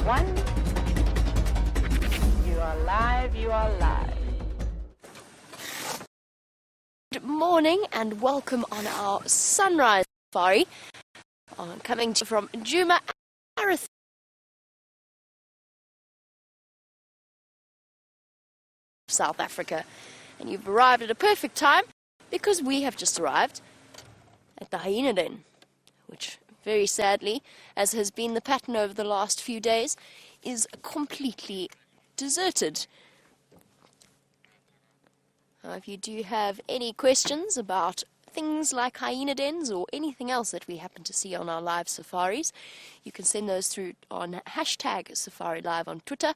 1. You are live, you are live. Good morning and welcome on our sunrise safari. Coming to you from Djuma, South Africa. And you've arrived at a perfect time because we have just arrived at the hyena den, which very sadly, as has been the pattern over the last few days, is completely deserted. Now, if you do have any questions about things like hyena dens or anything else that we happen to see on our live safaris, you can send those through on hashtag safariLIVE on Twitter,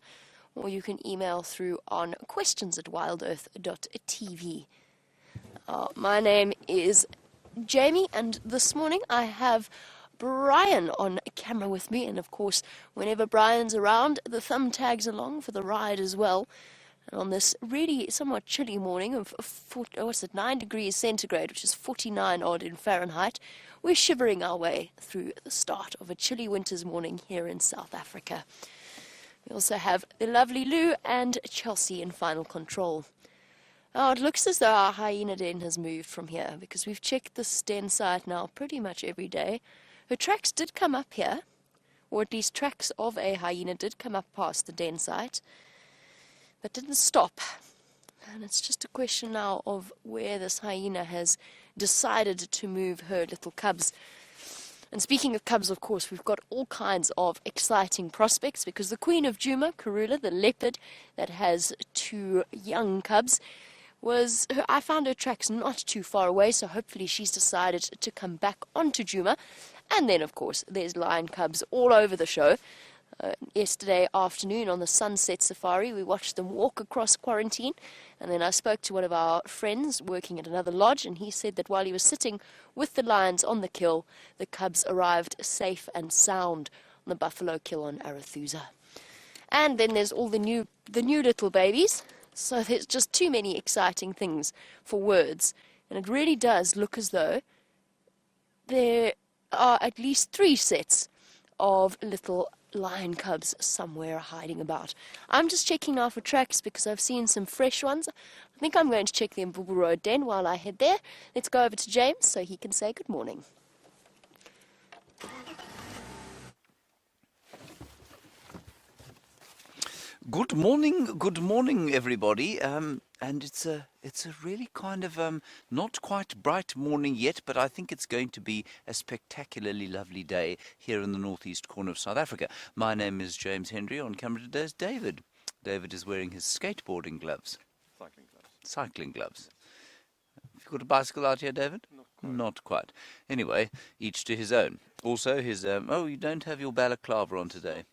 or you can email through on questions@wildearth.tv. My name is Jamie, and this morning I have Brian on camera with me, and of course whenever Brian's around the thumb tags along for the ride as well. And on this really somewhat chilly morning of 9 degrees centigrade, which is 49 odd in Fahrenheit, we're shivering our way through the start of a chilly winter's morning here in South Africa. We also have the lovely Lou and Chelsea in final control. Now, it looks as though our hyena den has moved from here, because we've checked this den site now pretty much every day. Her tracks did come up here, or at least tracks of a hyena did come up past the den site, but didn't stop. And it's just a question now of where this hyena has decided to move her little cubs. And speaking of cubs, of course, we've got all kinds of exciting prospects, because the Queen of Djuma, Karula, the leopard that has 2 young cubs, I found her tracks not too far away, so hopefully she's decided to come back onto Djuma. And then, of course, there's lion cubs all over the show. Yesterday afternoon on the Sunset Safari, we watched them walk across quarantine, and then I spoke to one of our friends working at another lodge, and he said that while he was sitting with the lions on the kill, the cubs arrived safe and sound on the buffalo kill on Arathusa. And then there's all the new little babies, so there's just too many exciting things for words, and it really does look as though there are at least 3 sets of little lion cubs somewhere hiding about. I'm just checking now for tracks because I've seen some fresh ones. I think I'm going to check the Mbubu Road den while I head there. Let's go over to James so he can say good morning. Good morning, everybody. And it's a really kind of not quite bright morning yet, but I think it's going to be a spectacularly lovely day here in the northeast corner of South Africa. My name is James Hendry. On camera today is David. David is wearing his skateboarding gloves. Cycling gloves. Have you got a bicycle out here, David? Not quite. Anyway, each to his own. Also, his you don't have your balaclava on today.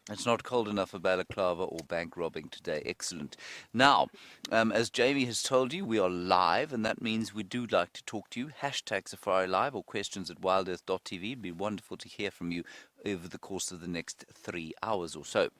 It's not cold enough for balaclava or bank robbing today. Excellent. Now, as Jamie has told you, we are live, and that means we do like to talk to you. Hashtag safariLIVE or questions@wildearth.tv. It'd be wonderful to hear from you over the course of the next 3 hours or so.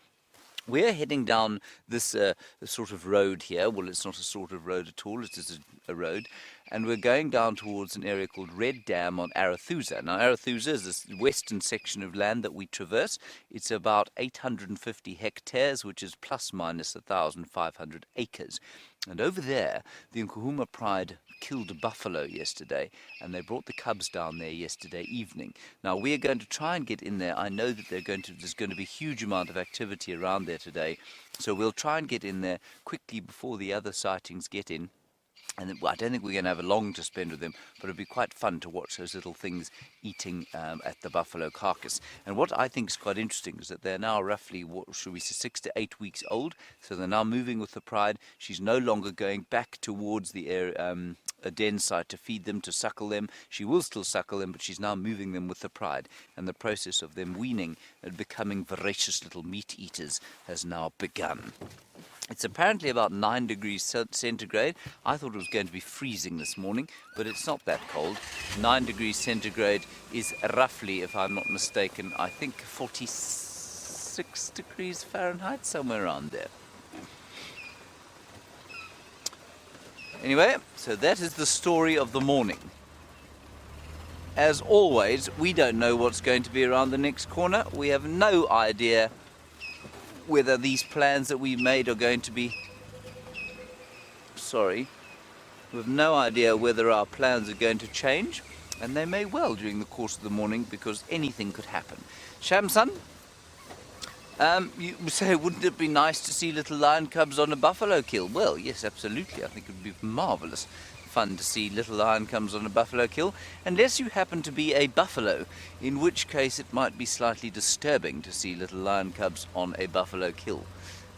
We're heading down this sort of road here. Well, it's not a sort of road at all. It is a road. And we're going down towards an area called Red Dam on Arathusa. Now, Arathusa is this western section of land that we traverse. It's about 850 hectares, which is plus minus 1,500 acres. And over there, the Nkuhuma Pride killed a buffalo yesterday, and they brought the cubs down there yesterday evening. Now, we're going to try and get in there. I know that there's going to be a huge amount of activity around there today, so we'll try and get in there quickly before the other sightings get in. And I don't think we're going to have a long to spend with them, but it'll be quite fun to watch those little things eating at the buffalo carcass. And what I think is quite interesting is that they're now roughly, what should we say, 6 to 8 weeks old. So they're now moving with the pride. She's no longer going back towards the area, a den site to feed them, to suckle them. She will still suckle them, but she's now moving them with the pride. And the process of them weaning and becoming voracious little meat eaters has now begun. It's apparently about 9 degrees centigrade. I thought it was going to be freezing this morning, but it's not that cold. 9 degrees centigrade is roughly, if I'm not mistaken, I think 46 degrees Fahrenheit, somewhere around there. Anyway, so that is the story of the morning. As always, we don't know what's going to be around the next corner. We have no idea whether these plans that we've made are going to be... Sorry. We have no idea whether our plans are going to change, and they may well during the course of the morning, because anything could happen. Shamsun, you say, wouldn't it be nice to see little lion cubs on a buffalo kill? Well, yes, absolutely. I think it would be marvellous fun to see little lion cubs on a buffalo kill, unless you happen to be a buffalo, in which case it might be slightly disturbing to see little lion cubs on a buffalo kill.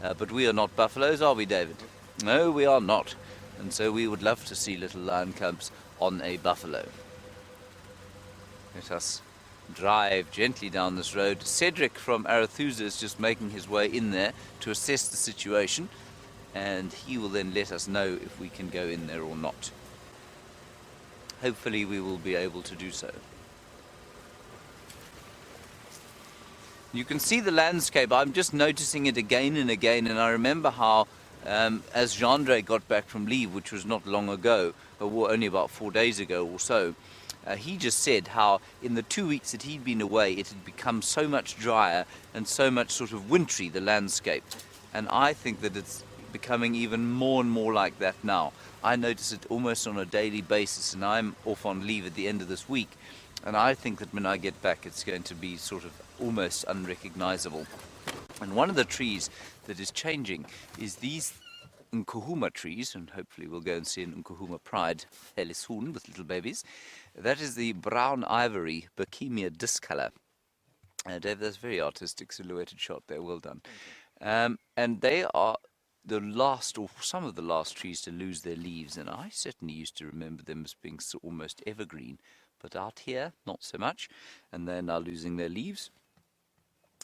But we are not buffaloes, are we, David? No, we are not. And so we would love to see little lion cubs on a buffalo. Let us drive gently down this road. Cedric from Arethusa is just making his way in there to assess the situation, and he will then let us know if we can go in there or not. Hopefully we will be able to do so. You can see the landscape. I'm just noticing it again and again, and I remember how as Hendry got back from leave, which was not long ago, or only about 4 days ago or so, he just said how in the 2 weeks that he'd been away it had become so much drier and so much sort of wintry, the landscape. And I think that it's becoming even more and more like that now. I notice it almost on a daily basis, and I'm off on leave at the end of this week, and I think that when I get back it's going to be sort of almost unrecognizable. And one of the trees that is changing is these Nkuhuma trees, and hopefully we'll go and see an Nkuhuma pride fairly soon with little babies. That is the brown ivory Berkemia discolor. Dave, that's a very artistic silhouetted shot there, well done. And they are the last, or some of the last trees to lose their leaves, and I certainly used to remember them as being almost evergreen, but out here not so much, and they're now losing their leaves.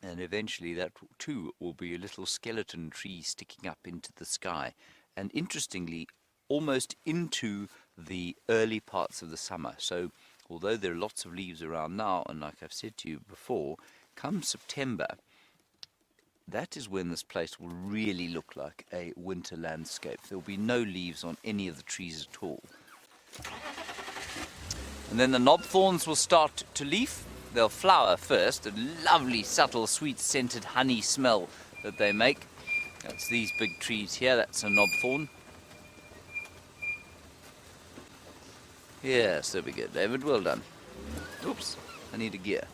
And eventually that too will be a little skeleton tree sticking up into the sky, and interestingly almost into the early parts of the summer. So although there are lots of leaves around now, and like I've said to you before, come September, that is when this place will really look like a winter landscape. There will be no leaves on any of the trees at all. And then the knobthorns will start to leaf. They'll flower first, a lovely, subtle, sweet-scented honey smell that they make. That's these big trees here. That's a knobthorn. Yes, there we go, David. Well done. Oops, I need a gear.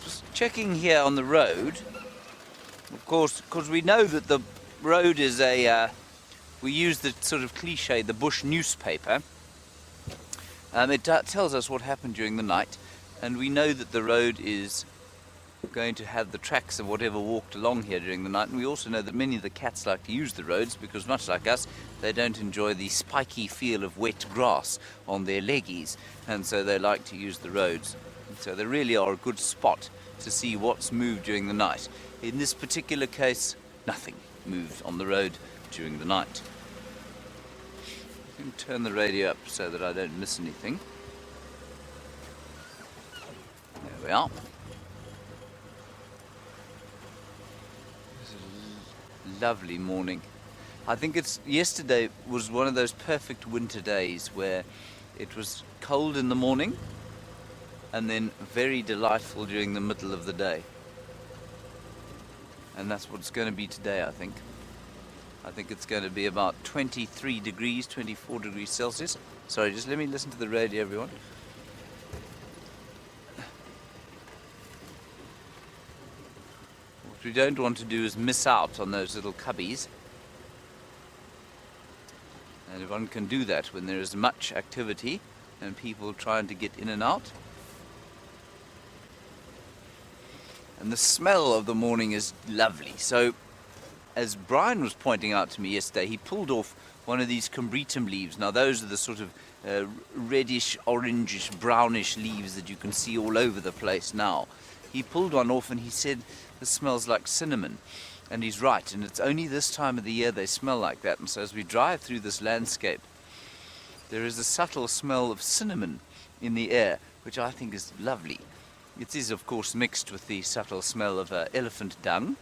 Just checking here on the road. Of course, because we know that the road is a... we use the sort of cliche, the bush newspaper. It tells us what happened during the night, and we know that the road is going to have the tracks of whatever walked along here during the night, and we also know that many of the cats like to use the roads because, much like us, they don't enjoy the spiky feel of wet grass on their leggies, and so they like to use the roads. So they really are a good spot to see what's moved during the night. In this particular case, nothing moved on the road during the night. I can turn the radio up so that I don't miss anything. There we are. It's a lovely morning. I think yesterday was one of those perfect winter days where it was cold in the morning and then very delightful during the middle of the day. And that's what it's going to be today, I think. I think it's going to be about 23 degrees, 24 degrees Celsius. Sorry, just let me listen to the radio, everyone. What we don't want to do is miss out on those little cubbies. And one can do that when there is much activity and people trying to get in and out. And the smell of the morning is lovely. So, as Brian was pointing out to me yesterday, he pulled off one of these combretum leaves. Now, those are the sort of reddish, orangish, brownish leaves that you can see all over the place now. He pulled one off and he said, "This smells like cinnamon." And he's right, and it's only this time of the year they smell like that. And so as we drive through this landscape, there is a subtle smell of cinnamon in the air, which I think is lovely. It is, of course, mixed with the subtle smell of elephant dung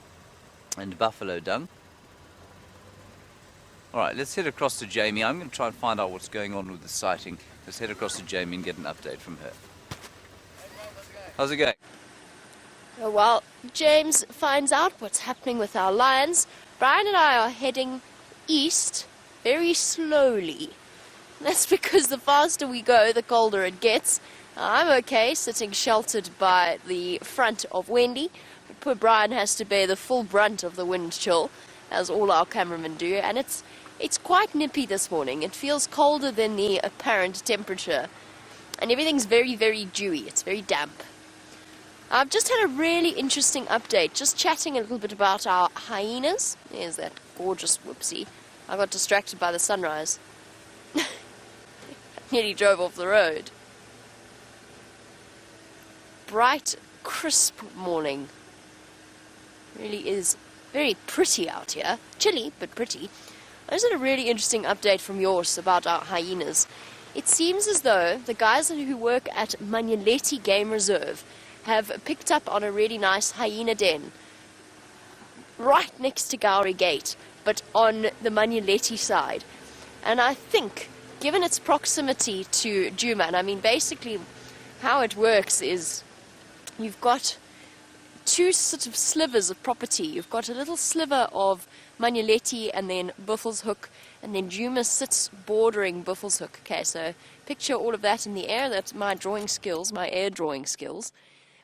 and buffalo dung. All right, let's head across to Jamie. I'm going to try and find out what's going on with the sighting. Let's head across to Jamie and get an update from her. How's it going? While James finds out what's happening with our lions, Brian and I are heading east very slowly. That's because the faster we go, the colder it gets. I'm okay sitting sheltered by the front of Wendy, but poor Brian has to bear the full brunt of the wind chill, as all our cameramen do, and it's quite nippy this morning. It feels colder than the apparent temperature, and everything's very, very dewy. It's very damp. I've just had a really interesting update, just chatting a little bit about our hyenas. There's that gorgeous whoopsie. I got distracted by the sunrise. Nearly drove off the road. Bright, crisp morning. Really is very pretty out here. Chilly, but pretty. I just had a really interesting update from yours about our hyenas. It seems as though the guys who work at Manyeleti Game Reserve have picked up on a really nice hyena den right next to Gowrie Gate, but on the Manyeleti side. And I think, given its proximity to Djuma, and I mean basically how it works is you've got two sort of slivers of property. You've got a little sliver of Manyeleti and then Buffelshoek, and then Djuma sits bordering Buffelshoek. Okay, so picture all of that in the air. That's my drawing skills, my air drawing skills.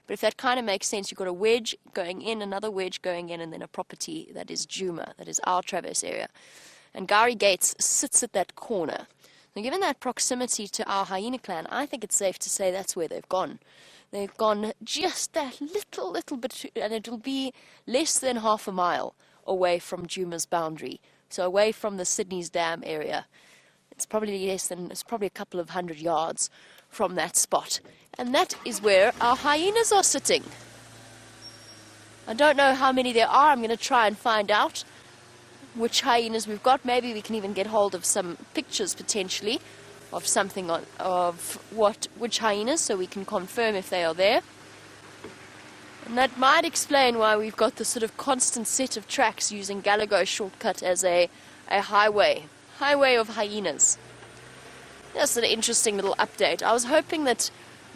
But if that kind of makes sense, you've got a wedge going in, another wedge going in, and then a property that is Djuma, that is our traverse area. And Gowrie Gates sits at that corner. Now, given that proximity to our hyena clan, I think it's safe to say that's where they've gone. They've gone just that little bit, and it'll be less than half a mile away from Djuma's boundary, so away from the Sydney's Dam area. It's probably a couple of 100 yards from that spot. And that is where our hyenas are sitting. I don't know how many there are. I'm going to try and find out which hyenas we've got. Maybe we can even get hold of some pictures potentially of something which hyenas, so we can confirm if they are there. And that might explain why we've got the sort of constant set of tracks using Gallagher shortcut as a highway of hyenas. That's an interesting little update. I was hoping that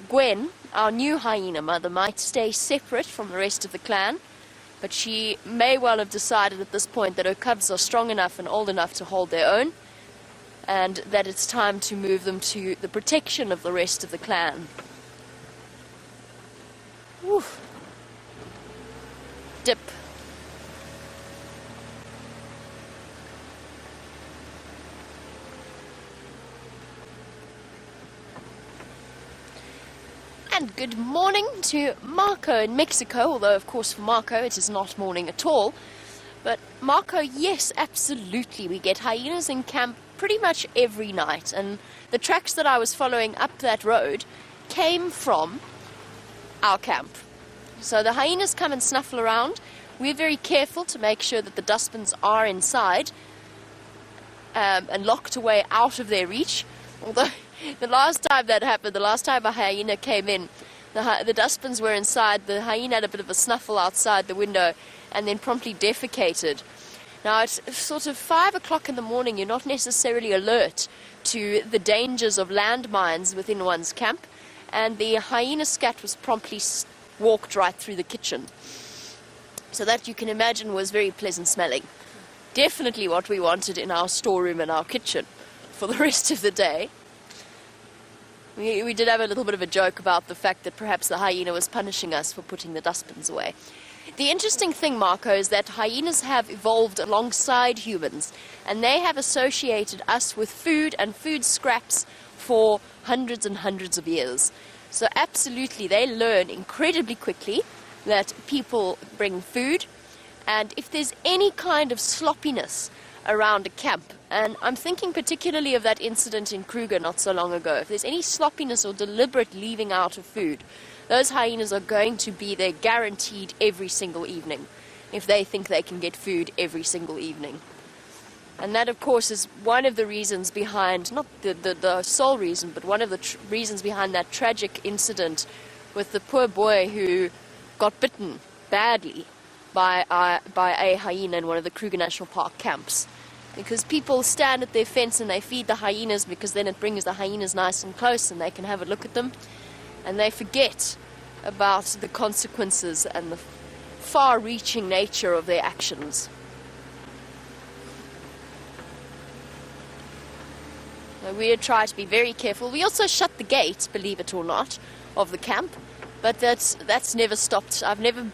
Gwen, our new hyena mother, might stay separate from the rest of the clan, but she may well have decided at this point that her cubs are strong enough and old enough to hold their own, and that it's time to move them to the protection of the rest of the clan. Whew. Dip. And good morning to Marco in Mexico, although of course for Marco it is not morning at all. But Marco, yes, absolutely, we get hyenas in camp pretty much every night, and the tracks that I was following up that road came from our camp. So the hyenas come and snuffle around. We're very careful to make sure that the dustbins are inside and locked away out of their reach, although the last time that happened, the last time a hyena came in, the dustbins were inside, the hyena had a bit of a snuffle outside the window and then promptly defecated. Now, it's sort of 5 o'clock in the morning, you're not necessarily alert to the dangers of landmines within one's camp, and the hyena scat was promptly walked right through the kitchen. So that, you can imagine, was very pleasant smelling. Definitely what we wanted in our storeroom and our kitchen for the rest of the day. We did have a little bit of a joke about the fact that perhaps the hyena was punishing us for putting the dustbins away. The interesting thing, Marco, is that hyenas have evolved alongside humans, and they have associated us with food and food scraps for hundreds and hundreds of years. So absolutely, they learn incredibly quickly that people bring food, and if there's any kind of sloppiness around a camp, and I'm thinking particularly of that incident in Kruger not so long ago, if there's any sloppiness or deliberate leaving out of food, those hyenas are going to be there guaranteed every single evening, if they think they can get food every single evening. And that, of course, is one of the reasons behind, not the sole reason, but one of the reasons behind that tragic incident with the poor boy who got bitten badly by a hyena in one of the Kruger National Park camps. Because people stand at their fence and they feed the hyenas, because then it brings the hyenas nice and close and they can have a look at them. And they forget about the consequences and the far-reaching nature of their actions. We try to be very careful. We also shut the gate, believe it or not, of the camp, but that's never stopped. I've never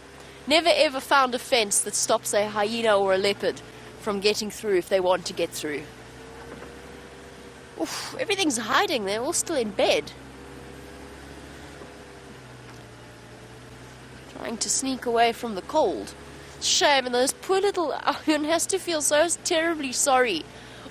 ever found a fence that stops a hyena or a leopard from getting through if they want to get through. Oof, everything's hiding. They're all still in bed. Trying to sneak away from the cold. Shame, and those poor little... One has to feel so terribly sorry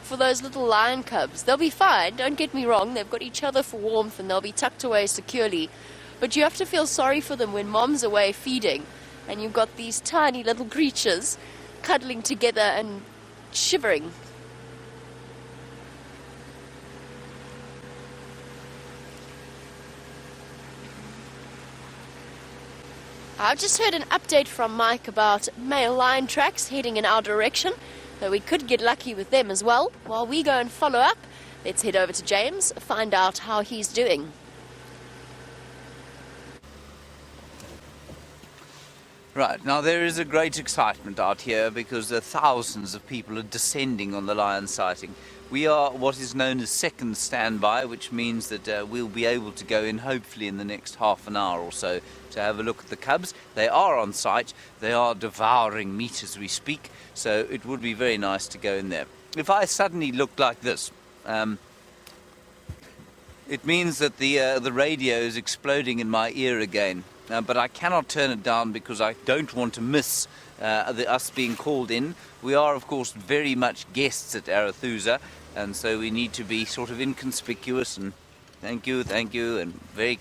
for those little lion cubs. They'll be fine, don't get me wrong. They've got each other for warmth and they'll be tucked away securely. But you have to feel sorry for them when mom's away feeding and you've got these tiny little creatures cuddling together and shivering. I've just heard an update from Mike about male lion tracks heading in our direction, so we could get lucky with them as well. While we go and follow up, let's head over to James, find out how he's doing. Right, now there is a great excitement out here because thousands of people are descending on the lion sighting. We are what is known as second standby, which means that we'll be able to go in hopefully in the next half an hour or so to have a look at the cubs. They are on site, they are devouring meat as we speak, so it would be very nice to go in there. If I suddenly looked like this, it means that the radio is exploding in my ear again. But I cannot turn it down because I don't want to miss us being called in. We are, of course, very much guests at Arathusa, and so we need to be sort of inconspicuous and thank you, and very,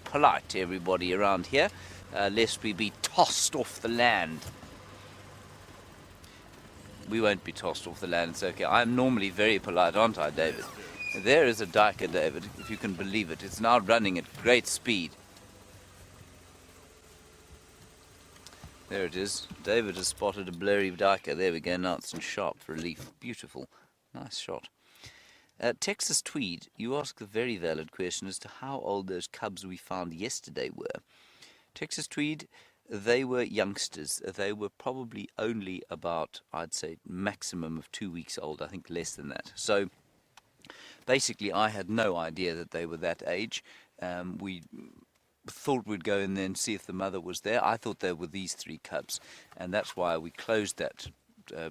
polite to everybody around here, lest we be tossed off the land. We won't be tossed off the land, it's okay. I'm normally very polite, aren't I, David? There is a duiker, David, if you can believe it. It's now running at great speed. There it is. David has spotted a blurry duiker. There we go. Now it's in sharp relief. Beautiful. Nice shot. Texas Tweed, you ask a very valid question as to how old those cubs we found yesterday were. Texas Tweed, they were youngsters. They were probably only about, I'd say, maximum of 2 weeks old. I think less than that. So basically, I had no idea that they were that age. We thought we'd go in there and see if the mother was there. I thought there were these 3 cubs, and that's why we closed that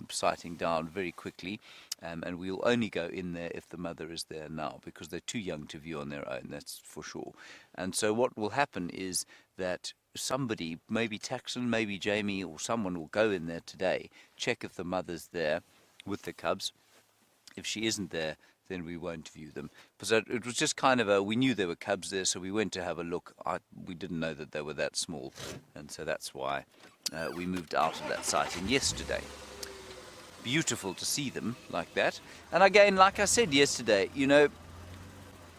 sighting down very quickly, and we'll only go in there if the mother is there now, because they're too young to view on their own, that's for sure. And so what will happen is that somebody, maybe Paterson, maybe Jamie, or someone will go in there today, check if the mother's there with the cubs. If she isn't there, then we won't view them. So it was just kind of we knew there were cubs there, so we went to have a look. We didn't know that they were that small, and so that's why we moved out of that sighting yesterday. Beautiful to see them like that. And again, like I said yesterday,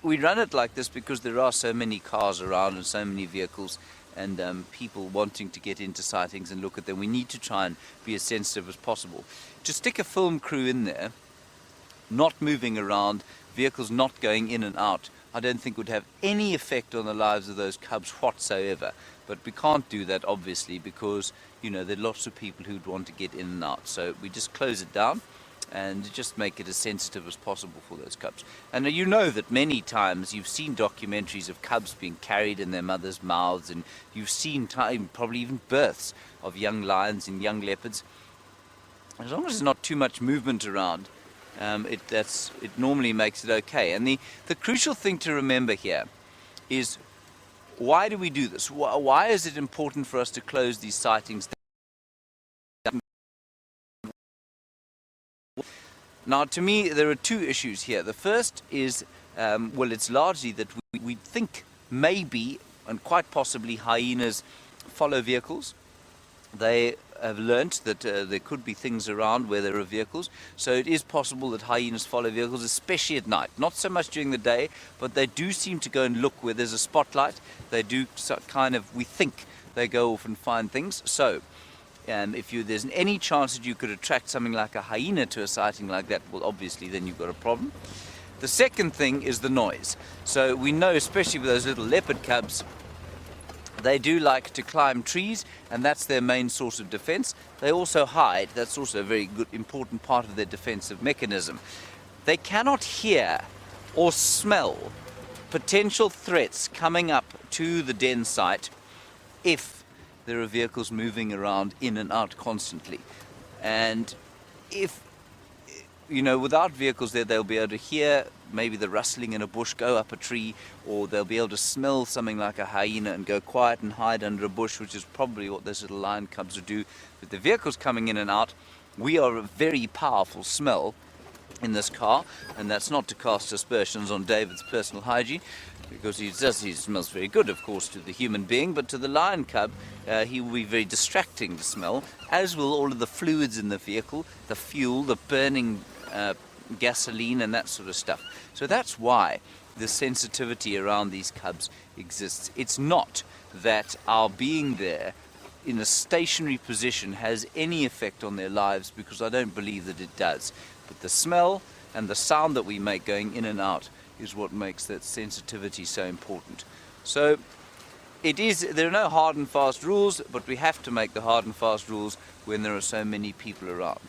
we run it like this because there are so many cars around and so many vehicles and people wanting to get into sightings and look at them. We need to try and be as sensitive as possible. To stick a film crew in there, not moving around, vehicles not going in and out, I don't think would have any effect on the lives of those cubs whatsoever. But we can't do that, obviously, because, there are lots of people who'd want to get in and out. So we just close it down and just make it as sensitive as possible for those cubs. And you know that many times you've seen documentaries of cubs being carried in their mothers' mouths, and you've seen probably even births of young lions and young leopards. As long as there's not too much movement around, it normally makes it okay. And the crucial thing to remember here is, why do we do this? Why is it important for us to close these sightings down? Now, to me, there are 2 issues here. The first is, it's largely that we think maybe and quite possibly hyenas follow vehicles. They have learnt that there could be things around where there are vehicles, so it is possible that hyenas follow vehicles, especially at night. Not so much during the day, but they do seem to go and look where there's a spotlight. They do we think they go off and find things. So if there's any chance that you could attract something like a hyena to a sighting like that, well, obviously then you've got a problem. The second thing is the noise. So we know, especially with those little leopard cubs, They do like to climb trees, and that's their main source of defense. They also hide. That's also a very good, important part of their defensive mechanism. They cannot hear or smell potential threats coming up to the den site if there are vehicles moving around in and out constantly. And if, without vehicles there, they'll be able to hear maybe the rustling in a bush, go up a tree, or they'll be able to smell something like a hyena and go quiet and hide under a bush, which is probably what those little lion cubs would do. With the vehicles coming in and out, we are a very powerful smell in this car, and that's not to cast aspersions on David's personal hygiene, because he smells very good, of course, to the human being, but to the lion cub, he will be very distracting to smell, as will all of the fluids in the vehicle, the fuel, the burning gasoline and that sort of stuff. So that's why the sensitivity around these cubs exists. It's not that our being there in a stationary position has any effect on their lives, because I don't believe that it does. But the smell and the sound that we make going in and out is what makes that sensitivity so important. So there are no hard and fast rules, but we have to make the hard and fast rules when there are so many people around.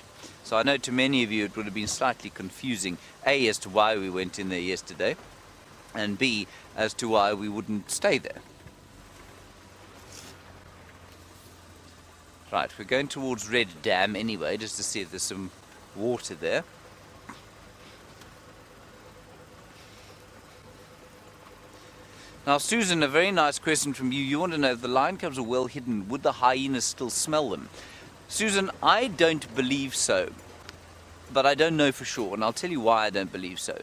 So I know to many of you it would have been slightly confusing, A, as to why we went in there yesterday, and B, as to why we wouldn't stay there. Right, we're going towards Red Dam anyway, just to see if there's some water there. Now, Susan, a very nice question from you. You want to know if the lion cubs are well hidden, would the hyenas still smell them? Susan, I don't believe so, but I don't know for sure, and I'll tell you why I don't believe so.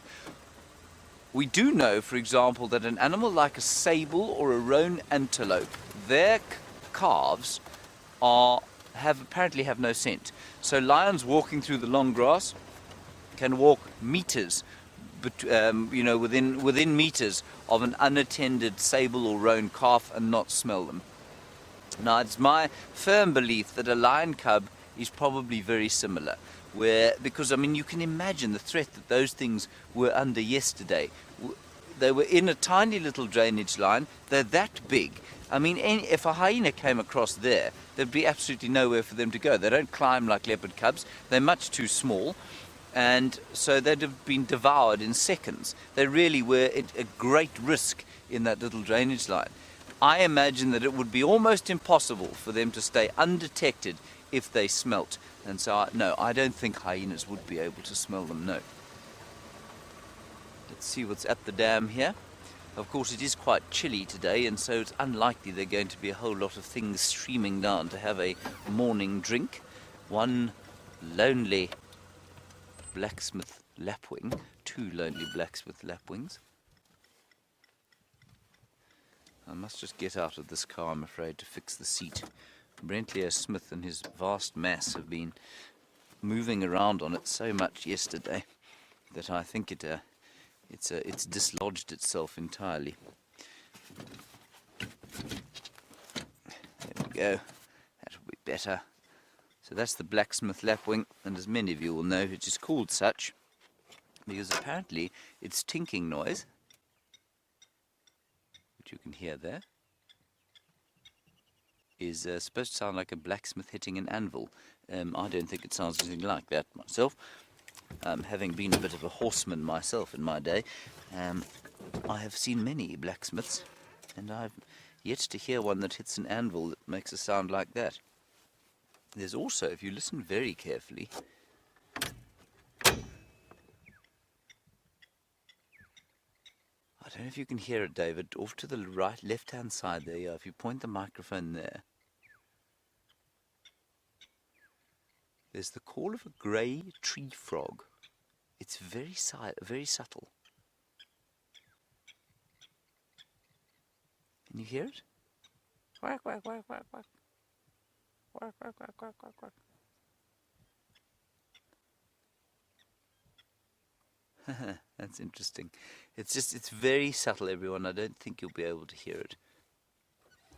We do know, for example, that an animal like a sable or a roan antelope, their calves apparently have no scent. So lions walking through the long grass can walk meters, within meters of an unattended sable or roan calf and not smell them. Now, it's my firm belief that a lion cub is probably very similar, because you can imagine the threat that those things were under yesterday. They were in a tiny little drainage line. They're that big. If a hyena came across there, there'd be absolutely nowhere for them to go. They don't climb like leopard cubs. They're much too small, and so they'd have been devoured in seconds. They really were at a great risk in that little drainage line. I imagine that it would be almost impossible for them to stay undetected if they smelt. And so, no, I don't think hyenas would be able to smell them, no. Let's see what's at the dam here. Of course, it is quite chilly today, and so it's unlikely there are going to be a whole lot of things streaming down to have a morning drink. One lonely blacksmith lapwing, two lonely blacksmith lapwings. I must just get out of this car, I'm afraid, to fix the seat. Brentley Smith and his vast mass have been moving around on it so much yesterday that I think it's dislodged itself entirely. There we go. That will be better. So that's the blacksmith lapwing, and as many of you will know, it is called such because apparently its tinking noise, which you can hear there, is supposed to sound like a blacksmith hitting an anvil. I don't think it sounds anything like that myself. Having been a bit of a horseman myself in my day, I have seen many blacksmiths, and I've yet to hear one that hits an anvil that makes a sound like that. There's also, if you listen very carefully, I don't know if you can hear it, David, off to the left-hand side there, if you point the microphone there, there's the call of a grey tree frog. It's very subtle. Can you hear it? Quack, quack, quack, quack, quack. Quack, quack, quack, quack, quack, quack. That's interesting. It's very subtle, everyone. I don't think you'll be able to hear it.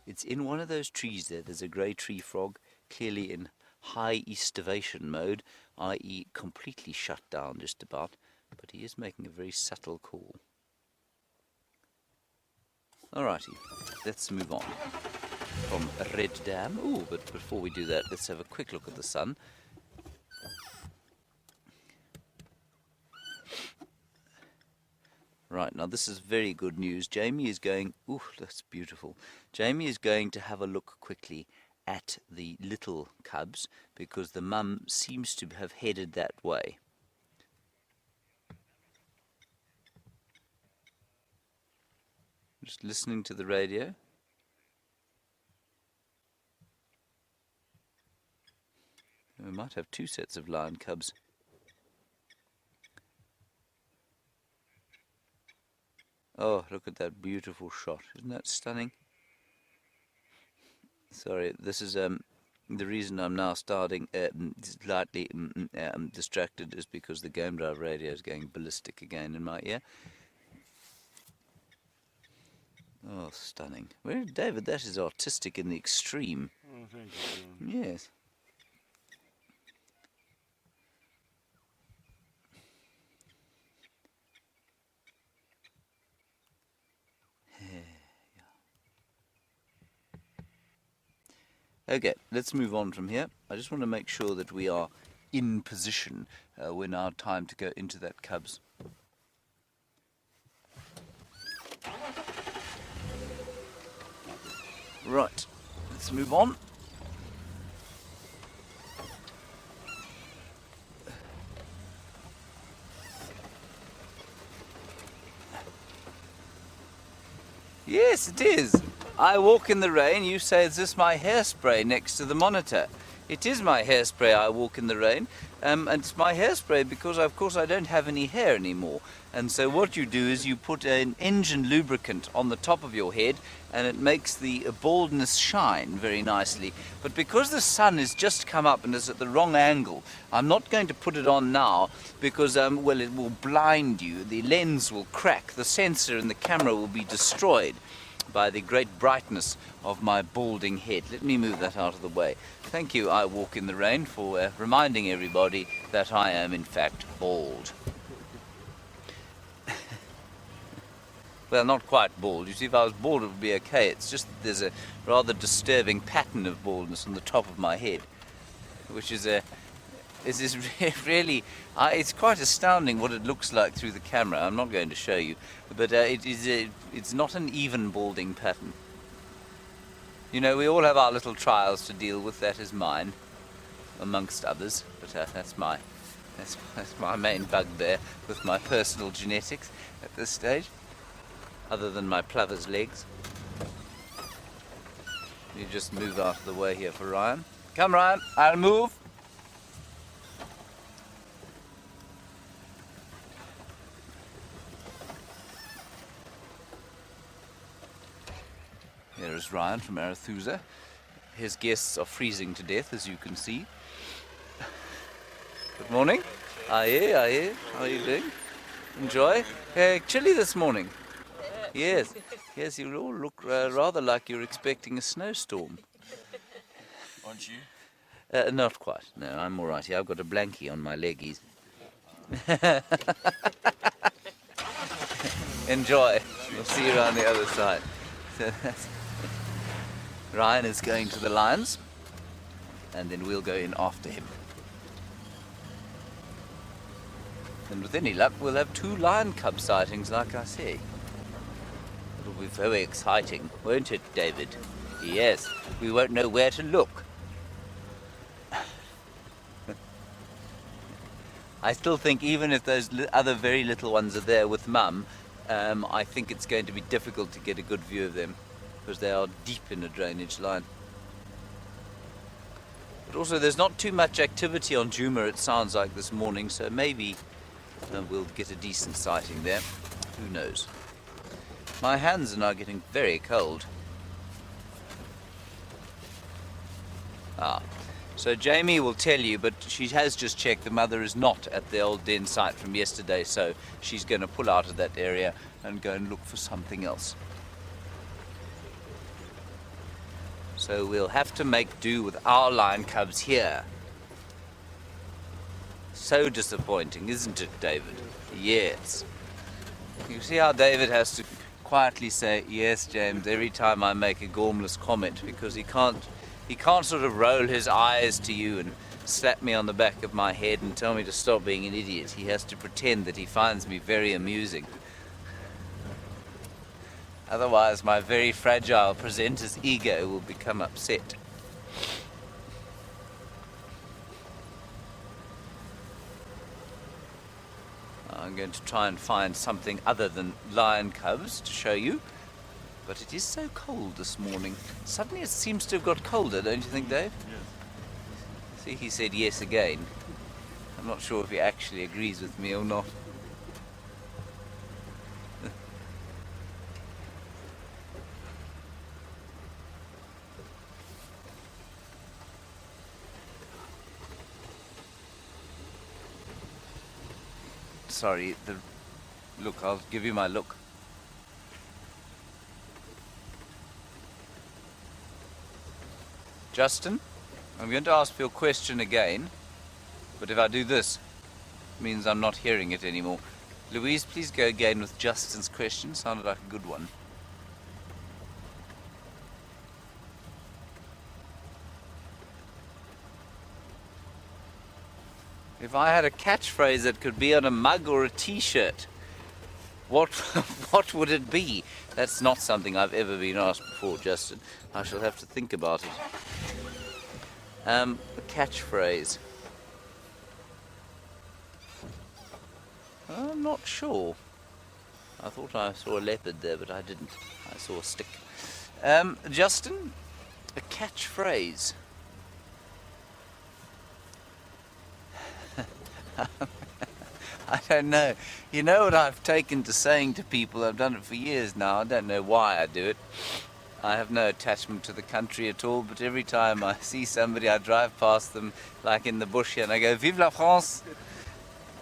It's in one of those trees there. There's a grey tree frog, clearly in high estivation mode, i.e. completely shut down just about, but he is making a very subtle call. Alrighty, let's move on. from Red Dam. Ooh, but before we do that, let's have a quick look at the sun. Right, now this is very good news. Jamie is going, ooh, that's beautiful. Jamie is going to have a look quickly at the little cubs because the mum seems to have headed that way. Just listening to the radio. We might have two sets of lion cubs. Oh, look at that beautiful shot. Isn't that stunning? Sorry, this is the reason I'm now starting slightly distracted is because the game drive radio is going ballistic again in my ear. Oh, stunning. Well, David, that is artistic in the extreme. Oh, thank you. Yes. Okay, let's move on from here. I just want to make sure that we are in position when our time to go into that cubs. Right, let's move on. Yes, it is. I walk in the rain. You say, is this my hairspray next to the monitor? It is my hairspray. I walk in the rain. And it's my hairspray because, of course, I don't have any hair anymore. And so what you do is you put an engine lubricant on the top of your head and it makes the baldness shine very nicely. But because the sun has just come up and is at the wrong angle, I'm not going to put it on now because, well, it will blind you. The lens will crack. The sensor in the camera will be destroyed by the great brightness of my balding head. Let me move that out of the way. Thank you, I Walk in the Rain, for reminding everybody that I am in fact bald. Well, not quite bald. You see, if I was bald it would be okay. It's just that there's a rather disturbing pattern of baldness on the top of my head, which is really, it's quite astounding what it looks like through the camera. I'm not going to show you, but it's not an even balding pattern. You know, we all have our little trials to deal with. That is mine, amongst others. But that's my main bugbear with my personal genetics at this stage, other than my plover's legs. You just move out of the way here for Ryan. Come, Ryan, I'll move. Here is Ryan from Arethusa. His guests are freezing to death, as you can see. Good morning. Aye. How are you doing? Enjoy? Chilly this morning. Yes, you all look rather like you're expecting a snowstorm. Aren't you? Not quite. No, I'm all right here. I've got a blankie on my leggies. Enjoy. We'll see you around the other side. So Ryan is going to the lions, and then we'll go in after him. And with any luck, we'll have 2 lion cub sightings, like I say. It'll be very exciting, won't it, David? Yes, we won't know where to look. I still think even if those other very little ones are there with Mum, I think it's going to be difficult to get a good view of them because they are deep in a drainage line. But also there's not too much activity on Djuma, it sounds like, this morning, so maybe we'll get a decent sighting there. Who knows? My hands are now getting very cold. So Jamie will tell you, but she has just checked the mother is not at the old den site from yesterday, so she's going to pull out of that area and go and look for something else. So we'll have to make do with our lion cubs here. So disappointing, isn't it, David? Yes. You see how David has to quietly say, yes, James, every time I make a gormless comment, because he can't sort of roll his eyes to you and slap me on the back of my head and tell me to stop being an idiot. He has to pretend that he finds me very amusing. Otherwise, my very fragile presenter's ego will become upset. I'm going to try and find something other than lion cubs to show you. But it is so cold this morning. Suddenly it seems to have got colder, don't you think, Dave? Yes. See, he said yes again. I'm not sure if he actually agrees with me or not. Sorry, look, I'll give you my look. Justin, I'm going to ask for your question again, but if I do this, it means I'm not hearing it anymore. Louise, please go again with Justin's question. Sounded like a good one. If I had a catchphrase that could be on a mug or a t-shirt, what would it be? That's not something I've ever been asked before, Justin. I shall have to think about it. A catchphrase. I'm not sure. I thought I saw a leopard there, but I didn't. I saw a stick. Justin, a catchphrase. I don't know. You know what I've taken to saying to people? I've done it for years now. I don't know why I do it. I have no attachment to the country at all, but every time I see somebody, I drive past them, like in the bush here, and I go, Vive la France!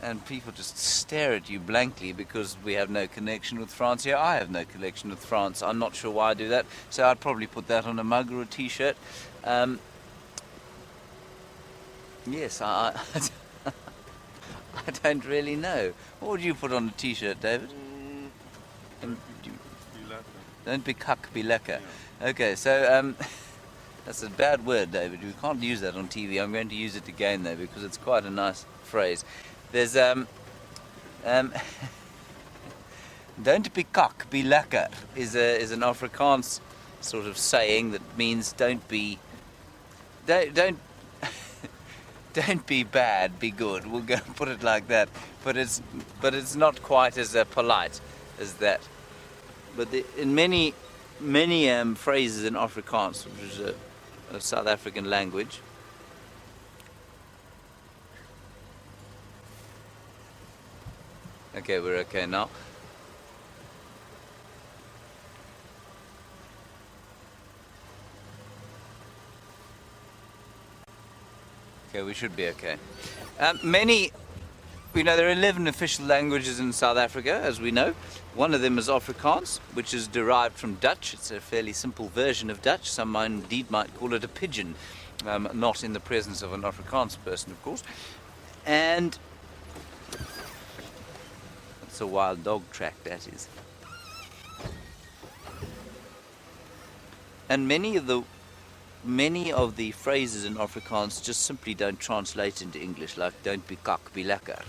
And people just stare at you blankly because we have no connection with France here. I have no connection with France. I'm not sure why I do that, so I'd probably put that on a mug or a t-shirt. Yes, I don't really know. What would you put on a t-shirt, David? Don't be cuck, be lekker. Okay, so that's a bad word, David. We can't use that on TV. I'm going to use it again, though, because it's quite a nice phrase. There's don't be cuck, be lekker is an Afrikaans sort of saying that means don't be bad, be good. We'll go and put it like that. But it's not quite as polite as that. But in many phrases in Afrikaans, which is a South African language, okay, we're okay now. Okay, we should be okay. There are 11 official languages in South Africa, as we know. One of them is Afrikaans, which is derived from Dutch. It's a fairly simple version of Dutch. Some indeed might call it a pidgin, not in the presence of an Afrikaans person, of course. And that's a wild dog track, that is. And many of the phrases in Afrikaans just simply don't translate into English, like don't be kak, be lekker.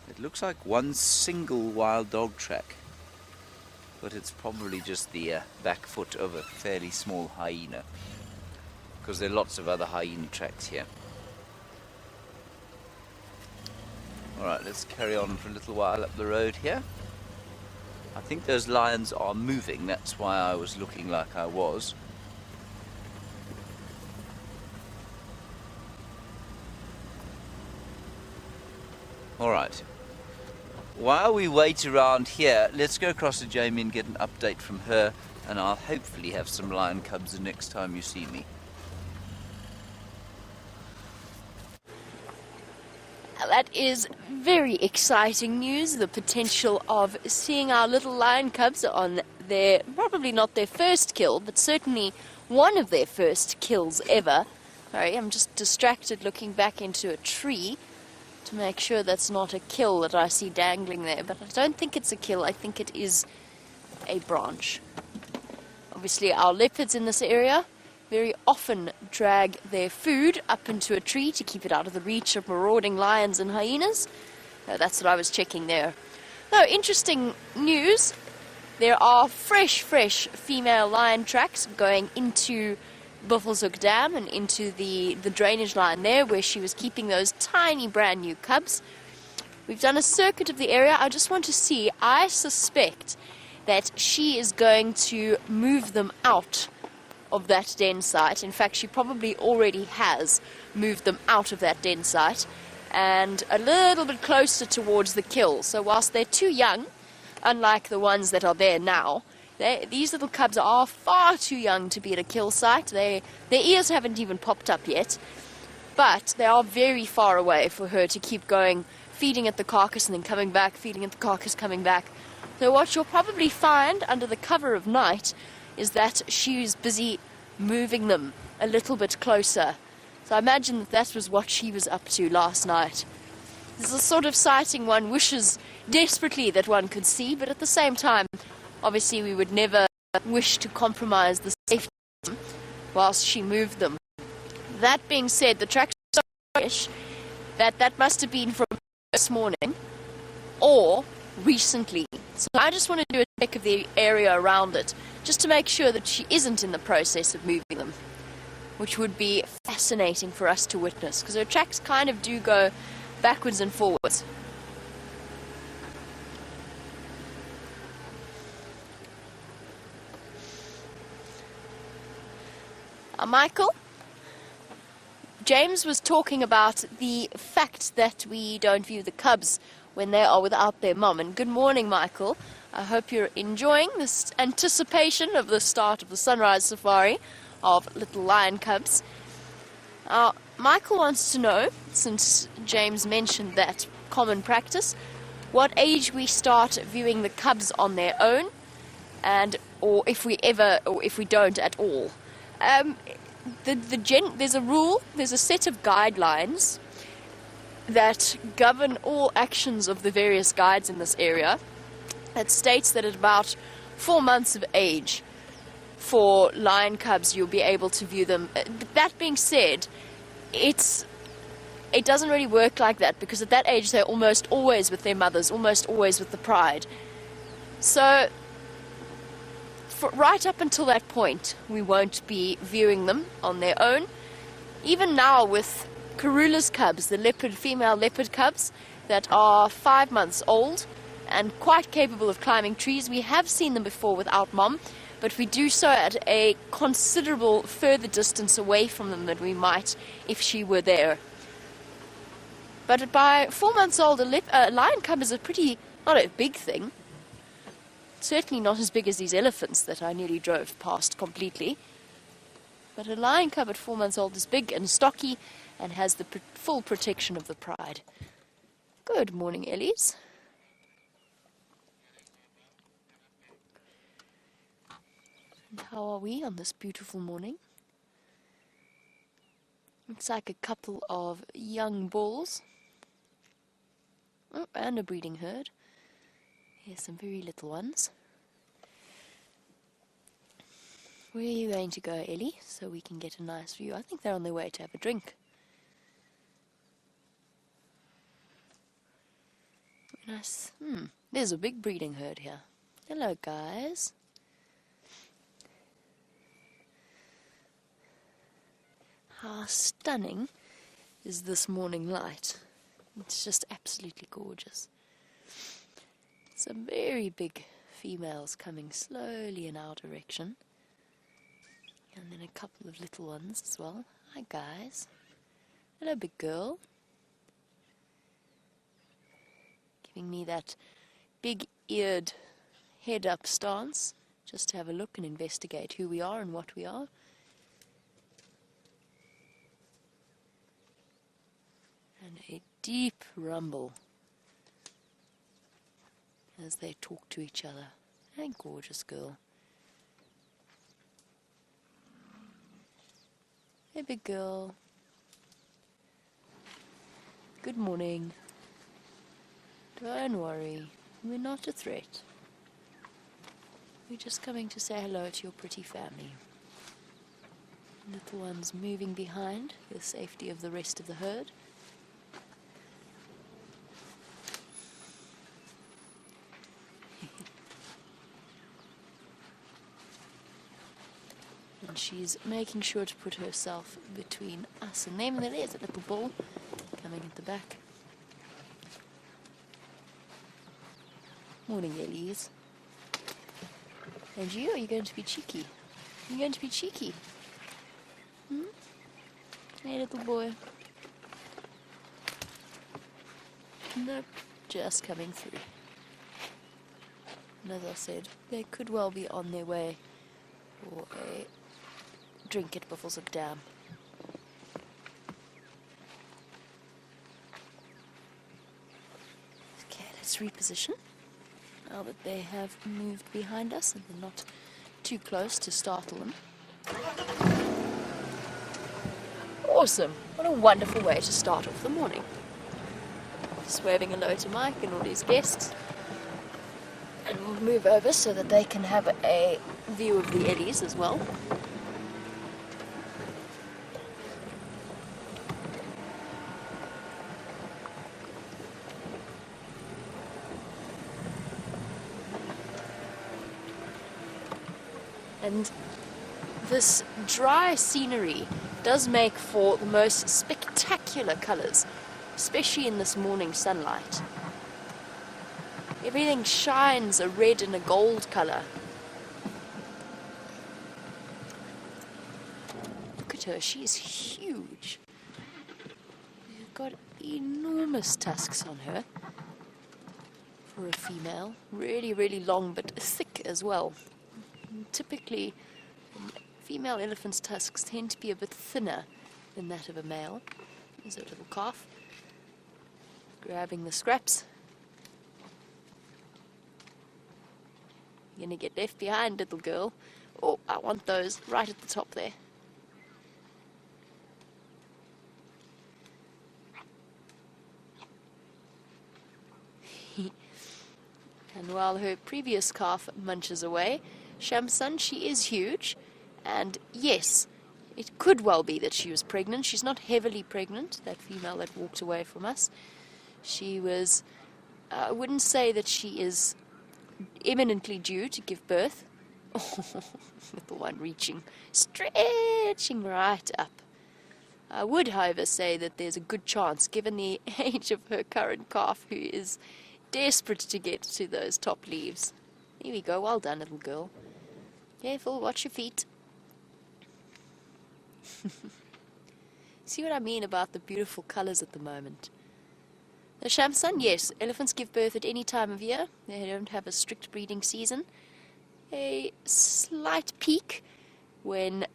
It looks like one single wild dog track, but it's probably just the back foot of a fairly small hyena, because there are lots of other hyena tracks here. Alright, let's carry on for a little while up the road here. I think those lions are moving, that's why I was looking like I was. Alright. While we wait around here, let's go across to Jamie and get an update from her, and I'll hopefully have some lion cubs the next time you see me. That is very exciting news, the potential of seeing our little lion cubs on their, probably not their first kill, but certainly one of their first kills ever. Sorry, I'm just distracted looking back into a tree to make sure that's not a kill that I see dangling there, but I don't think it's a kill. I think it is a branch. Obviously, our leopards in this area very often drag their food up into a tree to keep it out of the reach of marauding lions and hyenas. That's what I was checking there. Now, interesting news. There are fresh female lion tracks going into Buffelshoek Dam and into the drainage line there where she was keeping those tiny brand new cubs. We've done a circuit of the area. I just want to see, I suspect that she is going to move them out of that den site. In fact, she probably already has moved them out of that den site and a little bit closer towards the kill. So whilst they're too young, unlike the ones that are there now, these little cubs are far too young to be at a kill site. Their ears haven't even popped up yet, but they are very far away for her to keep going, feeding at the carcass and then coming back, feeding at the carcass, coming back. So what you'll probably find under the cover of night is that she's busy moving them a little bit closer. So I imagine that was what she was up to last night. This is a sort of sighting one wishes desperately that one could see, but at the same time, obviously we would never wish to compromise the safety whilst she moved them. That being said, the tracks are so fresh that must have been from this morning or recently. So I just want to do a check of the area around it, just to make sure that she isn't in the process of moving them, which would be fascinating for us to witness, because her tracks kind of do go backwards and forwards. Michael, James was talking about the fact that we don't view the cubs when they are without their mum. And good morning, Michael. I hope you're enjoying this anticipation of the start of the sunrise safari of little lion cubs. Michael wants to know, since James mentioned that common practice, what age we start viewing the cubs on their own, or if we don't at all. There's a rule, there's a set of guidelines that govern all actions of the various guides in this area that states that at about 4 months of age for lion cubs you'll be able to view them. But that being said, it doesn't really work like that, because at that age they're almost always with their mothers, almost always with the pride. So right up until that point we won't be viewing them on their own. Even now with Karula's cubs, the female leopard cubs that are 5 months old and quite capable of climbing trees, we have seen them before without mom, but we do so at a considerable further distance away from them than we might if she were there. But by 4 months old, a lion cub is not a big thing. Certainly not as big as these elephants that I nearly drove past completely. But a lion cub at 4 months old is big and stocky and has the full protection of the pride. Good morning, Ellies. And how are we on this beautiful morning? Looks like a couple of young bulls. Oh, and a breeding herd. Here's some very little ones. Where are you going to go, Ellie, so we can get a nice view? I think they're on their way to have a drink. Nice. There's a big breeding herd here. Hello, guys. How stunning is this morning light? It's just absolutely gorgeous. Some very big females coming slowly in our direction. And then a couple of little ones as well. Hi, guys. Hello, big girl. Giving me that big-eared head-up stance, just to have a look and investigate who we are and what we are. And a deep rumble as they talk to each other. Hey, gorgeous girl. Hey, big girl. Good morning. Don't worry, we're not a threat. We're just coming to say hello to your pretty family. Little ones moving behind, the safety of the rest of the herd. And she's making sure to put herself between us and them. There is a little ball coming at the back. Morning, Ellies. And you, are you going to be cheeky? You're going to be cheeky? Hmm? Hey, little boy. Nope, just coming through. And as I said, they could well be on their way for a drink at Buffelshoek Dam. Okay, let's reposition. Now that they have moved behind us and we're not too close to startle them. Awesome! What a wonderful way to start off the morning. Just waving hello to Mike and all his guests. And we'll move over so that they can have a view of the eddies as well. And this dry scenery does make for the most spectacular colours, especially in this morning sunlight. Everything shines a red and a gold colour. Look at her, she's huge. She's got enormous tusks on her for a female. Really, really long but thick as well. Typically, female elephant's tusks tend to be a bit thinner than that of a male. There's a little calf grabbing the scraps. You're gonna get left behind, little girl. Oh, I want those right at the top there. And while her previous calf munches away, Shamsun, she is huge, and yes, it could well be that she was pregnant. She's not heavily pregnant, that female that walked away from us. She was, I wouldn't say that she is imminently due to give birth. Oh, little one reaching, stretching right up. I would, however, say that there's a good chance, given the age of her current calf, who is desperate to get to those top leaves. Here we go, well done, little girl. Careful, watch your feet. See what I mean about the beautiful colours at the moment? The Shamsun, yes, elephants give birth at any time of year. They don't have a strict breeding season. A slight peak when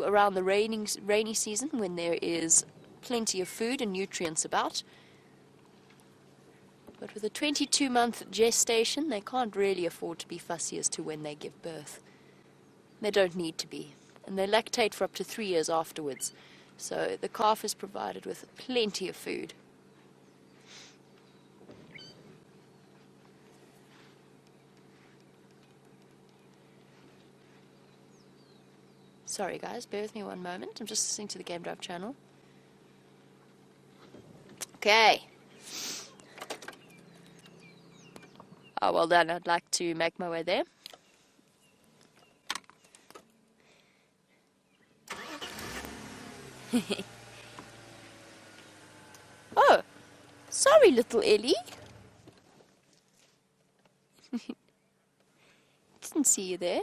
around the rainy season, when there is plenty of food and nutrients about. But with a 22-month gestation, they can't really afford to be fussy as to when they give birth. They don't need to be. And they lactate for up to 3 years afterwards. So the calf is provided with plenty of food. Sorry guys, bear with me one moment. I'm just listening to the Game Drive channel. Okay. Oh, well done. I'd like to make my way there. Oh, sorry, little Ellie. Didn't see you there.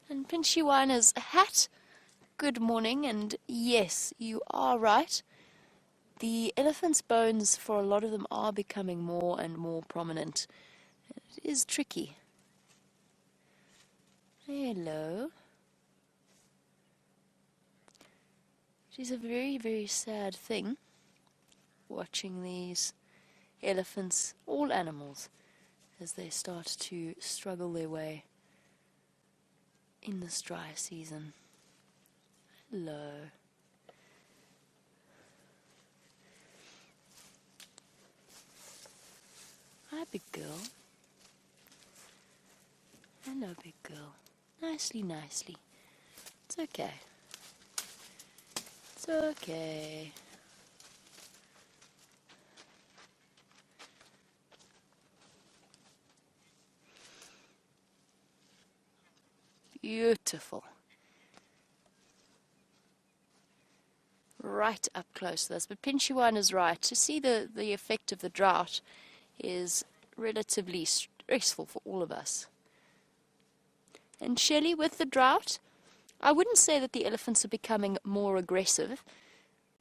And Pinchy Winer's hat. Good morning, and yes, you are right. The elephant's bones, for a lot of them, are becoming more and more prominent. It is tricky. Hello. It is a very, very sad thing watching these elephants, all animals, as they start to struggle their way in this dry season. Hello. Hi, big girl. Hello, big girl. Nicely, nicely. It's okay. It's okay. Beautiful. Right up close to this. But Pinchy One is right. To see the effect of the drought is relatively stressful for all of us. And Shelley, with the drought, I wouldn't say that the elephants are becoming more aggressive,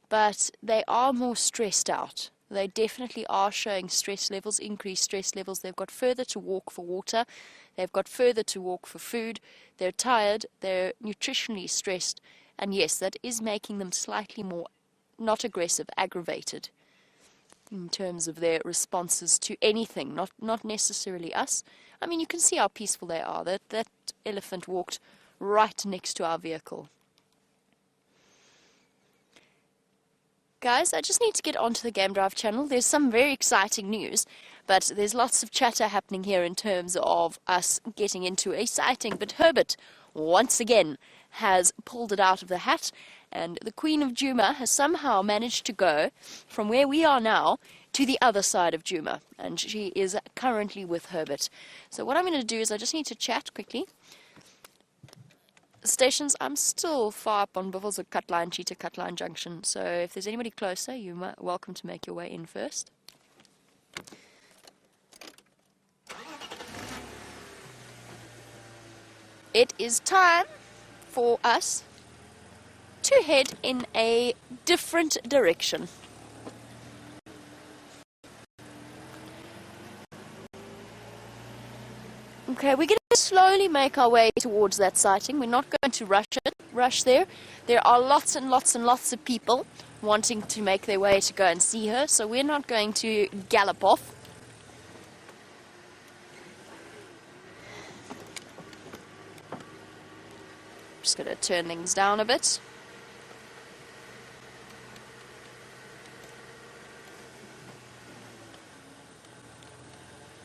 but they are more stressed out. They definitely are showing stress levels, increased stress levels. They've got further to walk for water. They've got further to walk for food. They're tired. They're nutritionally stressed. And yes, that is making them slightly more, not aggressive, aggravated in terms of their responses to anything, not necessarily us. I mean, you can see how peaceful they are. That elephant walked right next to our vehicle. Guys, I just need to get onto the Game Drive channel. There's some very exciting news, but there's lots of chatter happening here in terms of us getting into a sighting. But Herbert, once again, has pulled it out of the hat, and the Queen of Djuma has somehow managed to go from where we are now to the other side of Djuma, and she is currently with Herbert. So what I'm going to do is I just need to chat quickly. Stations, I'm still far up on Buffels at Cutline, Cheetah Cutline Junction, so if there's anybody closer, you're welcome to make your way in first. It is time for us to head in a different direction. Okay, we're going to slowly make our way towards that sighting. We're not going to rush there. There are lots and lots and lots of people wanting to make their way to go and see her, so we're not going to gallop off. Just going to turn things down a bit.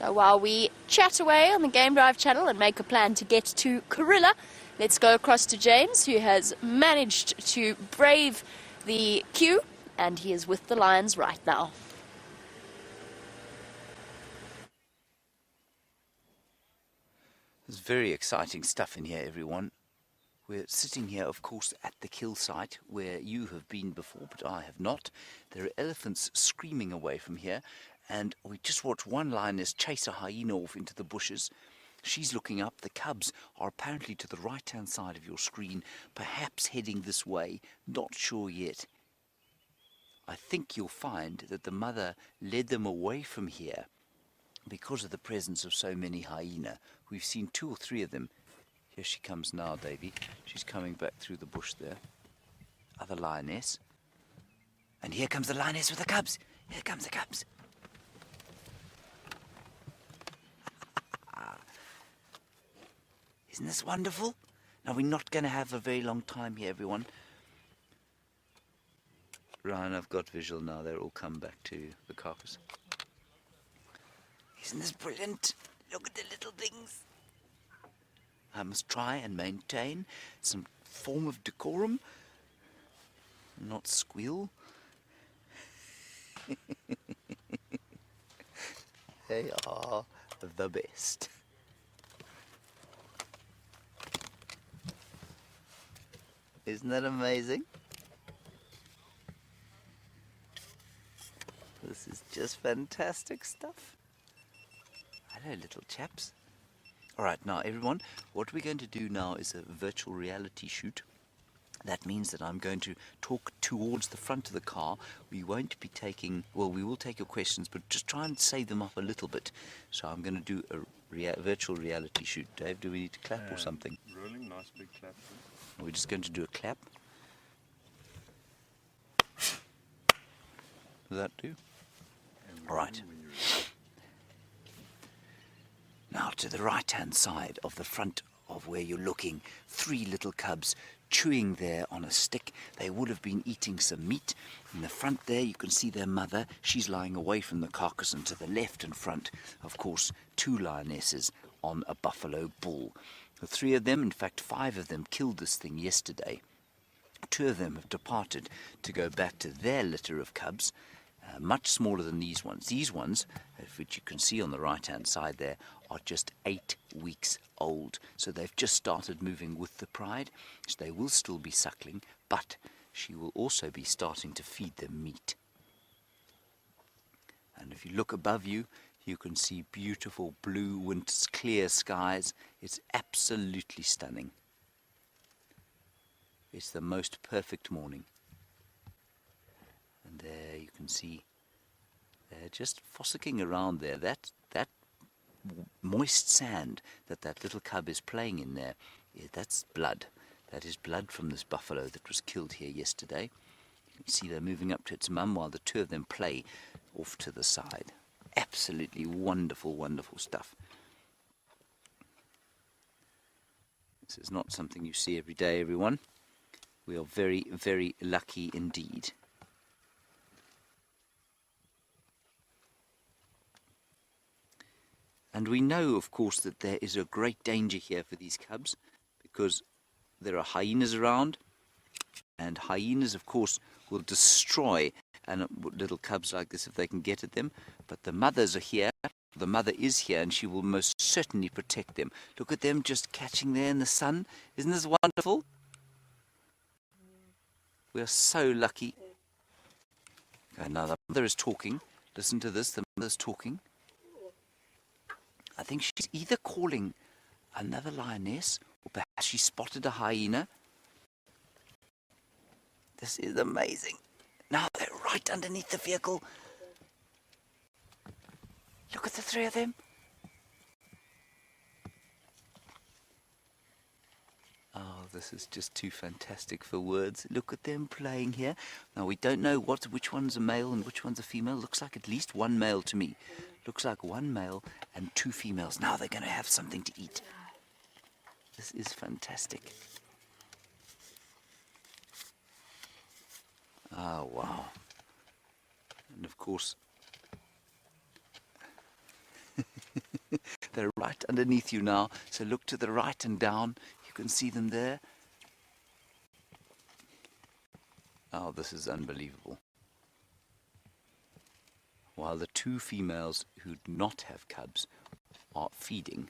So while we chat away on the Game Drive channel and make a plan to get to Karula, let's go across to James, who has managed to brave the queue, and he is with the lions right now. There's very exciting stuff in here, everyone. We're sitting here, of course, at the kill site where you have been before, but I have not. There are elephants screaming away from here, and we just watched one lioness chase a hyena off into the bushes. She's looking up. The cubs are apparently to the right-hand side of your screen, perhaps heading this way. Not sure yet. I think you'll find that the mother led them away from here because of the presence of so many hyena. We've seen 2 or 3 of them. Here she comes now, Davy. She's coming back through the bush there. Other lioness. And here comes the lioness with the cubs. Here comes the cubs. Isn't this wonderful? Now, we're not going to have a very long time here, everyone. Ryan, I've got visual now. They're all come back to the carcass. Isn't this brilliant? Look at the little things. I must try and maintain some form of decorum. Not squeal. They are the best. Isn't that amazing? This is just fantastic stuff. Hello, little chaps. All right, now, everyone, what we're going to do now is a virtual reality shoot. That means that I'm going to talk towards the front of the car. We won't be taking, well, we will take your questions, but just try and save them up a little bit. So I'm going to do a virtual reality shoot. Dave, do we need to clap or something? Rolling, nice big clap. We're just going to do a clap. Does that do? All right. Now to the right-hand side of the front of where you're looking. 3 little cubs chewing there on a stick. They would have been eating some meat. In the front there you can see their mother. She's lying away from the carcass, and to the left and front, of course, 2 lionesses on a buffalo bull. The 3 of them, in fact 5 of them, killed this thing yesterday. 2 of them have departed to go back to their litter of cubs, much smaller than these ones. These ones, which you can see on the right-hand side there, are just 8 weeks old. So they've just started moving with the pride. So they will still be suckling, but she will also be starting to feed them meat. And if you look above you, you can see beautiful blue winter's clear skies. It's absolutely stunning. It's the most perfect morning. And there you can see they're just fossicking around there. That moist sand that little cub is playing in there, that's blood. That is blood from this buffalo that was killed here yesterday. You can see they're moving up to its mum while the 2 of them play off to the side. Absolutely wonderful, wonderful stuff. This is not something you see every day, everyone. We are very, very lucky indeed. And we know, of course, that there is a great danger here for these cubs because there are hyenas around, and hyenas, of course, will destroy little cubs like this if they can get at them. But the mothers are here. The mother is here, and she will most certainly protect them. Look at them just catching there in the sun. Isn't this wonderful? We are so lucky. Okay, now the mother is talking. Listen to this. The mother's talking. I think she's either calling another lioness, or perhaps she spotted a hyena. This is amazing. Now they're right underneath the vehicle. Look at the 3 of them. Oh, this is just too fantastic for words. Look at them playing here. Now we don't know which one's a male and which one's a female. Looks like at least 1 male to me. Looks like 1 male and 2 females. Now they're going to have something to eat. This is fantastic. Oh, wow. And of course, they're right underneath you now. So look to the right and down. You can see them there. Oh, this is unbelievable. While the 2 females who do not have cubs are feeding.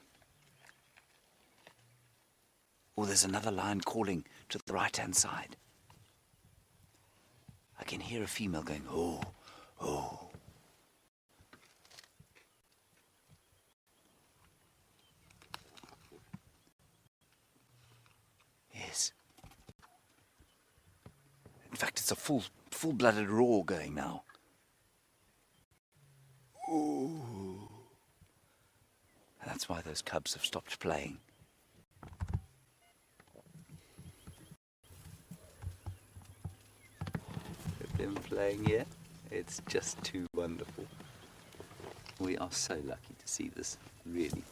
Oh, there's another lion calling to the right-hand side. I can hear a female going, oh, oh. Yes. In fact, it's a full-blooded roar going now. Ooh. And that's why those cubs have stopped playing. Look at them playing here. It's just too wonderful. We are so lucky to see this, really.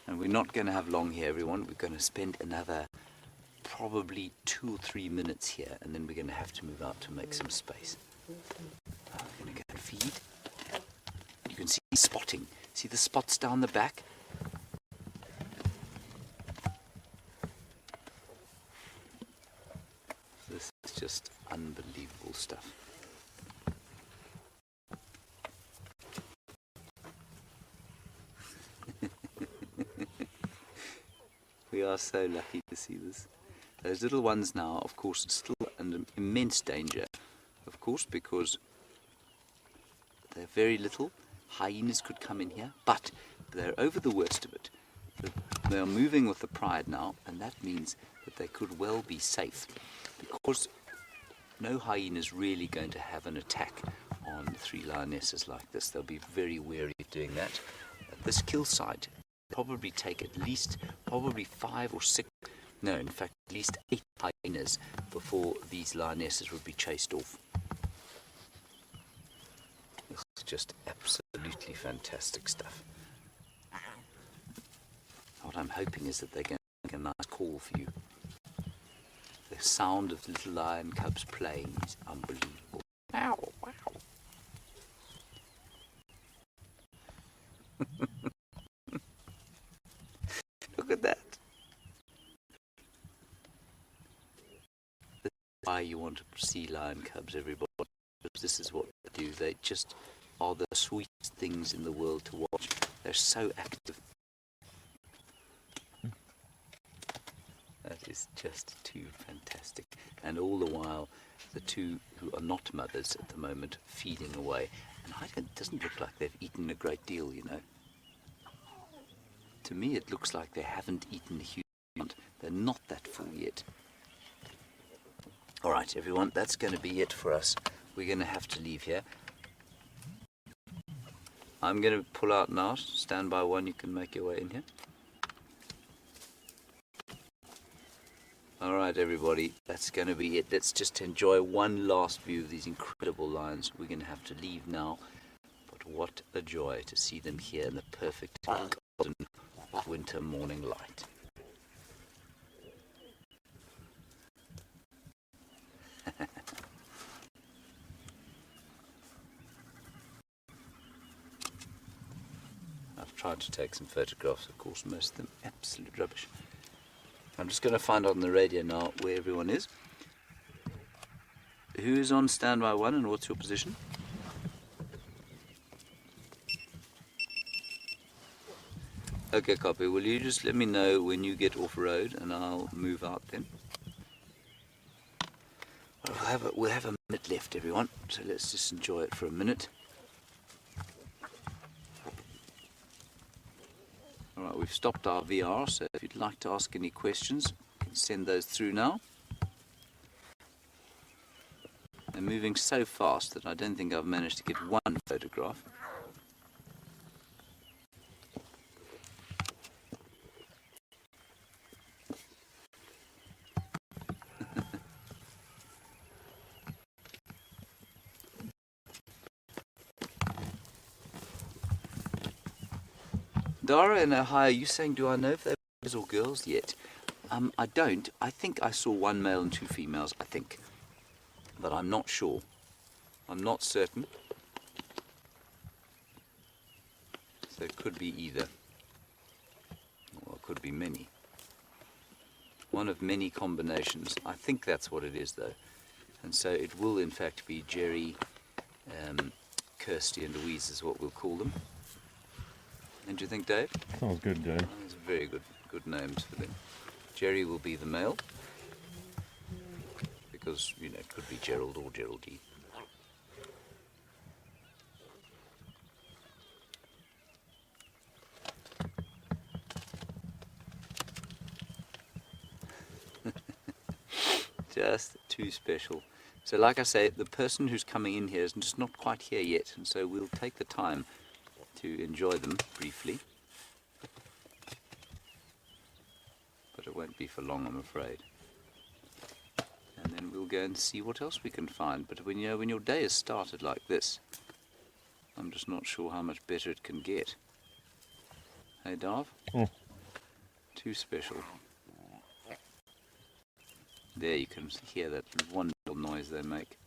And we're not going to have long here, everyone. We're going to spend another probably 2 or 3 minutes here, and then we're going to have to move out to make some space. We're going to go and feed. You can see spotting. See the spots down the back? This is just unbelievable stuff. We are so lucky to see this. Those little ones now, of course, are still under immense danger, of course, because they're very little. Hyenas could come in here, but they're over the worst of it. They are moving with the pride now, and that means that they could well be safe, because no hyena is really going to have an attack on 3 lionesses like this. They'll be very wary of doing that. At this kill site, probably take at least 5 or 6, no, in fact at least 8 hyenas before these lionesses would be chased off. just absolutely fantastic stuff. What I'm hoping is that they're going to make a nice call for you. The sound of little lion cubs playing is unbelievable. Ow, wow. Look at that. This is why you want to see lion cubs, everybody. Because this is what they do. They just are the sweetest things in the world to watch. They're so active. That is just too fantastic. And all the while, the two who are not mothers at the moment feeding away. And it doesn't look like they've eaten a great deal, you know. To me, it looks like they haven't eaten a huge amount. They're not that full yet. All right, everyone, that's going to be it for us. We're going to have to leave here. I'm going to pull out now. Stand by one. You can make your way in here. All right, everybody, that's going to be it. Let's just enjoy one last view of these incredible lions. We're going to have to leave now, but what a joy to see them here in the perfect golden winter morning light. I've tried to take some photographs, of course, most of them absolute rubbish. I'm just going to find out on the radio now where everyone is. Who's on standby one and what's your position? Okay, copy. Will you just let me know when you get off road and I'll move out then? Well, we'll have a minute left, everyone, so let's just enjoy it for a minute. Alright, we've stopped our VR, so if you'd like to ask any questions, you can send those through now. They're moving so fast that I don't think I've managed to get one photograph. Dara in Ohio, you saying, do I know if they're boys or girls yet? I don't. I think I saw one male and two females, I think. But I'm not sure. I'm not certain. So it could be either. Or it could be many. One of many combinations. I think that's what it is, though. And so it will, in fact, be Jerry, Kirsty and Louise is what we'll call them. And do you think, Dave? Sounds good, Dave. Oh, those are very good names for them. Jerry will be the male, because, you know, it could be Gerald or Geraldine. Just too special. So like I say, the person who's coming in here is just not quite here yet, and so we'll take the time to enjoy them briefly, but it won't be for long, I'm afraid. And then we'll go and see what else we can find. But when your day has started like this, I'm just not sure how much better it can get. Hey, Darv? Oh. Too special. There, you can hear that wonderful noise they make.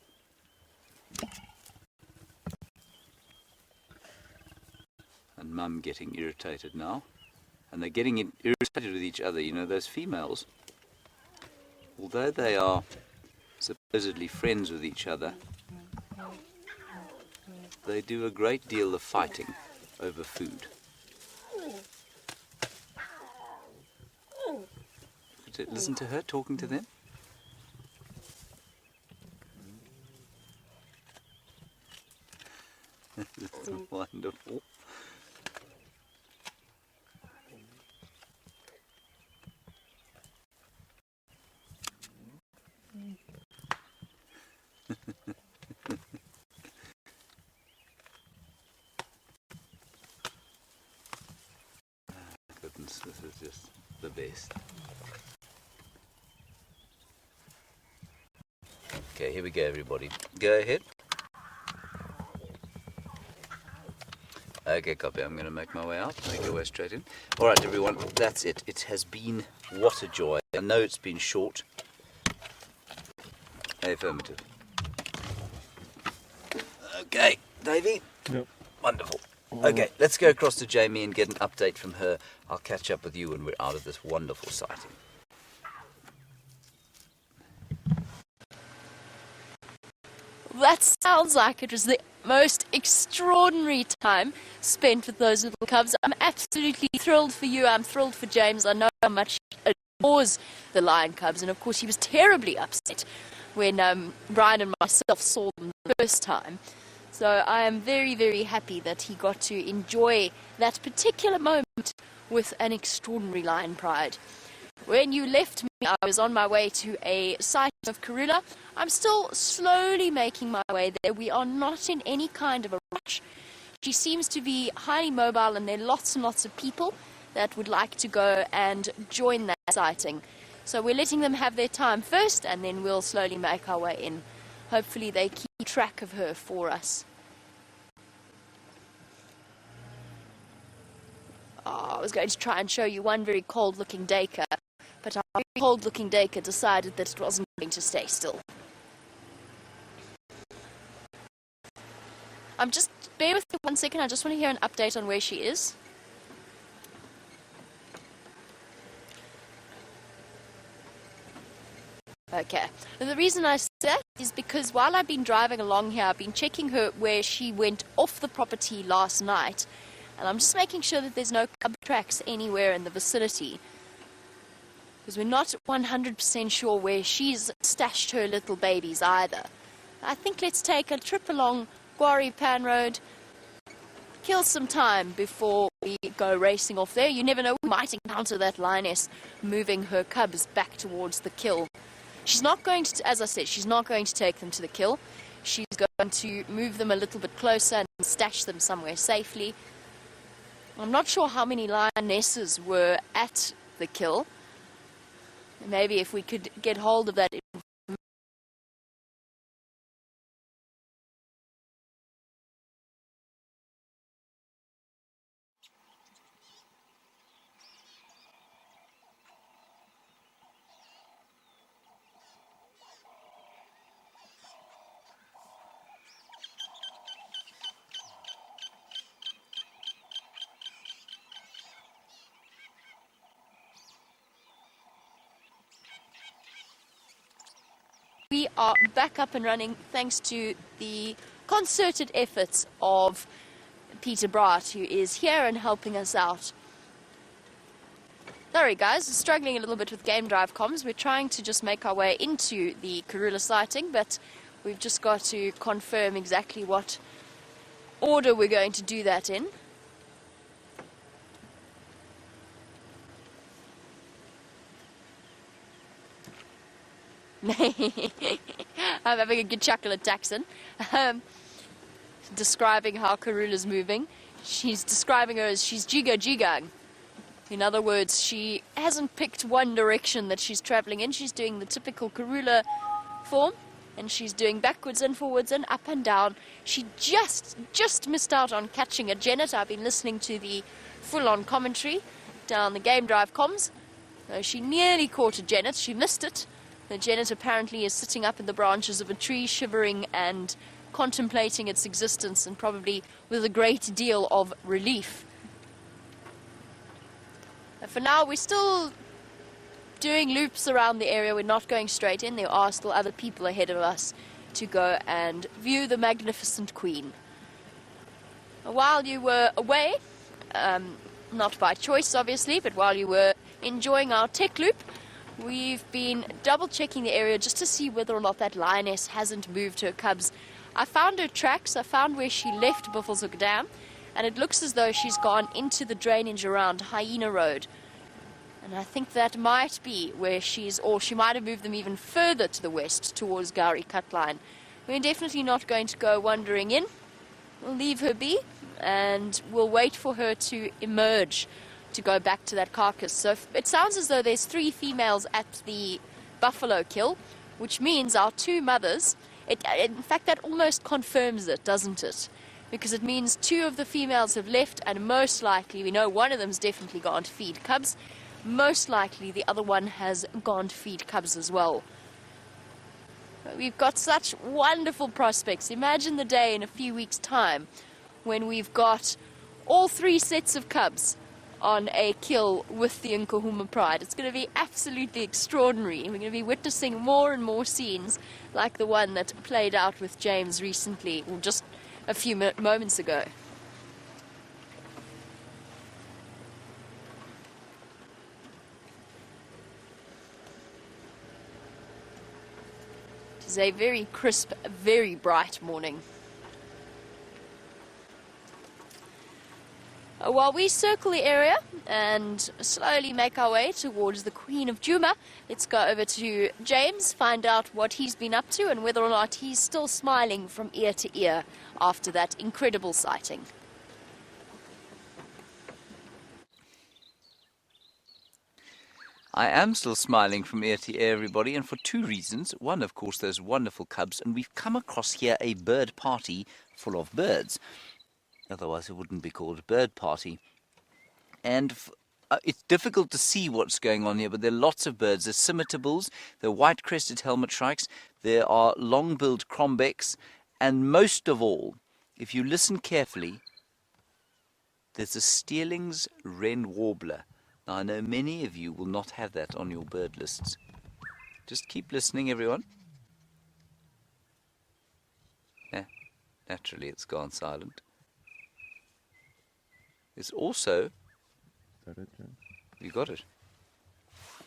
And Mum getting irritated now. And they're getting irritated with each other. You know, those females, although they are supposedly friends with each other, they do a great deal of fighting over food. Listen to her talking to them. This is wonderful. Goodness, this is just the best. Okay, here we go, everybody. Go ahead. Okay, copy. I'm going to make my way out, make your way straight in. All right, everyone, that's it. It has been what a joy. I know it's been short. Affirmative. Okay, Davey. Yep. Wonderful. Okay, let's go across to Jamie and get an update from her. I'll catch up with you when we're out of this wonderful sighting. That sounds like it was the most extraordinary time spent with those little cubs. I'm absolutely thrilled for you. I'm thrilled for James. I know how much he adores the lion cubs, and of course he was terribly upset when Brian and myself saw them the first time. So I am very, very happy that he got to enjoy that particular moment with an extraordinary lion pride. When you left me, I was on my way to a site of Karula. I'm still slowly making my way there. We are not in any kind of a rush. She seems to be highly mobile, and there are lots and lots of people that would like to go and join that sighting. So we're letting them have their time first, and then we'll slowly make our way in. Hopefully they keep track of her for us. Oh, I was going to try and show you one very cold-looking dacre, but our very cold-looking dacre decided that it wasn't going to stay still. Bear with me 1 second, I just want to hear an update on where she is. Okay, and the reason I say that is because while I've been driving along here, I've been checking her where she went off the property last night, and I'm just making sure that there's no cub tracks anywhere in the vicinity, because we're not 100% sure where she's stashed her little babies either. I think let's take a trip along Quarry Pan Road, kill some time before we go racing off there. You never know, we might encounter that lioness moving her cubs back towards the kill. She's not going to, as I said, she's not going to take them to the kill. She's going to move them a little bit closer and stash them somewhere safely. I'm not sure how many lionesses were at the kill. Maybe if we could get hold of that information. We are back up and running thanks to the concerted efforts of Peter Braat, who is here and helping us out. Sorry guys, struggling a little bit with game drive comms. We're trying to just make our way into the Karula sighting, but we've just got to confirm exactly what order we're going to do that in. I'm having a good chuckle at Daxon, describing how Karula's moving. She's describing her as she's jigang. In other words, she hasn't picked one direction that she's traveling in. She's doing the typical Karula form, and she's doing backwards and forwards and up and down. She just missed out on catching a Janet. I've been listening to the full-on commentary down the game drive comms. She nearly caught a Janet. She missed it. The Janet apparently is sitting up in the branches of a tree, shivering and contemplating its existence, and probably with a great deal of relief. For now, we're still doing loops around the area. We're not going straight in. There are still other people ahead of us to go and view the magnificent Queen. While you were away, not by choice obviously, but while you were enjoying our tech loop, we've been double checking the area just to see whether or not that lioness hasn't moved her cubs. I found her tracks. I found where she left Buffelshoek Dam, and it looks as though she's gone into the drainage around Hyena Road. And I think that might be where she's, or she might have moved them even further to the west towards Gowrie Cutline. We're definitely not going to go wandering in. We'll leave her be, and we'll wait for her to emerge to go back to that carcass. So it sounds as though there's 3 females at the buffalo kill, which means our 2 mothers, in fact that almost confirms it, doesn't it? because it means 2 of the females have left, and most likely, we know one of them's definitely gone to feed cubs. Most likely the other one has gone to feed cubs as well. We've got such wonderful prospects. Imagine the day in a few weeks' time when we've got all 3 sets of cubs on a kill with the Nkuhuma Pride. It's going to be absolutely extraordinary. We're going to be witnessing more and more scenes like the one that played out with James recently, or just a few moments ago. It is a very crisp, very bright morning. While we circle the area and slowly make our way towards the Queen of Djuma, let's go over to James, find out what he's been up to and whether or not he's still smiling from ear to ear after that incredible sighting. I am still smiling from ear to ear, everybody, and for 2 reasons. One, of course, those wonderful cubs, and we've come across here a bird party full of birds. Otherwise, it wouldn't be called a bird party. And it's difficult to see what's going on here, but there are lots of birds. There's scimitar bulls, there are white-crested helmet shrikes, there are long-billed crombecs, and most of all, if you listen carefully, there's a Steerling's wren warbler. Now, I know many of you will not have that on your bird lists. Just keep listening, everyone. Yeah, naturally, it's gone silent. There's also... Is that it, Jim? You got it.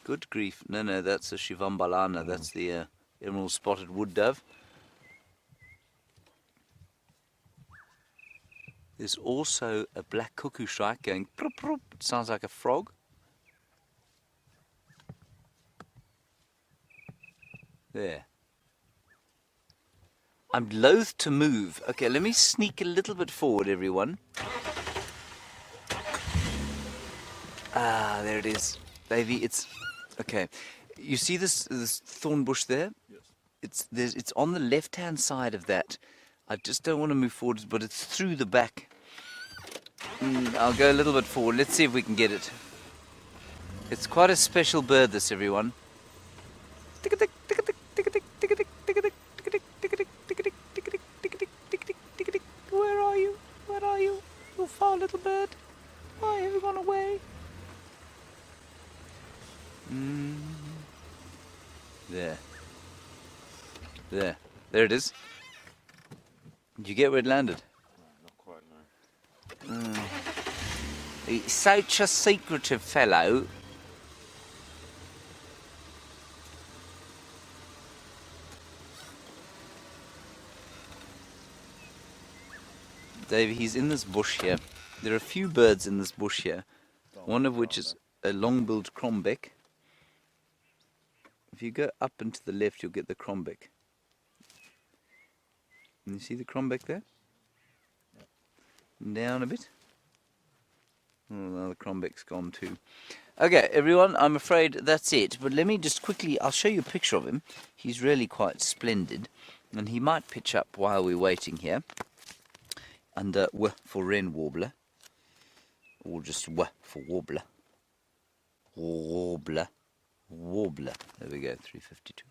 Good grief. No, that's a Shivambalana. That's the emerald spotted wood dove. There's also a black cuckoo shrike going prop prop. It sounds like a frog. There. I'm loath to move. Okay, let me sneak a little bit forward, everyone. Ah, there it is. Baby, it's... Okay. You see this thorn bush there? Yes. It's on the left-hand side of that. I just don't want to move forward, but it's through the back. I'll go a little bit forward. Let's see if we can get it. It's quite a special bird, this, everyone. Where are you? Where are you? You foul little bird. Why have you gone away? There. There it is. Did you get where it landed? Not quite, no. He's such a secretive fellow. Dave, he's in this bush here. There are a few birds in this bush here, one of which is a long-billed crombeck. If you go up and to the left, you'll get the crombeck. Can you see the crombeck there? Down a bit. Oh, now the crombeck's gone too. Okay, everyone, I'm afraid that's it. But let me just quickly, I'll show you a picture of him. He's really quite splendid. And he might pitch up while we're waiting here. And W for wren warbler. Or just W for warbler. Warbler. Warbler. There we go, 352.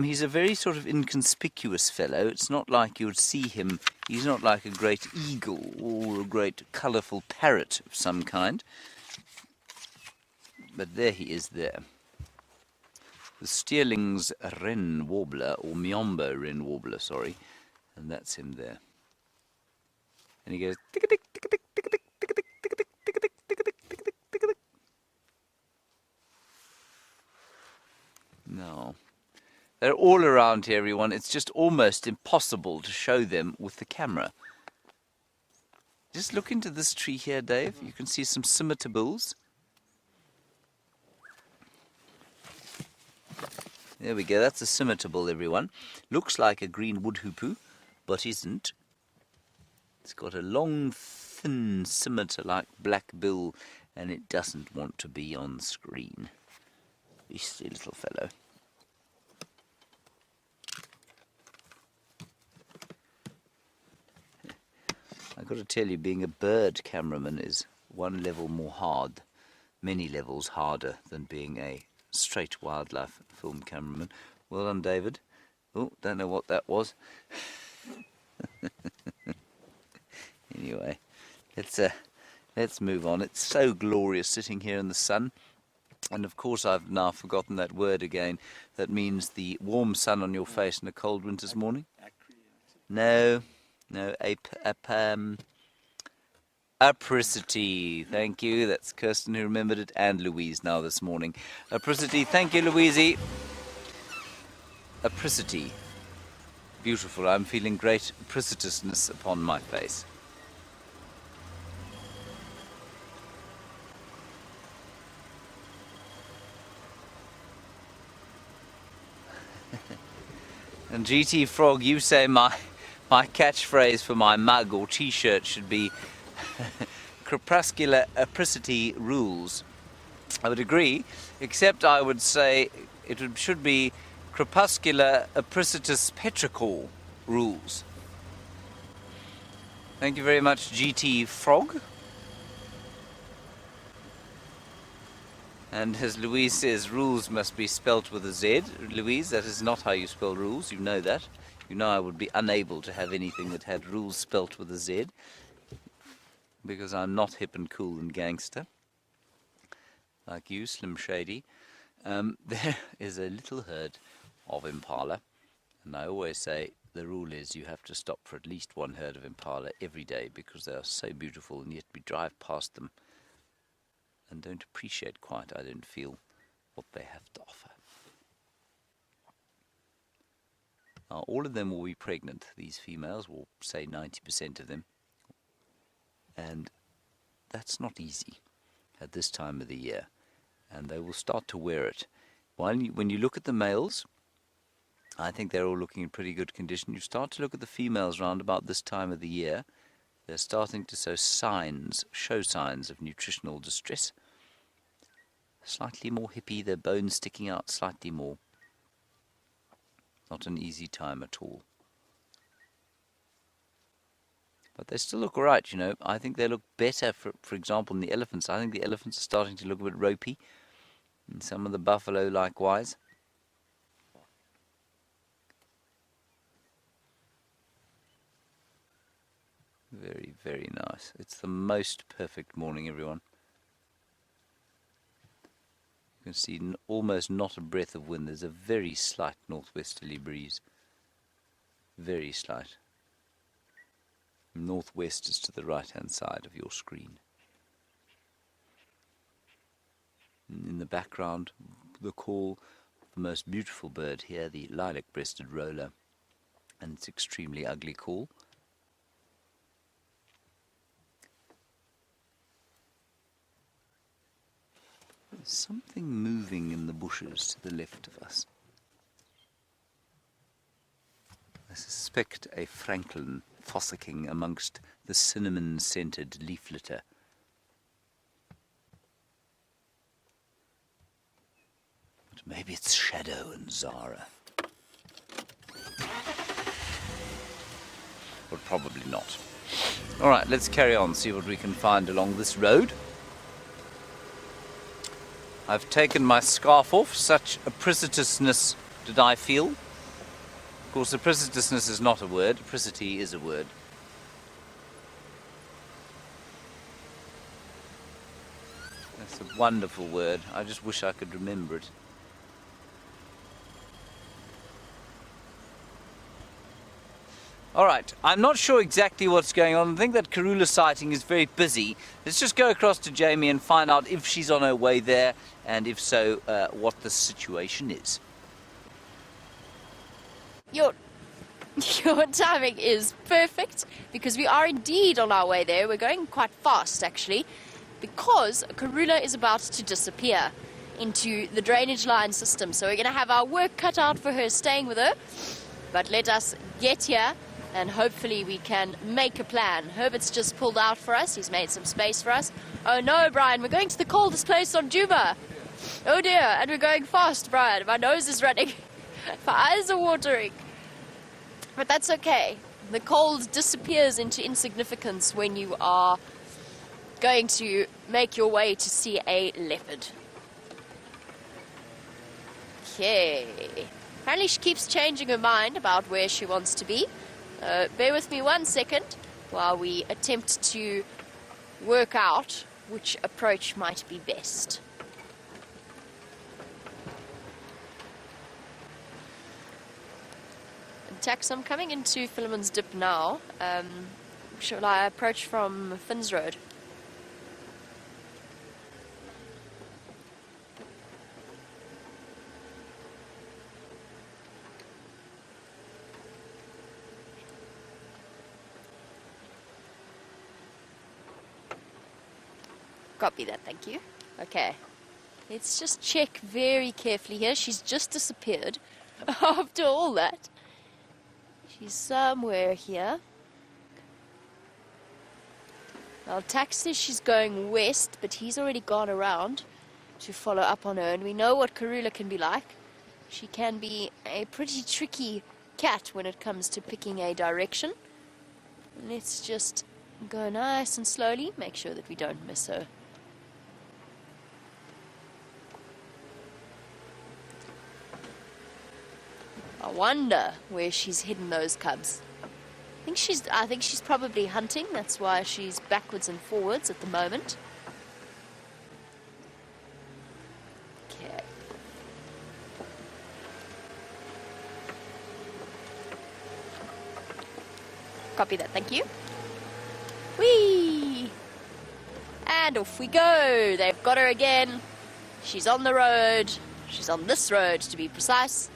He's a very sort of inconspicuous fellow. It's not like you would see him. He's not like a great eagle or a great colourful parrot of some kind. But there he is there. The Steerling's wren warbler, or Miombo wren warbler, sorry. And that's him there. And he goes tick tick tick tick tick tick tick tick tick tick tick tick tick tick tick tick. No. They're all around here, everyone. It's just almost impossible to show them with the camera. Just look into this tree here, Dave. You can see some scimitar bulls. There we go. That's a scimitar bull, everyone. Looks like a green woodhoopoo, but isn't. It's got a long, thin, scimitar-like black bill, and it doesn't want to be on screen. Beastly little fellow. I've got to tell you, being a bird cameraman is one level more hard, many levels harder than being a straight wildlife film cameraman. Well done, David. Oh, don't know what that was. Anyway, let's move on. It's so glorious sitting here in the sun. And of course I've now forgotten that word again. That means the warm sun on your face in a cold winter's morning. No, apricity. Thank you. That's Kirsten who remembered it, and Louise now this morning. Apricity. Thank you, Louise. Apricity. Beautiful. I'm feeling great precipitousness upon my face. And GT Frog, you say my catchphrase for my mug or t-shirt should be crepuscular apricity rules. I would agree, except I would say should be crepuscular apricitus petrichor rules. Thank you very much, GT Frog. And as Louise says, rules must be spelt with a Z. Louise, that is not how you spell rules. You know that. You know I would be unable to have anything that had rules spelt with a Z, because I'm not hip and cool and gangster like you, Slim Shady. There is a little herd of impala, and I always say the rule is you have to stop for at least one herd of impala every day, because they are so beautiful, and yet we drive past them and don't appreciate quite, I don't feel, what they have to offer. Now, all of them will be pregnant, these females, or say 90% of them, and that's not easy at this time of the year, and they will start to wear it. When you look at the males, I think they're all looking in pretty good condition. You start to look at the females round about this time of the year, they're starting to show signs of nutritional distress. Slightly more hippie, their bones sticking out slightly more. Not an easy time at all. But they still look alright, you know. I think they look better, for example, in the elephants. I think the elephants are starting to look a bit ropey. And some of the buffalo likewise. Very, very nice. It's the most perfect morning, everyone. You can see almost not a breath of wind. There's a very slight northwesterly breeze. Very slight. Northwest is to the right-hand side of your screen. In the background, the call of the most beautiful bird here, the lilac-breasted roller, and its extremely ugly call. There's something moving in the bushes to the left of us. I suspect a francolin fossicking amongst the cinnamon-scented leaf litter. But maybe it's Shadow and Zara. But probably not. All right, let's carry on, see what we can find along this road. I've taken my scarf off, such apricitousness did I feel. Of course, apricitousness is not a word, apricity is a word. That's a wonderful word, I just wish I could remember it. Alright, I'm not sure exactly what's going on. I think that Karula sighting is very busy. Let's just go across to Jamie and find out if she's on her way there, and if so, what the situation is. Your timing is perfect, because we are indeed on our way there. We're going quite fast, actually, because Karula is about to disappear into the drainage line system. So we're going to have our work cut out for her staying with her. But let us get here, and hopefully we can make a plan. Herbert's just pulled out for us. He's made some space for us. Oh no, Brian, we're going to the coldest place on Juba. Oh dear, and we're going fast, Brian. My nose is running. My eyes are watering. But that's okay. The cold disappears into insignificance when you are going to make your way to see a leopard. Okay. Apparently she keeps changing her mind about where she wants to be. Bear with me 1 second while we attempt to work out which approach might be best. Tax, I'm coming into Philemon's Dip now. Shall I approach from Finns Road? Copy that, thank you. Okay. Let's just check very carefully here. She's just disappeared after all that. She's somewhere here. Well, Tax says she's going west, but he's already gone around to follow up on her. And we know what Karula can be like. She can be a pretty tricky cat when it comes to picking a direction. Let's just go nice and slowly, make sure that we don't miss her. I wonder where she's hidden those cubs. I think she's probably hunting. That's why she's backwards and forwards at the moment. Okay. Copy that, thank you. Whee! And off we go. They've got her again. She's on the road. She's on this road, to be precise.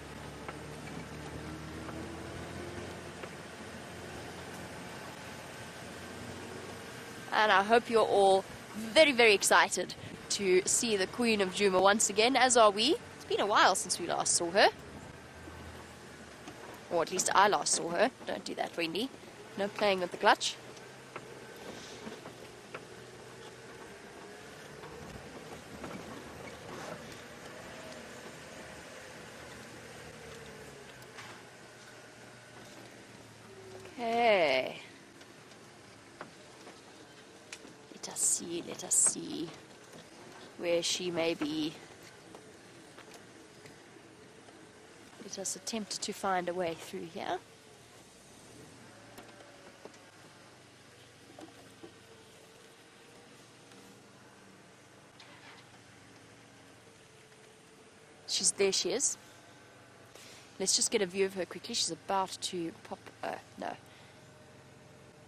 And I hope you're all very, very excited to see the Queen of Djuma once again, as are we. It's been a while since we last saw her. Or at least I last saw her. Don't do that, Wendy. No playing with the clutch. Okay. Let us see where she may be. Let us attempt to find a way through here. There she is. Let's just get a view of her quickly. She's about to pop. No.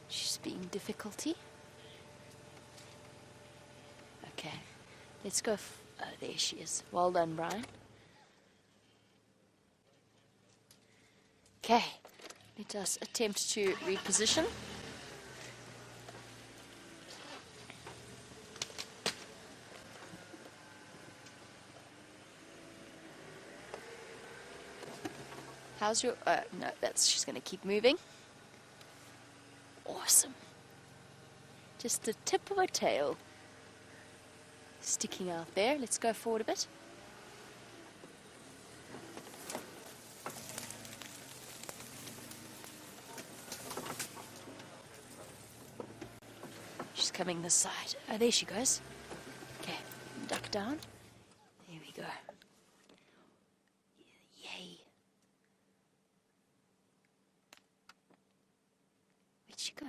She's being difficulty. Okay. Let's go. Oh, there she is. Well done, Brian. Okay. Let us attempt to reposition. How's your... no, she's going to keep moving. Awesome. Just the tip of her tail sticking out there. Let's go forward a bit. She's coming this side. Oh, there she goes. Okay, duck down. There we go. Yay. Where'd she go?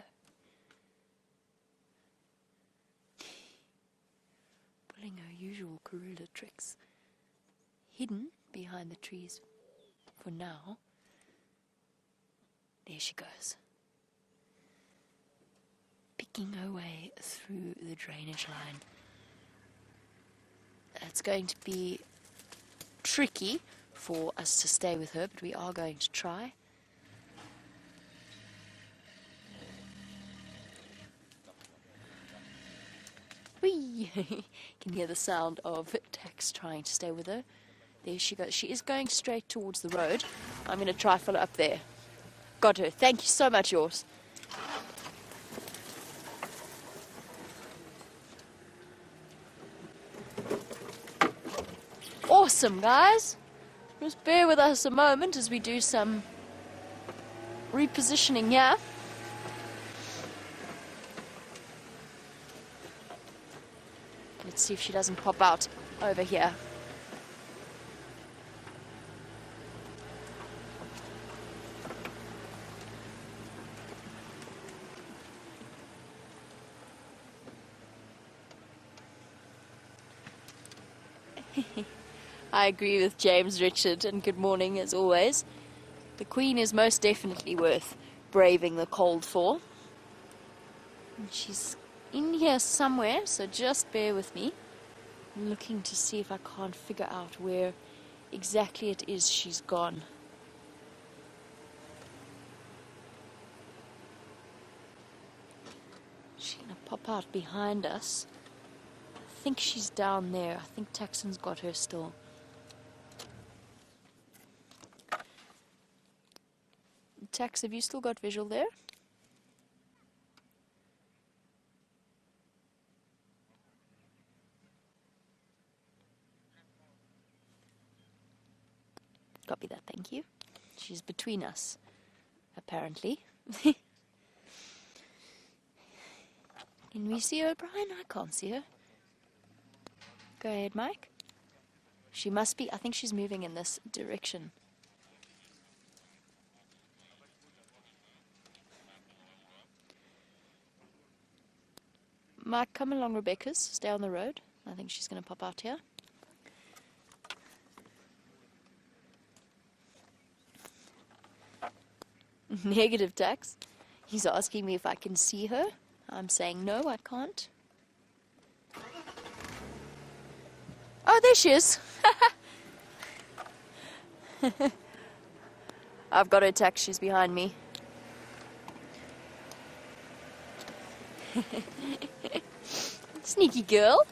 Pulling her usual Karula tricks. Hidden behind the trees for now. There she goes. Picking her way through the drainage line. It's going to be tricky for us to stay with her, but we are going to try. Whee! You can hear the sound of Tex trying to stay with her. There she goes. She is going straight towards the road. I'm going to try follow up there. Got her. Thank you so much, yours. Awesome, guys. Just bear with us a moment as we do some repositioning here. Let's see if she doesn't pop out over here. I agree with James Richard, and good morning as always. The Queen is most definitely worth braving the cold for. And she's in here somewhere, so just bear with me. I'm looking to see if I can't figure out where exactly it is she's gone. She's gonna pop out behind us. I think she's down there. I think Paterson's got her still. Tax, have you still got visual there? Copy that, thank you. She's between us, apparently. Can we see her, Brian? I can't see her. Go ahead, Mike. She must be, I think she's moving in this direction. Mike, come along Rebecca's. Stay on the road. I think she's going to pop out here. Negative Tax. He's asking me if I can see her. I'm saying no, I can't. Oh, there she is. I've got her, Tax. She's behind me. Sneaky girl.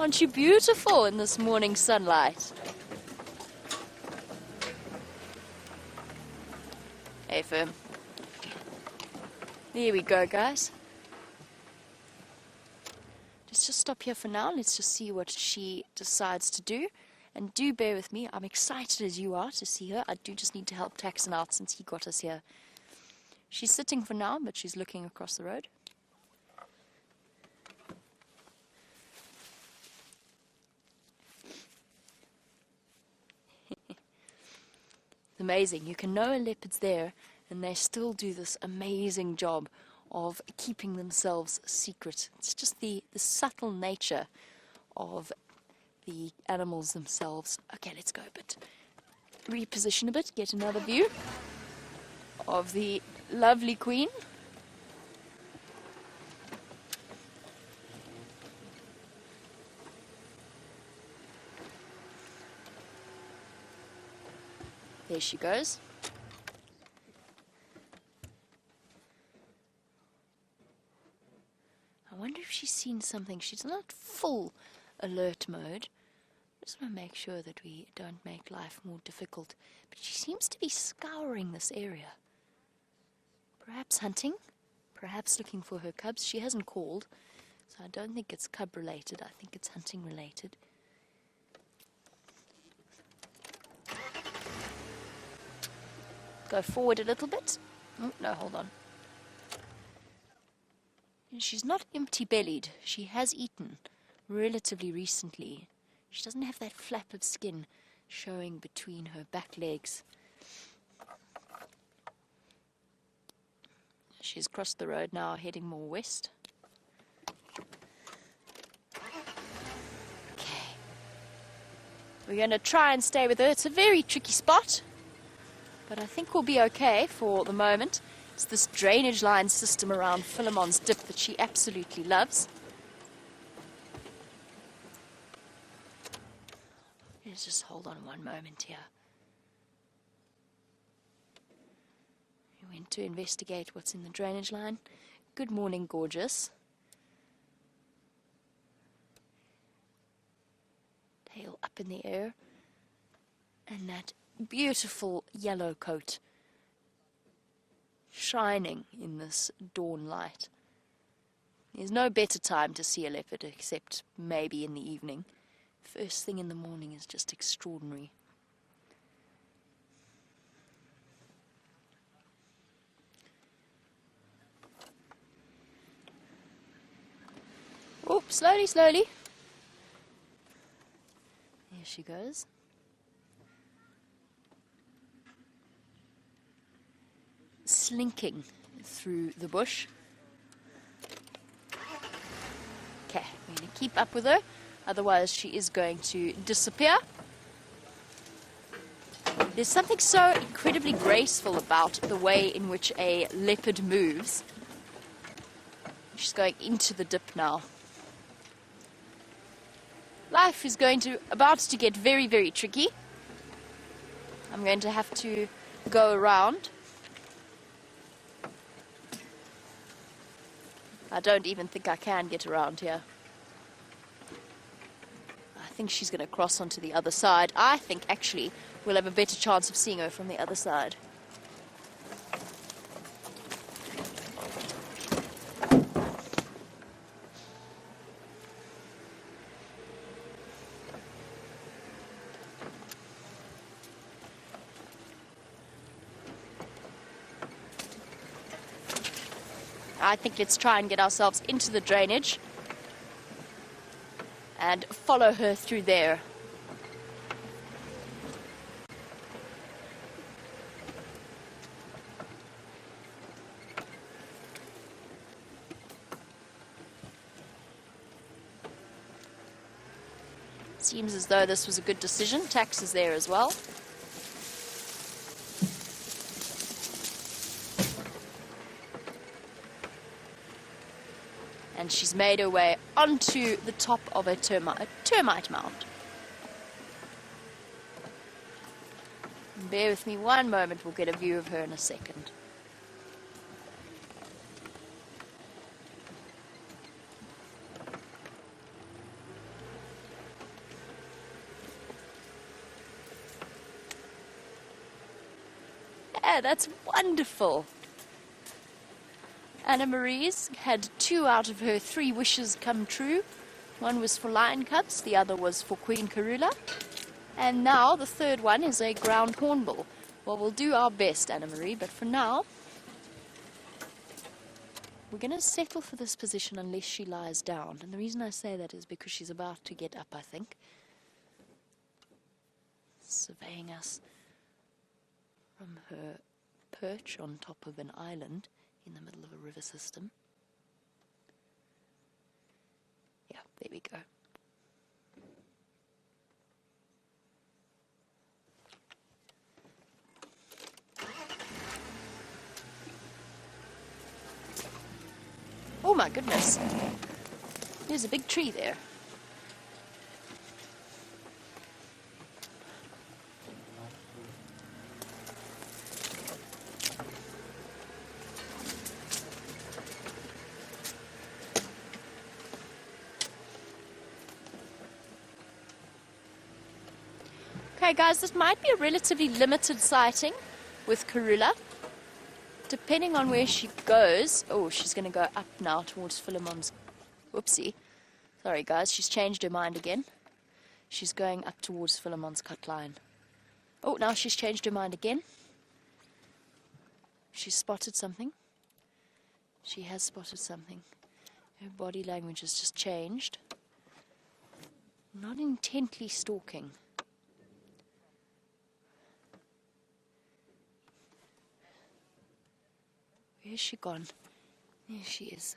Aren't you beautiful in this morning sunlight? Hey, firm. There we go, guys. Let's just stop here for now. Let's just see what she decides to do. And do bear with me. I'm excited as you are to see her. I do just need to help Paterson out since he got us here. She's sitting for now, but she's looking across the road. Amazing. You can know a leopard's there, and they still do this amazing job of keeping themselves secret. It's just the subtle nature of the animals themselves. Okay, let's go a bit. Reposition a bit, get another view of the lovely Queen. There she goes. I wonder if she's seen something. She's not full alert mode. I just want to make sure that we don't make life more difficult. But she seems to be scouring this area. Perhaps hunting. Perhaps looking for her cubs. She hasn't called, so I don't think it's cub related. I think it's hunting related. Go forward a little bit. Oh, no, hold on. She's not empty-bellied. She has eaten relatively recently. She doesn't have that flap of skin showing between her back legs. She's crossed the road now, heading more west. Okay. We're going to try and stay with her. It's a very tricky spot, but I think we'll be okay for the moment. It's this drainage line system around Philemon's Dip that she absolutely loves. Let's just hold on one moment here. We went to investigate what's in the drainage line. Good morning, gorgeous. Tail up in the air. And that beautiful yellow coat shining in this dawn light. There's no better time to see a leopard except maybe in the evening. First thing in the morning is just extraordinary. Slowly, slowly. There she goes. Slinking through the bush. Okay, we're going to keep up with her, otherwise she is going to disappear. There's something so incredibly graceful about the way in which a leopard moves. She's going into the dip now. Life is about to get very, very tricky. I'm going to have to go around. I don't even think I can get around here. I think she's going to cross onto the other side. I think, actually, we'll have a better chance of seeing her from the other side. I think let's try and get ourselves into the drainage and follow her through there. Seems as though this was a good decision. Tax is there as well. And she's made her way onto the top of a termite mound. Bear with me one moment, we'll get a view of her in a second. Yeah, that's wonderful. Anna Marie's had 2 out of her 3 wishes come true. One was for lion cubs, the other was for Queen Karula. And now the third one is a ground hornbill. Well, we'll do our best, Anna Marie, but for now, we're going to settle for this position unless she lies down. And the reason I say that is because she's about to get up, I think. Surveying us from her perch on top of an island in the middle of a river system. Yeah, there we go. Oh my goodness. There's a big tree there. Okay guys, this might be a relatively limited sighting with Karula. Depending on where she goes. Oh, she's going to go up now towards Philemon's. Whoopsie. Sorry guys, she's changed her mind again. She's going up towards Philemon's cut line. Oh, now she's changed her mind again. She's spotted something. She has spotted something. Her body language has just changed. Not intently stalking. Where's she gone? There she is.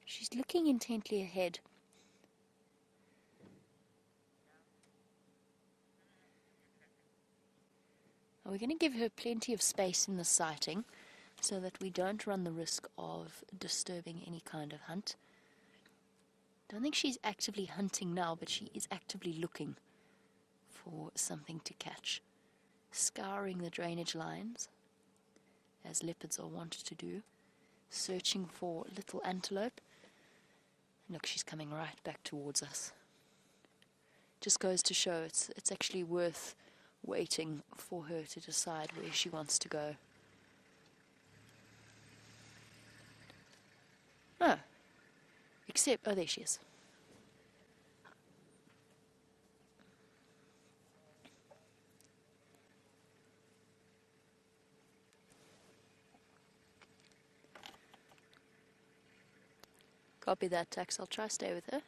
She's looking intently ahead. We're going to give her plenty of space in the sighting so that we don't run the risk of disturbing any kind of hunt. Don't think she's actively hunting now, but she is actively looking for something to catch. Scouring the drainage lines, as leopards are wont to do, searching for little antelope. Look, she's coming right back towards us. Just goes to show it's actually worth waiting for her to decide where she wants to go. No. Except, oh, there she is. Copy that, Tax. I'll try stay with her.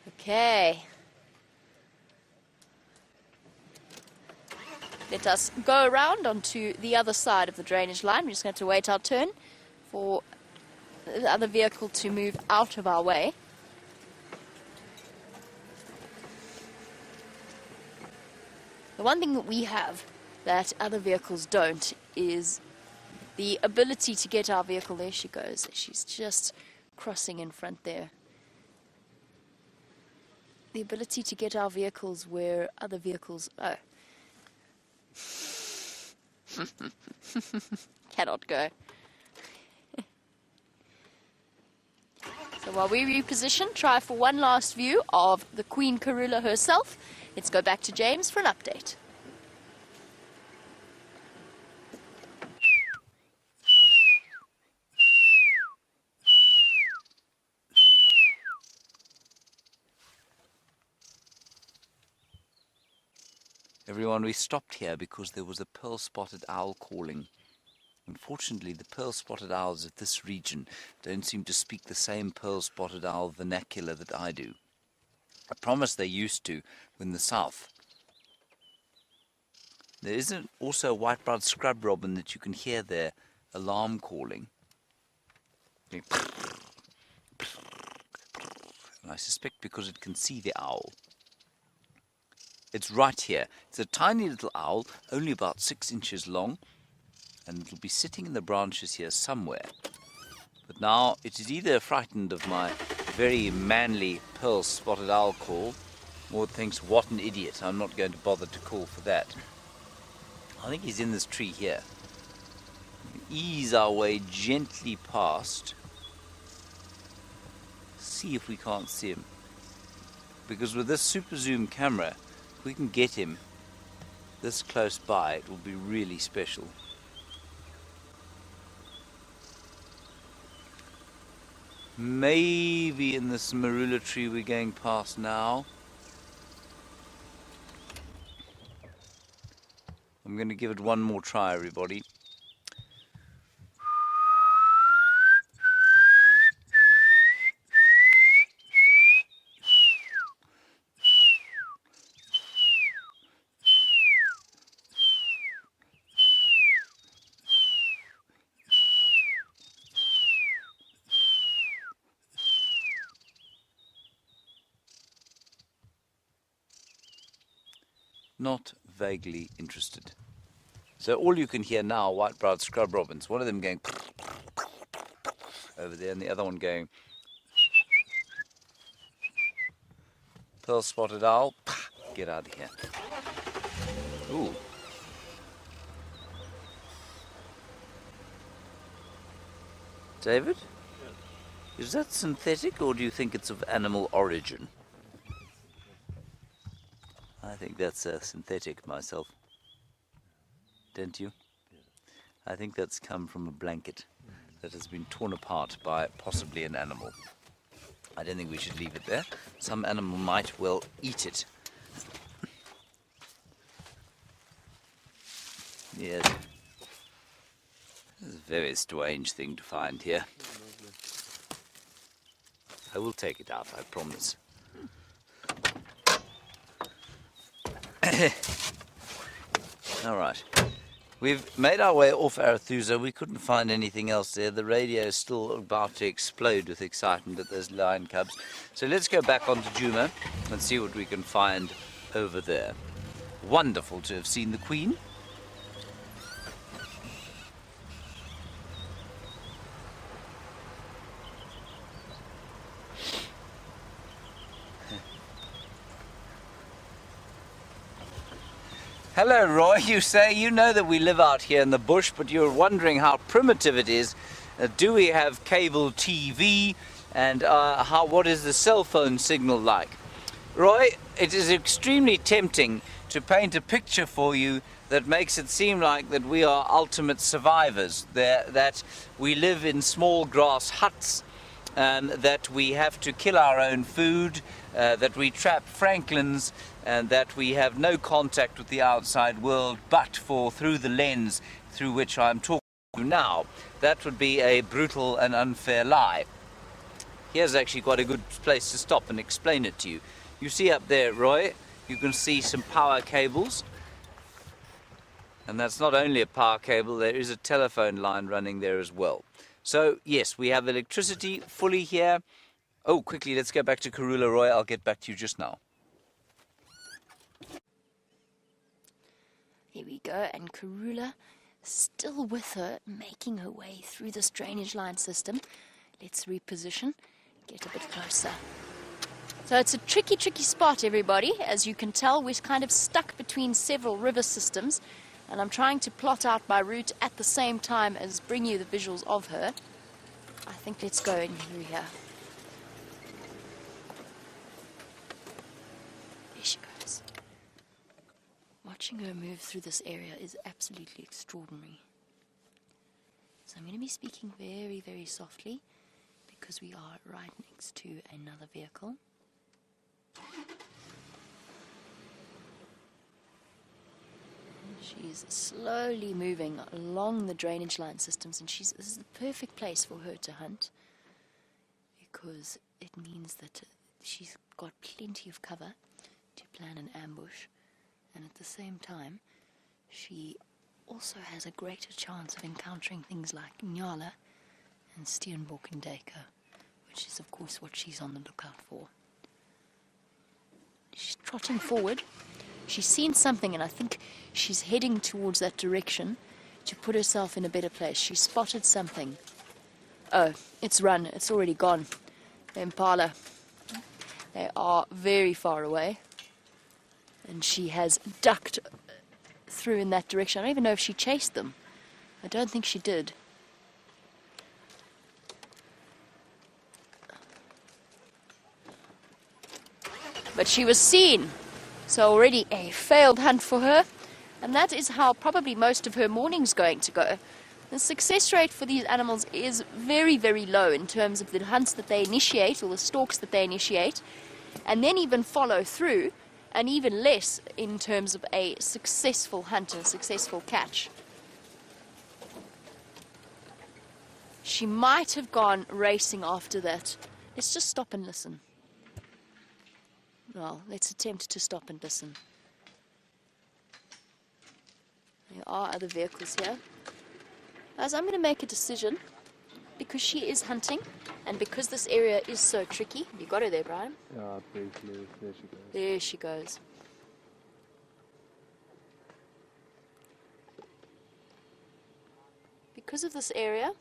Okay. Let us go around onto the other side of the drainage line. We're just going to have to wait our turn for the other vehicle to move out of our way. The one thing that we have that other vehicles don't is the ability to get our vehicle. There she goes. She's just crossing in front there. The ability to get our vehicles where other vehicles... Oh. Cannot go. So while we reposition, try for one last view of the Queen Karula herself. Let's go back to James for an update. Everyone, we stopped here because there was a pearl-spotted owl calling. Unfortunately, the pearl-spotted owls of this region don't seem to speak the same pearl-spotted owl vernacular that I do. I promise they used to in the south. There is also a white-browed scrub robin that you can hear their alarm calling. And I suspect because it can see the owl. It's right here. It's a tiny little owl, only about 6 inches long, and it'll be sitting in the branches here somewhere. But now it is either frightened of my very manly pearl-spotted owl call, or it thinks, what an idiot, I'm not going to bother to call for that. I think he's in this tree here. We ease our way gently past. See if we can't see him. Because with this super zoom camera, if we can get him this close by, it will be really special. Maybe in this marula tree we're going past now. I'm going to give it one more try, everybody. Not vaguely interested. So all you can hear now are white-browed scrub robins. One of them going over there and the other one going pearl-spotted owl. Get out of here. Ooh. David? Yes. Is that synthetic or do you think it's of animal origin? I think that's synthetic myself. Don't you? I think that's come from a blanket that has been torn apart by possibly an animal. I don't think we should leave it there. Some animal might well eat it. Yes. This is a very strange thing to find here. I will take it out, I promise. All right. We've made our way off Arathusa. We couldn't find anything else there. The radio is still about to explode with excitement at those lion cubs. So let's go back onto Djuma and see what we can find over there. Wonderful to have seen the Queen. Hello, Roy. You say you know that we live out here in the bush, but you're wondering how primitive it is. Do we have cable TV, and what is the cell phone signal like? Roy, it is extremely tempting to paint a picture for you that makes it seem like that we are ultimate survivors, that we live in small grass huts, that we have to kill our own food, that we trap francolins, and that we have no contact with the outside world but for through the lens through which I'm talking Now, that would be a brutal and unfair lie. Here's actually quite a good place to stop and explain it to you. You see up there, Roy, you can see some power cables. And that's not only a power cable, there is a telephone line running there as well. So, yes, we have electricity fully here. Oh, quickly, let's go back to Karula, Roy. I'll get back to you just now. Here we go, and Karula still with her, making her way through this drainage line system. Let's reposition, get a bit closer. So it's a tricky spot, everybody. As you can tell, we're kind of stuck between several river systems, and I'm trying to plot out my route at the same time as bring you the visuals of her. I think let's go in through here. There she goes. Watching her move through this area is absolutely extraordinary. So I'm going to be speaking very, very softly because we are right next to another vehicle. She's slowly moving along the drainage line systems, and this is the perfect place for her to hunt because it means that she's got plenty of cover to plan an ambush, and at the same time she also has a greater chance of encountering things like Nyala and Steenbok and Dacre, which is of course what she's on the lookout for. She's trotting forward. She's seen something, and I think she's heading towards that direction to put herself in a better place. She spotted something. Oh, it's run. It's already gone. The Impala. They are very far away. And she has ducked through in that direction. I don't even know if she chased them. I don't think she did. But she was seen. So already a failed hunt for her, and that is how probably most of her morning's going to go. The success rate for these animals is very, very low in terms of the hunts that they initiate or the stalks that they initiate, and then even follow through, and even less in terms of a successful hunt and successful catch. She might have gone racing after that. Let's just stop and listen. Well, let's attempt to stop and listen. There are other vehicles here. As I'm going to make a decision, because she is hunting, and because this area is so tricky. You got her there, Brian? Yeah, briefly. There she goes. There she goes. Because of this area,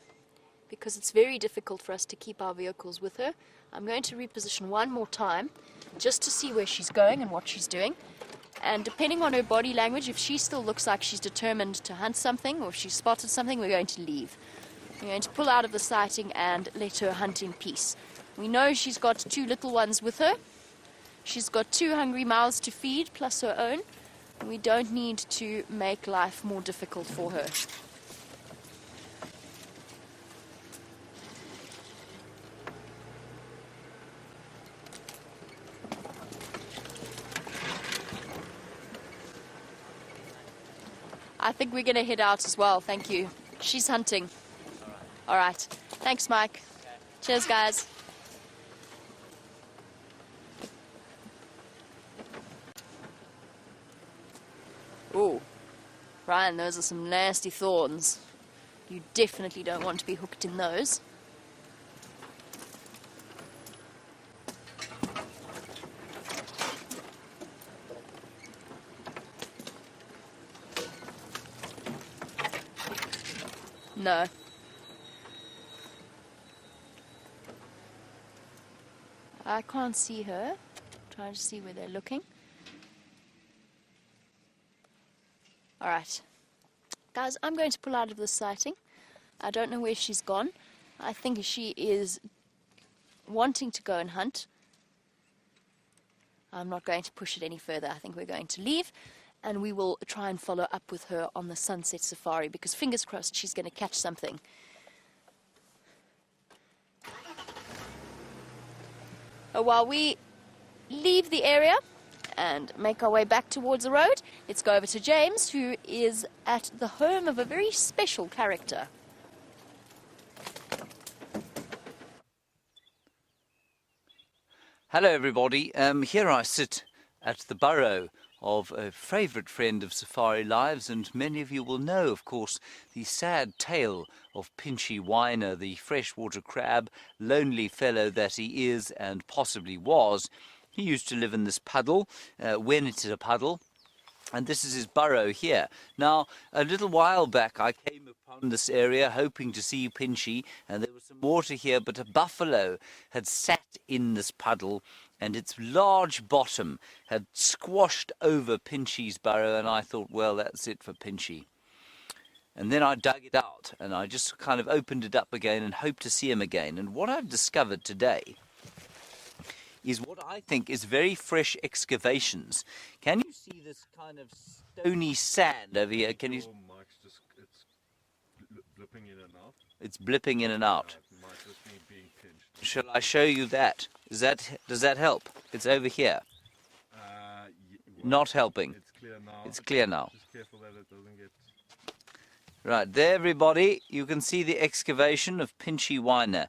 because it's very difficult for us to keep our vehicles with her, I'm going to reposition one more time just to see where she's going and what she's doing. And depending on her body language, if she still looks like she's determined to hunt something or if she's spotted something, we're going to leave. We're going to pull out of the sighting and let her hunt in peace. We know she's got 2 little ones with her. She's got 2 hungry mouths to feed plus her own. And we don't need to make life more difficult for her. I think we're going to head out as well, thank you. She's hunting. All right. Thanks, Mike. Cheers, guys. Ooh. Ryan, those are some nasty thorns. You definitely don't want to be hooked in those. No. I can't see her. Trying to see where they're looking. Alright. Guys, I'm going to pull out of this sighting. I don't know where she's gone. I think she is wanting to go and hunt. I'm not going to push it any further. I think we're going to leave. And we will try and follow up with her on the sunset safari, because fingers crossed she's going to catch something. While we leave the area and make our way back towards the road, let's go over to James, who is at the home of a very special character. Hello everybody, here I sit at the burrow of a favourite friend of Safari Lives, and many of you will know, of course, the sad tale of Pinchy Whiner, the freshwater crab, lonely fellow that he is and possibly was. He used to live in this puddle, when it's a puddle, and this is his burrow here. Now, a little while back I came upon this area hoping to see Pinchy, and there was some water here, but a buffalo had sat in this puddle and its large bottom had squashed over Pinchy's burrow, and I thought, well, that's it for Pinchy. And then I dug it out and I just kind of opened it up again and hoped to see him again. And what I've discovered today is what I think is very fresh excavations. Can you see this kind of stony sand over here? Can you? It's blipping in and out. It's blipping in and out. It might just be being pinched. Shall I show you that? Does that help? It's over here. Not helping. It's clear now. It's clear now. Just careful that it doesn't get. Right there, everybody. You can see the excavation of Pinchy Whiner.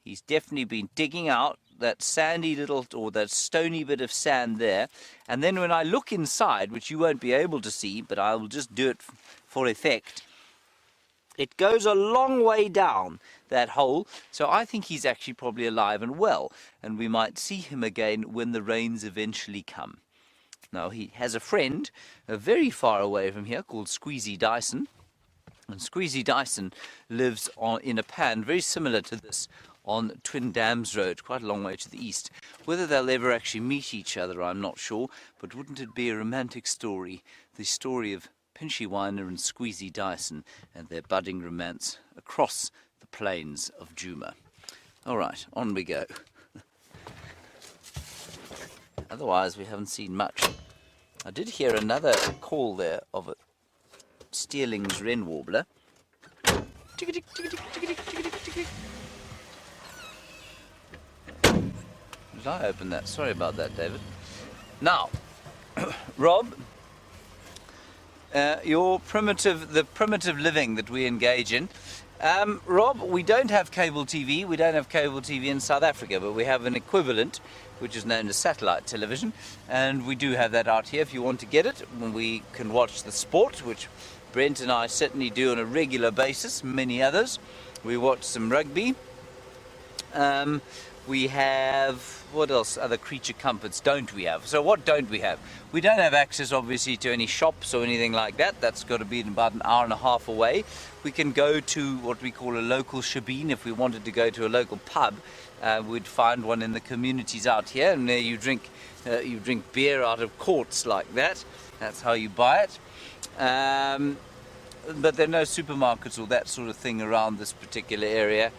He's definitely been digging out that sandy little, or that stony bit of sand there. And then when I look inside, which you won't be able to see, but I will just do it for effect, it goes a long way down that hole. So I think he's actually probably alive and well, and we might see him again when the rains eventually come. Now, he has a friend very far away from here called Squeezy Dyson. And Squeezy Dyson lives in a pan very similar to this on Twin Dams Road, quite a long way to the east. Whether they'll ever actually meet each other, I'm not sure, but wouldn't it be a romantic story, the story of Pinchy Whiner and Squeezy Dyson and their budding romance across the plains of Djuma. All right, on we go. Otherwise, we haven't seen much. I did hear another call there of a Steerling's wren warbler. Tick-a-tick, tick-a-tick, tick-a-tick, tick-a-tick, tick-a-tick. Did I open that? Sorry about that, David. Now, Rob, the primitive living that we engage in. Rob, we don't have cable TV. We don't have cable TV in South Africa, but we have an equivalent, which is known as satellite television, and we do have that out here. If you want to get it, we can watch the sport, which Brent and I certainly do on a regular basis. Many others. We watch some rugby. We have, what else, other creature comforts don't we have? So what don't we have? We don't have access, obviously, to any shops or anything like that. That's got to be about an hour and a half away. We can go to what we call a local shebeen. If we wanted to go to a local pub, we'd find one in the communities out here, and there you drink beer out of quarts like that. That's how you buy it. But there are no supermarkets or that sort of thing around this particular area.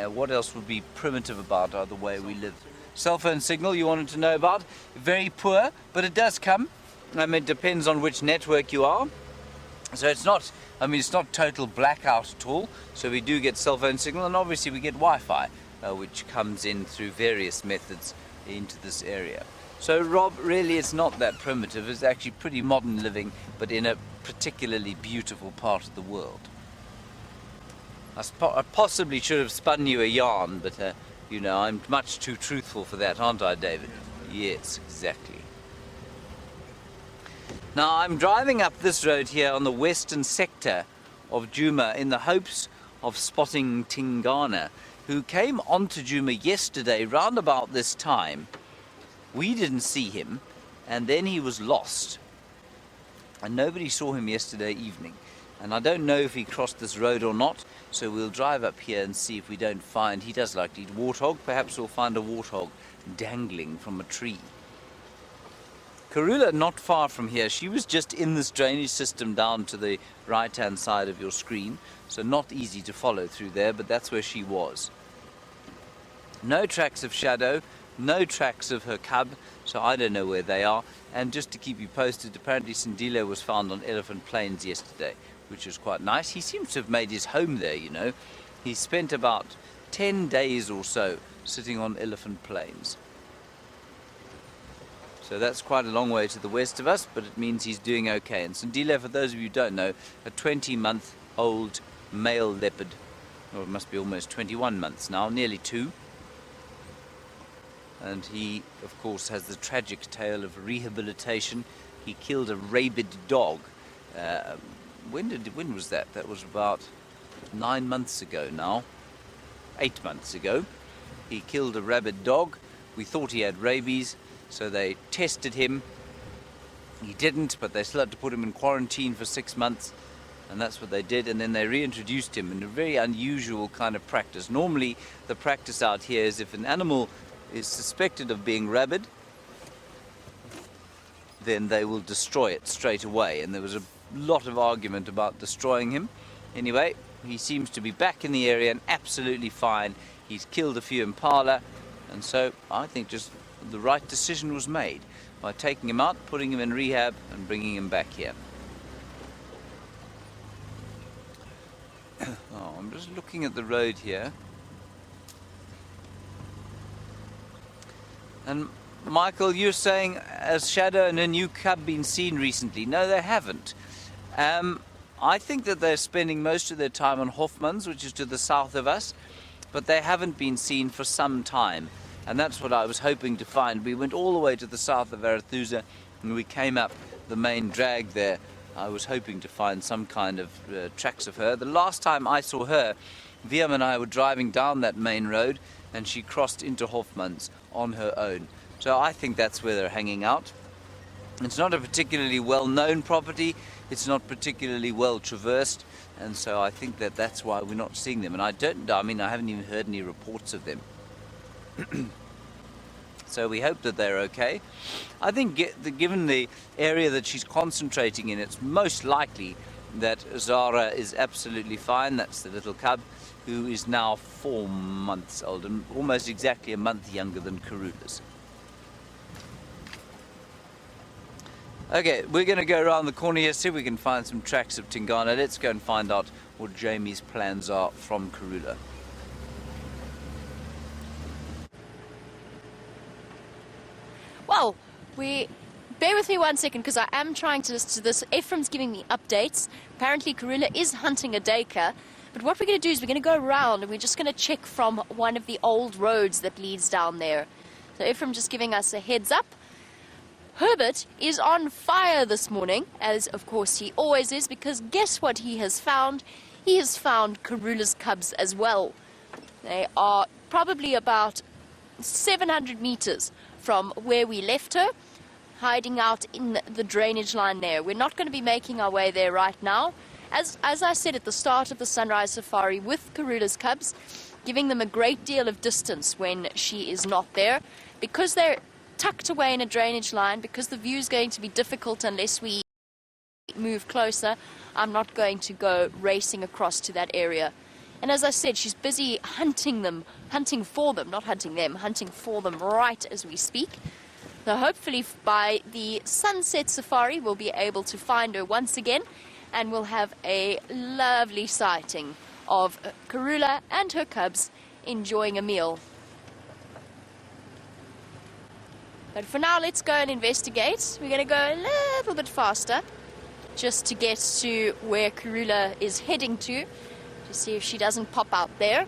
What else would be primitive about the way we live? Cell phone signal you wanted to know about? Very poor, but it does come. I mean, it depends on which network you are. So it's not total blackout at all. So we do get cell phone signal, and obviously we get Wi-Fi, which comes in through various methods into this area. So Rob, really it's not that primitive. It's actually pretty modern living, but in a particularly beautiful part of the world. I possibly should have spun you a yarn, but, I'm much too truthful for that, aren't I, David? Yes, exactly. Now, I'm driving up this road here on the western sector of Djuma in the hopes of spotting Tingana, who came onto Djuma yesterday, round about this time. We didn't see him, and then he was lost. And nobody saw him yesterday evening. And I don't know if he crossed this road or not, so we'll drive up here and see if we don't find. He does like to eat warthog. Perhaps we'll find a warthog dangling from a tree. Karula, not far from here. She was just in this drainage system down to the right-hand side of your screen, so not easy to follow through there, but that's where she was. No tracks of Shadow, no tracks of her cub, so I don't know where they are. And just to keep you posted, apparently Sindile was found on Elephant Plains yesterday, which was quite nice. He seems to have made his home there, He spent about 10 days or so sitting on Elephant Plains. So that's quite a long way to the west of us, but it means he's doing okay. And Sindile, for those of you who don't know, a 20-month-old male leopard, or it must be almost 21 months now, nearly 2. and he, of course, has the tragic tale of rehabilitation. He killed a rabid dog. When was that? That was about 9 months ago now. 8 months ago. He killed a rabid dog. We thought he had rabies, so they tested him. He didn't, but they still had to put him in quarantine for 6 months, and that's what they did. And then they reintroduced him in a very unusual kind of practice. Normally, the practice out here is if an animal is suspected of being rabid, then they will destroy it straight away. And there was a lot of argument about destroying him. Anyway, he seems to be back in the area and absolutely fine. He's killed a few impala, and so I think just the right decision was made by taking him out, putting him in rehab, and bringing him back here. Oh, I'm just looking at the road here. And Michael, you're saying, has Shadow and her new cub been seen recently? No, they haven't. I think that they're spending most of their time on Hofmans, which is to the south of us, but they haven't been seen for some time. And that's what I was hoping to find. We went all the way to the south of Arathusa, and we came up the main drag there. I was hoping to find some kind of tracks of her. The last time I saw her, Viam and I were driving down that main road, and she crossed into Hofmans on her own. So I think that's where they're hanging out. It's not a particularly well-known property. It's not particularly well traversed, and so I think that that's why we're not seeing them. And I haven't even heard any reports of them. So we hope that they're okay. I think given the area that she's concentrating in, it's most likely that Zara is absolutely fine. That's the little cub, who is now 4 months old and almost exactly a month younger than Karula's. Okay, we're going to go around the corner here, see if we can find some tracks of Tingana. Let's go and find out what Jamie's plans are from Karula. Well, bear with me 1 second, because I am trying to listen to this. Ephraim's giving me updates. Apparently Karula is hunting a duiker. But what we're going to do is we're going to go around and we're just going to check from one of the old roads that leads down there. So Ephraim just giving us a heads up. Herbert is on fire this morning, as of course he always is, because guess what he has found? He has found Karula's cubs as well. They are probably about 700 meters from where we left her, hiding out in the drainage line there. We're not going to be making our way there right now. As I said at the start of the sunrise safari with Karula's cubs, giving them a great deal of distance when she is not there, because they're tucked away in a drainage line, because the view is going to be difficult unless we move closer. I'm not going to go racing across to that area. And as I said, she's busy hunting for them right as we speak. So hopefully by the sunset safari, we'll be able to find her once again, and we'll have a lovely sighting of Karula and her cubs enjoying a meal. But for now, let's go and investigate. We're going to go a little bit faster just to get to where Karula is heading to see if she doesn't pop out there.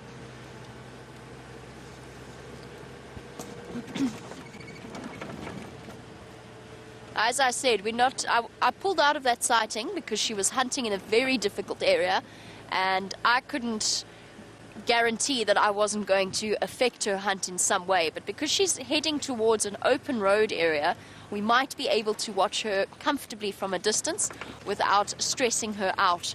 As I said, I pulled out of that sighting because she was hunting in a very difficult area, and I couldn't guarantee that I wasn't going to affect her hunt in some way. But because she's heading towards an open road area, we might be able to watch her comfortably from a distance without stressing her out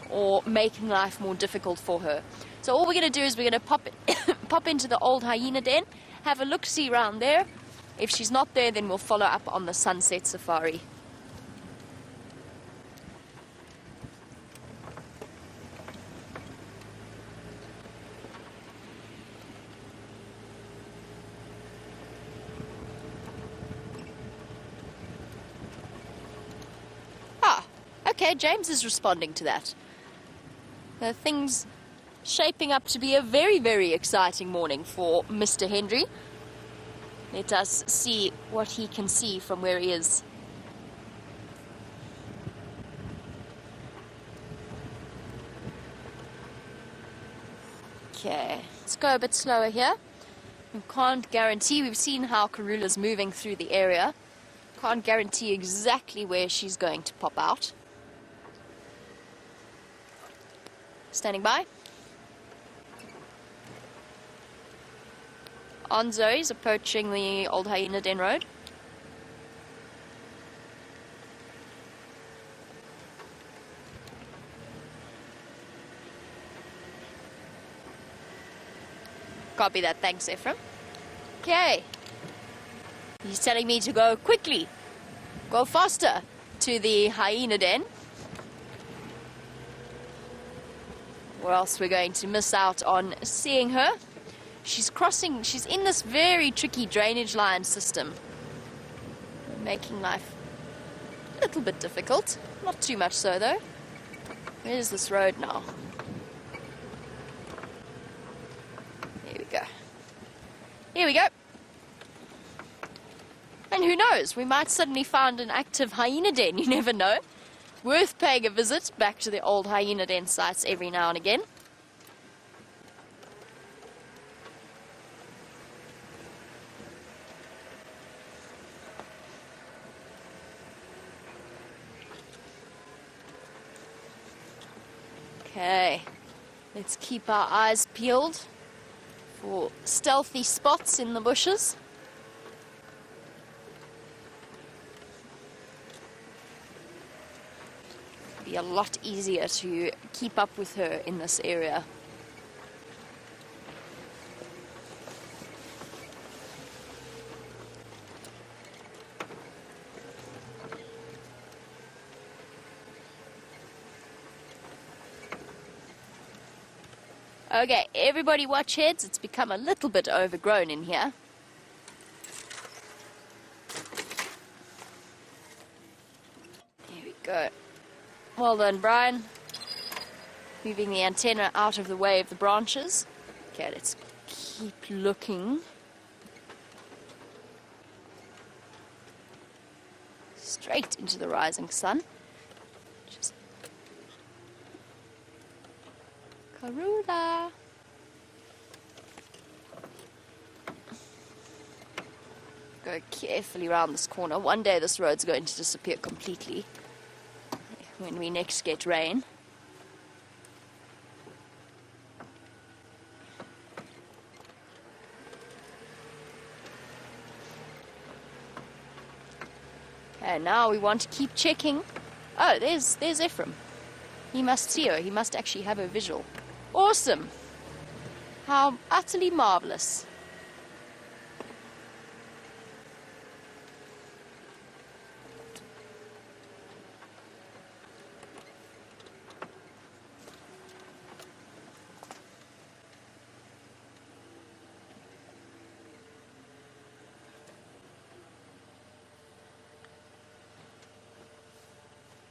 or making life more difficult for her. So all we're going to do is we're going to pop into the old hyena den, have a look-see around there. If she's not there, then we'll follow up on the sunset safari. Okay, James is responding to that. Things shaping up to be a very, very exciting morning for Mr. Hendry. Let us see what he can see from where he is. Okay, let's go a bit slower here. We can't guarantee. We've seen how Karula's moving through the area. Can't guarantee exactly where she's going to pop out. Standing by. Onzo is approaching the Old Hyena Den Road. Copy that, thanks Ephraim. Okay. He's telling me to go quickly, go faster to the hyena den, or else we're going to miss out on seeing her. She's crossing, she's in this very tricky drainage line system, making life a little bit difficult. Not too much so though. Where's this road now? Here we go. Here we go. And who knows, we might suddenly find an active hyena den, you never know. Worth paying a visit back to the old hyena den sites every now and again. Okay, let's keep our eyes peeled for stealthy spots in the bushes. Be a lot easier to keep up with her in this area. Okay, everybody watch heads. It's become a little bit overgrown in here. Here we go. Well done, Brian. Moving the antenna out of the way of the branches. Okay, let's keep looking. Straight into the rising sun. Just Karula. Go carefully around this corner. One day this road's going to disappear completely when we next get rain. And now we want to keep checking. Oh, there's Ephraim. He must see her. He must actually have her visual. Awesome. How utterly marvelous.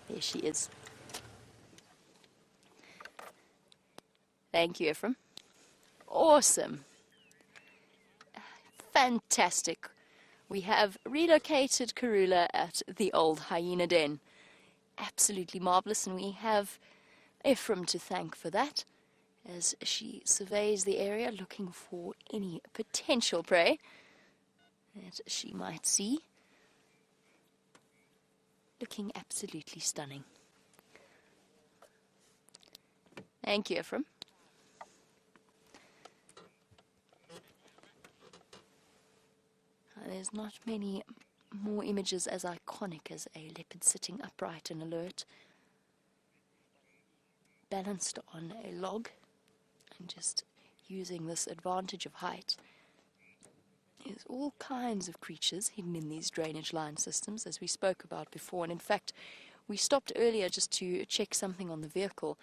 There she is. Thank you, Ephraim. Awesome. Fantastic. We have relocated Karula at the old hyena den. Absolutely marvelous, and we have Ephraim to thank for that as she surveys the area looking for any potential prey that she might see. Looking absolutely stunning. Thank you, Ephraim. There's not many more images as iconic as a leopard sitting upright and alert, balanced on a log, and just using this advantage of height. There's all kinds of creatures hidden in these drainage line systems, as we spoke about before. And in fact, we stopped earlier just to check something on the vehicle,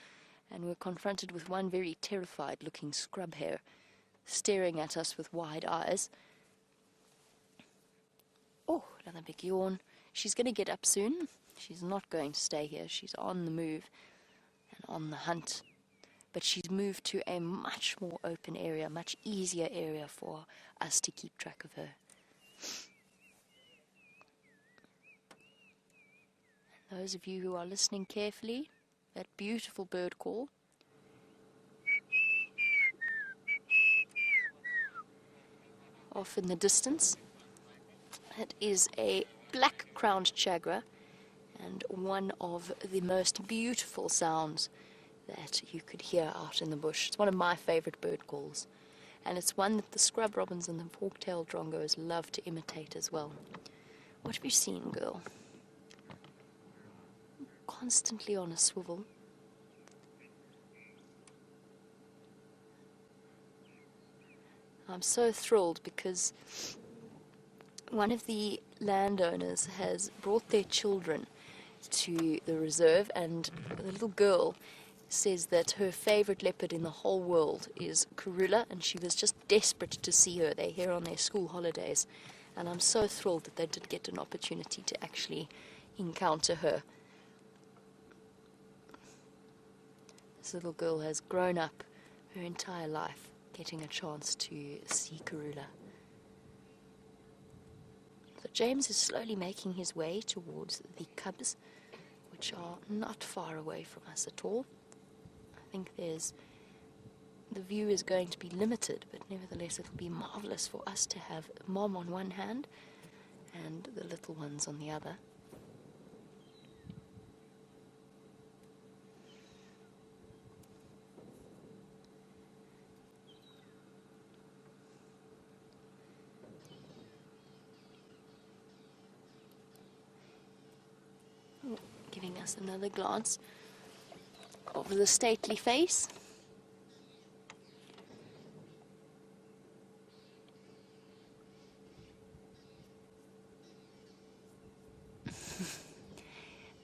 and were confronted with one very terrified-looking scrub hare staring at us with wide eyes. Oh, another big yawn. She's going to get up soon. She's not going to stay here. She's on the move and on the hunt. But she's moved to a much more open area, much easier area for us to keep track of her. And those of you who are listening carefully, that beautiful bird call. off in the distance. It is a black-crowned chagra, and one of the most beautiful sounds that you could hear out in the bush. It's one of my favorite bird calls, and it's one that the scrub robins and the fork-tailed drongos love to imitate as well. What have you seen, girl? Constantly on a swivel. I'm so thrilled because one of the landowners has brought their children to the reserve, and the little girl says that her favorite leopard in the whole world is Karula, and she was just desperate to see her. They're here on their school holidays, and I'm so thrilled that they did get an opportunity to actually encounter her. This little girl has grown up her entire life getting a chance to see Karula. So James is slowly making his way towards the cubs, which are not far away from us at all. I think the view is going to be limited, but nevertheless it will be marvelous for us to have Mom on one hand and the little ones on the other. Giving us another glance of the stately face.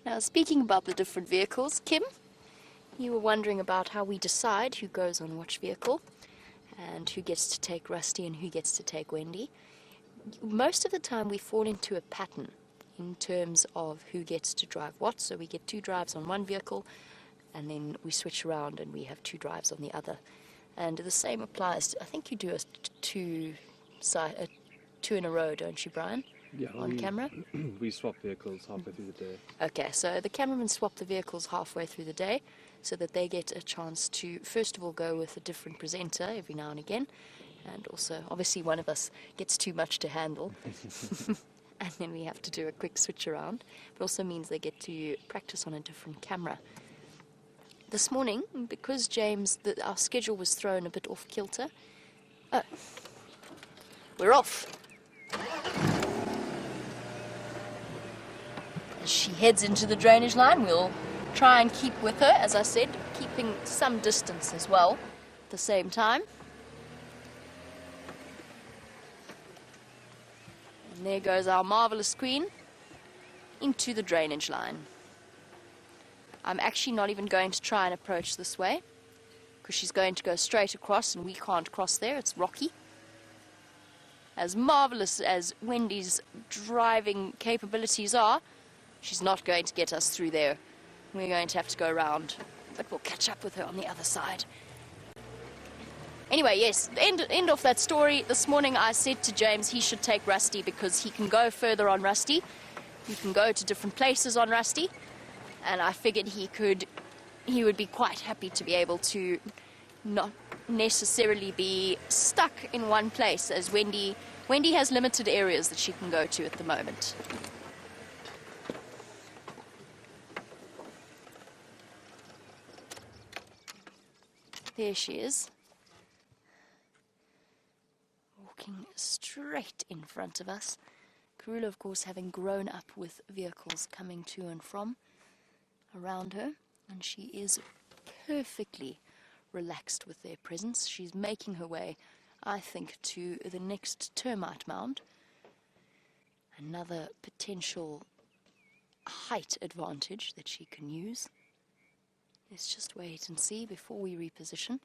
Now, speaking about the different vehicles, Kim, you were wondering about how we decide who goes on which vehicle and who gets to take Rusty and who gets to take Wendy. Most of the time we fall into a pattern in terms of who gets to drive what. So we get 2 drives on one vehicle, and then we switch around and we have 2 drives on the other. And the same applies to, I think you do a two in a row, don't you, Brian? Yeah, on camera? We swap vehicles halfway through the day. Okay, so the cameramen swap the vehicles halfway through the day so that they get a chance to, first of all, go with a different presenter every now and again. And also, obviously, one of us gets too much to handle. And then we have to do a quick switch around. It also means they get to practice on a different camera. This morning, because James, our schedule was thrown a bit off kilter. Oh, we're off. As she heads into the drainage line, we'll try and keep with her, as I said, keeping some distance as well at the same time. And there goes our marvelous queen into the drainage line. I'm actually not even going to try and approach this way because she's going to go straight across and we can't cross there. It's rocky. As marvelous as Wendy's driving capabilities are, she's not going to get us through there. We're going to have to go around, but we'll catch up with her on the other side. Anyway, yes, end of that story. This morning I said to James he should take Rusty because he can go further on Rusty. He can go to different places on Rusty. And I figured he would be quite happy to be able to not necessarily be stuck in one place, as Wendy has limited areas that she can go to at the moment. There she is. Walking straight in front of us. Karula, of course, having grown up with vehicles coming to and from around her, and she is perfectly relaxed with their presence. She's making her way, I think, to the next termite mound. Another potential height advantage that she can use. Let's just wait and see before we reposition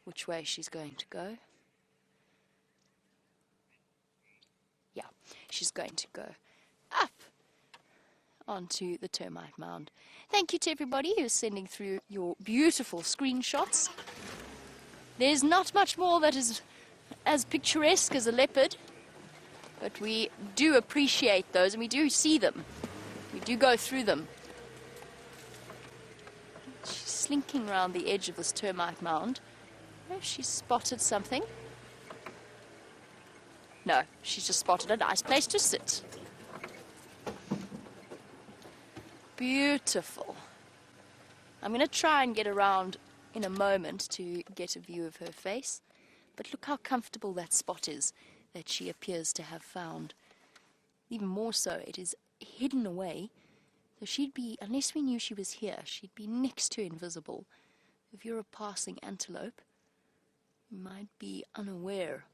which way she's going to go. Yeah, she's going to go up onto the termite mound. Thank you to everybody who's sending through your beautiful screenshots. There's not much more that is as picturesque as a leopard, but we do appreciate those and we do see them. We do go through them. She's slinking around the edge of this termite mound. Oh, she's spotted something. No, she's just spotted a nice place to sit. Beautiful. I'm going to try and get around in a moment to get a view of her face. But look how comfortable that spot is that she appears to have found. Even more so, it is hidden away. So she'd be, unless we knew she was here, she'd be next to invisible. If you're a passing antelope, you might be unaware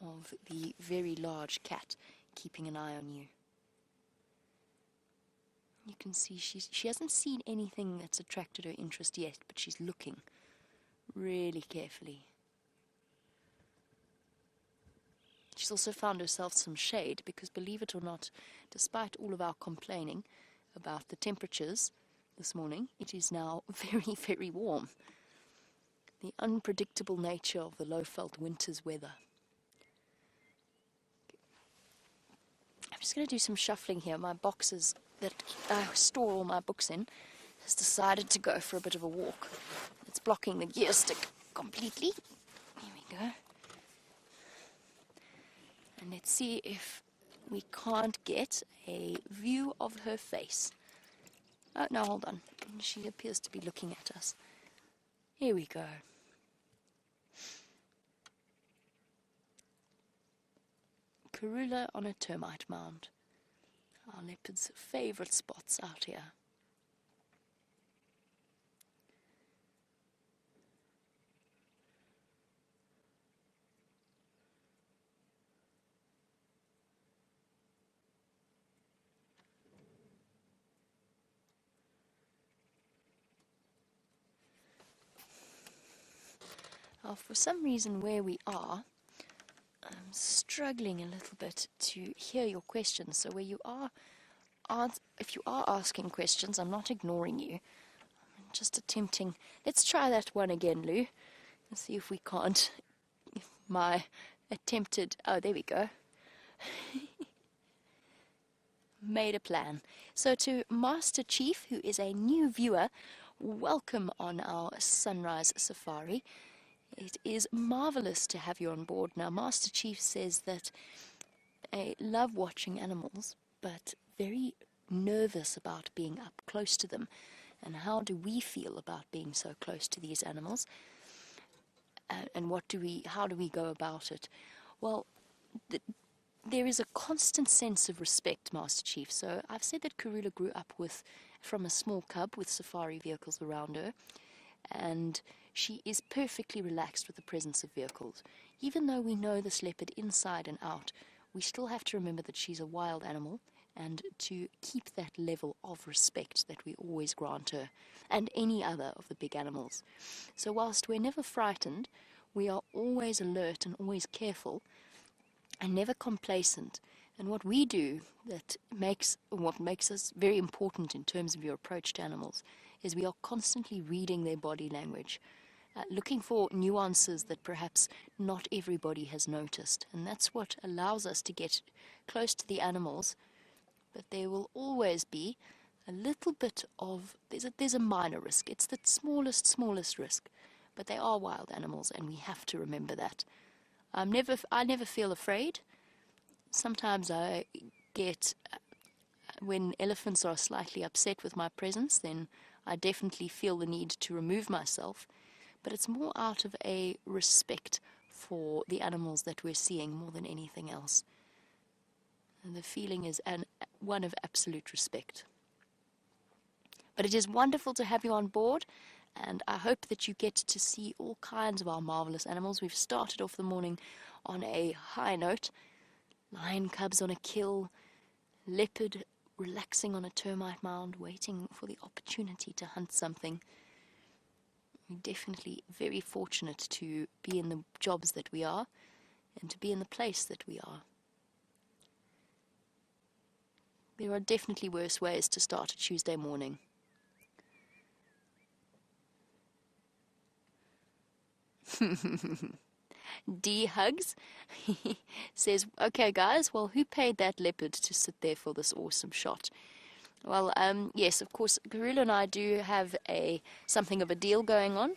of the very large cat keeping an eye on you. You can see she hasn't seen anything that's attracted her interest yet, but she's looking really carefully. She's also found herself some shade because, believe it or not, despite all of our complaining about the temperatures this morning, it is now very, very warm. The unpredictable nature of the low-felt winter's weather. I'm just going to do some shuffling here. My boxes that I store all my books in has decided to go for a bit of a walk. It's blocking the gear stick completely. Here we go. And let's see if we can't get a view of her face. Oh, no, hold on. She appears to be looking at us. Here we go. Karula on a termite mound. Our leopard's favourite spots out here. For some reason where we are, I'm struggling a little bit to hear your questions. So where you are, if you are asking questions, I'm not ignoring you. I'm just attempting. Let's try that one again, Lou, and see if we can't. If my attempted. Oh, there we go. Made a plan. So to Master Chief, who is a new viewer, welcome on our Sunrise Safari. It is marvelous to have you on board. Now, Master Chief says that I love watching animals, but very nervous about being up close to them. And how do we feel about being so close to these animals? And how do we go about it? Well, there is a constant sense of respect, Master Chief. So I've said that Karula grew up from a small cub with safari vehicles around her. And she is perfectly relaxed with the presence of vehicles. Even though we know this leopard inside and out, we still have to remember that she's a wild animal and to keep that level of respect that we always grant her and any other of the big animals. So whilst we're never frightened, we are always alert and always careful and never complacent. And what we do what makes us very important in terms of your approach to animals is we are constantly reading their body language, looking for nuances that perhaps not everybody has noticed. And that's what allows us to get close to the animals. But there will always be a little bit of, there's a minor risk. It's the smallest risk. But they are wild animals, and we have to remember that. I never feel afraid. Sometimes I get, when elephants are slightly upset with my presence, then I definitely feel the need to remove myself, but it's more out of a respect for the animals that we're seeing more than anything else. And the feeling is one of absolute respect. But it is wonderful to have you on board, and I hope that you get to see all kinds of our marvelous animals. We've started off the morning on a high note. Lion cubs on a kill, leopard relaxing on a termite mound, waiting for the opportunity to hunt something. We're definitely very fortunate to be in the jobs that we are and to be in the place that we are. There are definitely worse ways to start a Tuesday morning. D Hugs says, okay guys, well, who paid that leopard to sit there for this awesome shot? Well, yes, of course, Karula and I do have something of a deal going on.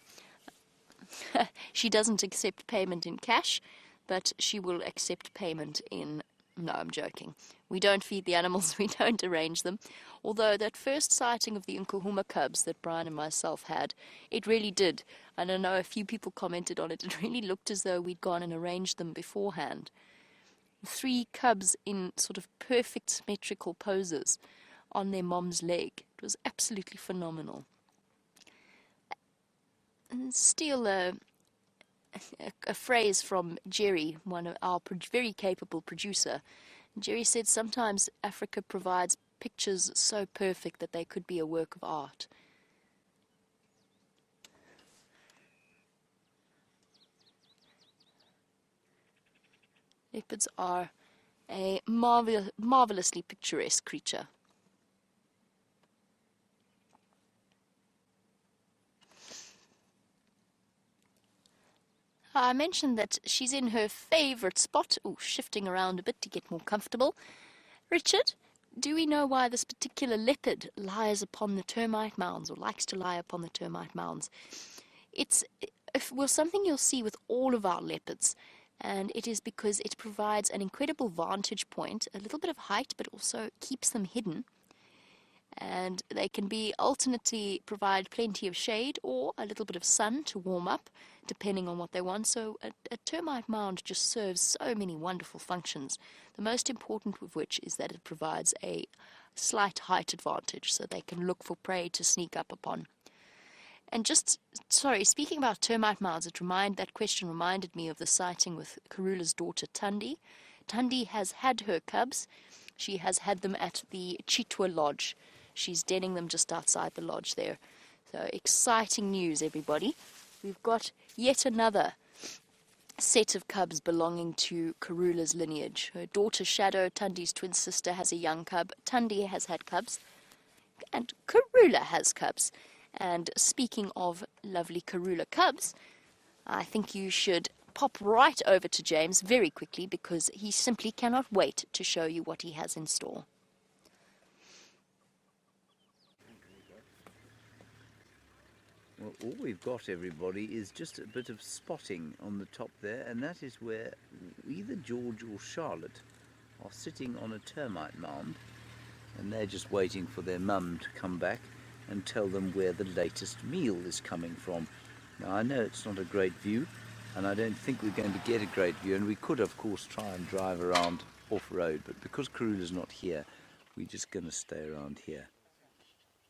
She doesn't accept payment in cash, but she will accept payment in... No, I'm joking. We don't feed the animals, we don't arrange them. Although that first sighting of the Nkuhuma cubs that Brian and myself had, it really did. And I know a few people commented on it. It really looked as though we'd gone and arranged them beforehand. 3 cubs in sort of perfect symmetrical poses on their mom's leg. It was absolutely phenomenal. And steal a phrase from Jerry, one of our very capable producer. Jerry said sometimes Africa provides pictures so perfect that they could be a work of art. Leopards are a marvelously picturesque creature. I mentioned that she's in her favourite spot. Oh, shifting around a bit to get more comfortable. Richard, do we know why this particular leopard lies upon the termite mounds, or likes to lie upon the termite mounds? It's something you'll see with all of our leopards, and it is because it provides an incredible vantage point, a little bit of height, but also keeps them hidden. And they can be alternately provide plenty of shade or a little bit of sun to warm up, depending on what they want. So a termite mound just serves so many wonderful functions, the most important of which is that it provides a slight height advantage, so they can look for prey to sneak up upon. And speaking about termite mounds, that question reminded me of the sighting with Karula's daughter Tundi. Tundi has had her cubs. She has had them at the Chitwa Lodge. She's denning them just outside the lodge there. So exciting news, everybody. We've got yet another set of cubs belonging to Karula's lineage. Her daughter Shadow, Tundi's twin sister, has a young cub. Tundi has had cubs. And Karula has cubs. And speaking of lovely Karula cubs, I think you should pop right over to James very quickly, because he simply cannot wait to show you what he has in store. Well, all we've got, everybody, is just a bit of spotting on the top there, and that is where either George or Charlotte are sitting on a termite mound, and they're just waiting for their mum to come back and tell them where the latest meal is coming from. Now, I know it's not a great view, and I don't think we're going to get a great view, and we could, of course, try and drive around off-road, but because Karula's not here, we're just going to stay around here,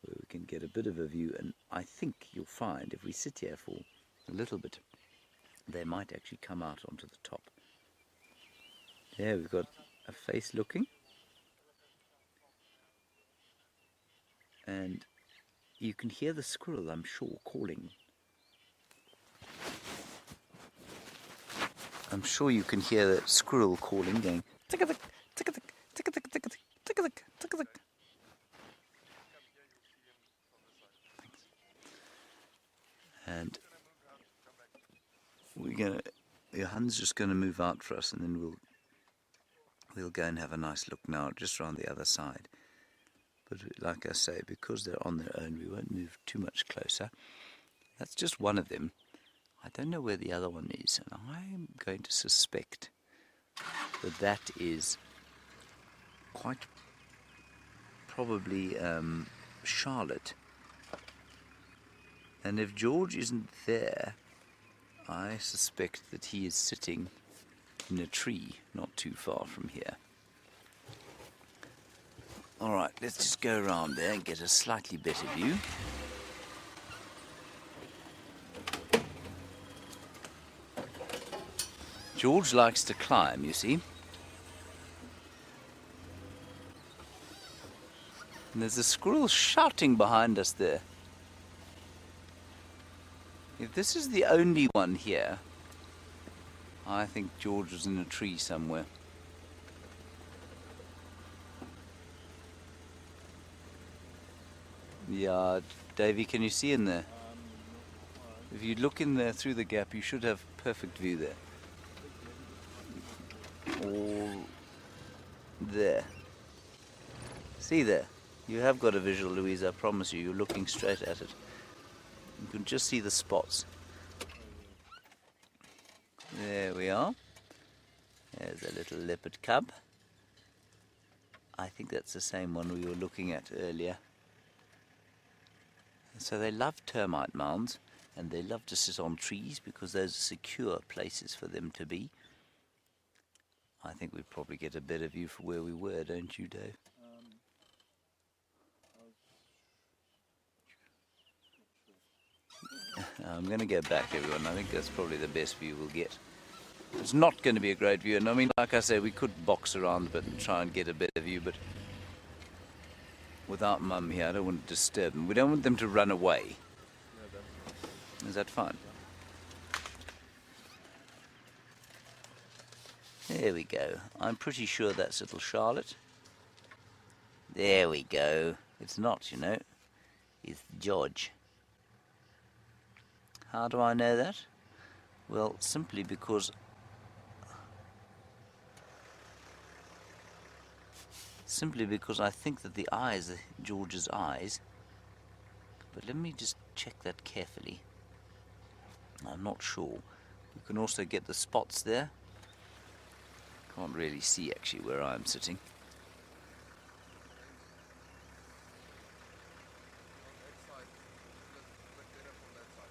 where we can get a bit of a view. And I think you'll find if we sit here for a little bit, they might actually come out onto the top. There we've got a face looking, and you can hear the squirrel, I'm sure, calling. I'm sure you can hear the squirrel calling, going tick-a-tick, tick-a-tick, tick-a-tick, tick-a-tick, tick-a-tick, tick-a-tick. And Johan's just going to move out for us, and then we'll go and have a nice look now, just around the other side. But like I say, because they're on their own, we won't move too much closer. That's just one of them. I don't know where the other one is, and I'm going to suspect that that is quite probably Charlotte. And if George isn't there, I suspect that he is sitting in a tree not too far from here. Alright, let's just go around there and get a slightly better view. George likes to climb, you see. And there's a squirrel shouting behind us there. If this is the only one here, I think George was in a tree somewhere. Yeah, Davey, can you see in there? If you look in there through the gap, you should have perfect view there. All there. See there? You have got a visual, Louise, I promise you. You're looking straight at it. You can just see the spots. There we are. There's a little leopard cub. I think that's the same one we were looking at earlier. So they love termite mounds, and they love to sit on trees because those are secure places for them to be. I think we'd probably get a better view for where we were, don't you, Dave? I'm going to go back, everyone. I think that's probably the best view we'll get. It's not going to be a great view, and I mean, like I say, we could box around a bit and try and get a better view, but without Mum here, I don't want to disturb them. We don't want them to run away. Is that fine? There we go. I'm pretty sure that's little Charlotte. There we go. It's not, you know. It's George. How do I know that? Well, simply because I think that the eyes are George's eyes. But let me just check that carefully. I'm not sure. You can also get the spots there. Can't really see actually where I'm sitting.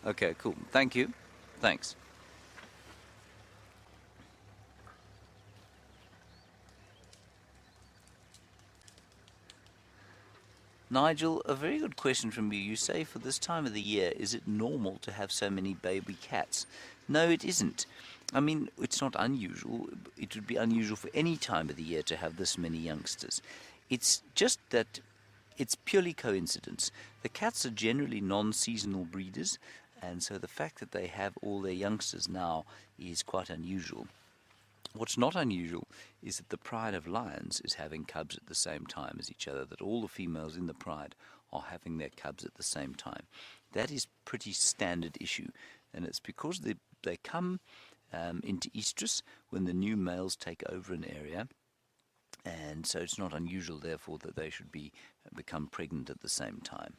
Okay, cool. Thank you. Thanks. Nigel, a very good question from you. You say for this time of the year, is it normal to have so many baby cats? No, it isn't. I mean, it's not unusual. It would be unusual for any time of the year to have this many youngsters. It's just that it's purely coincidence. The cats are generally non-seasonal breeders, and so the fact that they have all their youngsters now is quite unusual. What's not unusual is that the pride of lions is having cubs at the same time as each other, that all the females in the pride are having their cubs at the same time. That is pretty standard issue, and it's because they come into estrus when the new males take over an area, and so it's not unusual, therefore, that they should become pregnant at the same time.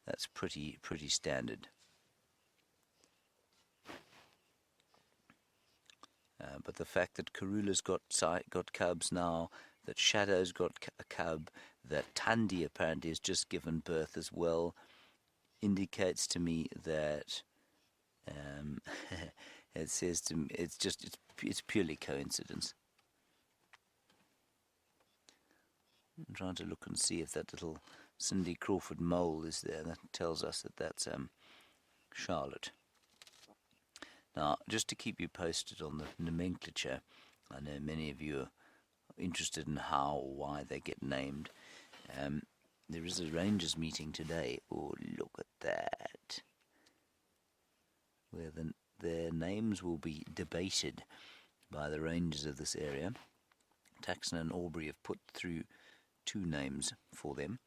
That's pretty standard. But the fact that Karula's got cubs now, that Shadow's got a cub, that Tandy apparently has just given birth as well, indicates to me that it says to me it's purely coincidence. I'm trying to look and see if that little Cindy Crawford mole is there. That tells us that that's Charlotte. Now, just to keep you posted on the nomenclature, I know many of you are interested in how or why they get named. There is a Rangers meeting today. Oh, look at that. Where their names will be debated by the Rangers of this area. Taxon and Aubrey have put through 2 names for them.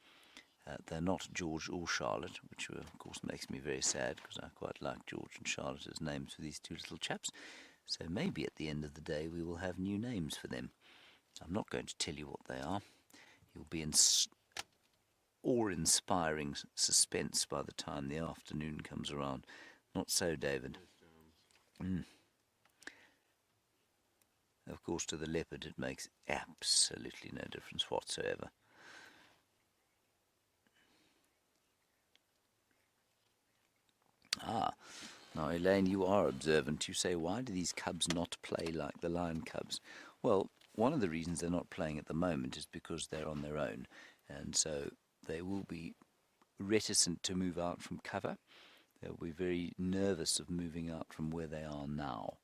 They're not George or Charlotte, which of course makes me very sad because I quite like George and Charlotte as names for these 2 little chaps. So maybe at the end of the day we will have new names for them. I'm not going to tell you what they are. You'll be in awe-inspiring suspense by the time the afternoon comes around. Not so, David. Of course, to the leopard it makes absolutely no difference whatsoever. Now Elaine, you are observant. You say, why do these cubs not play like the lion cubs? Well, one of the reasons they're not playing at the moment is because they're on their own, and so they will be reticent to move out from cover. They'll be very nervous of moving out from where they are now,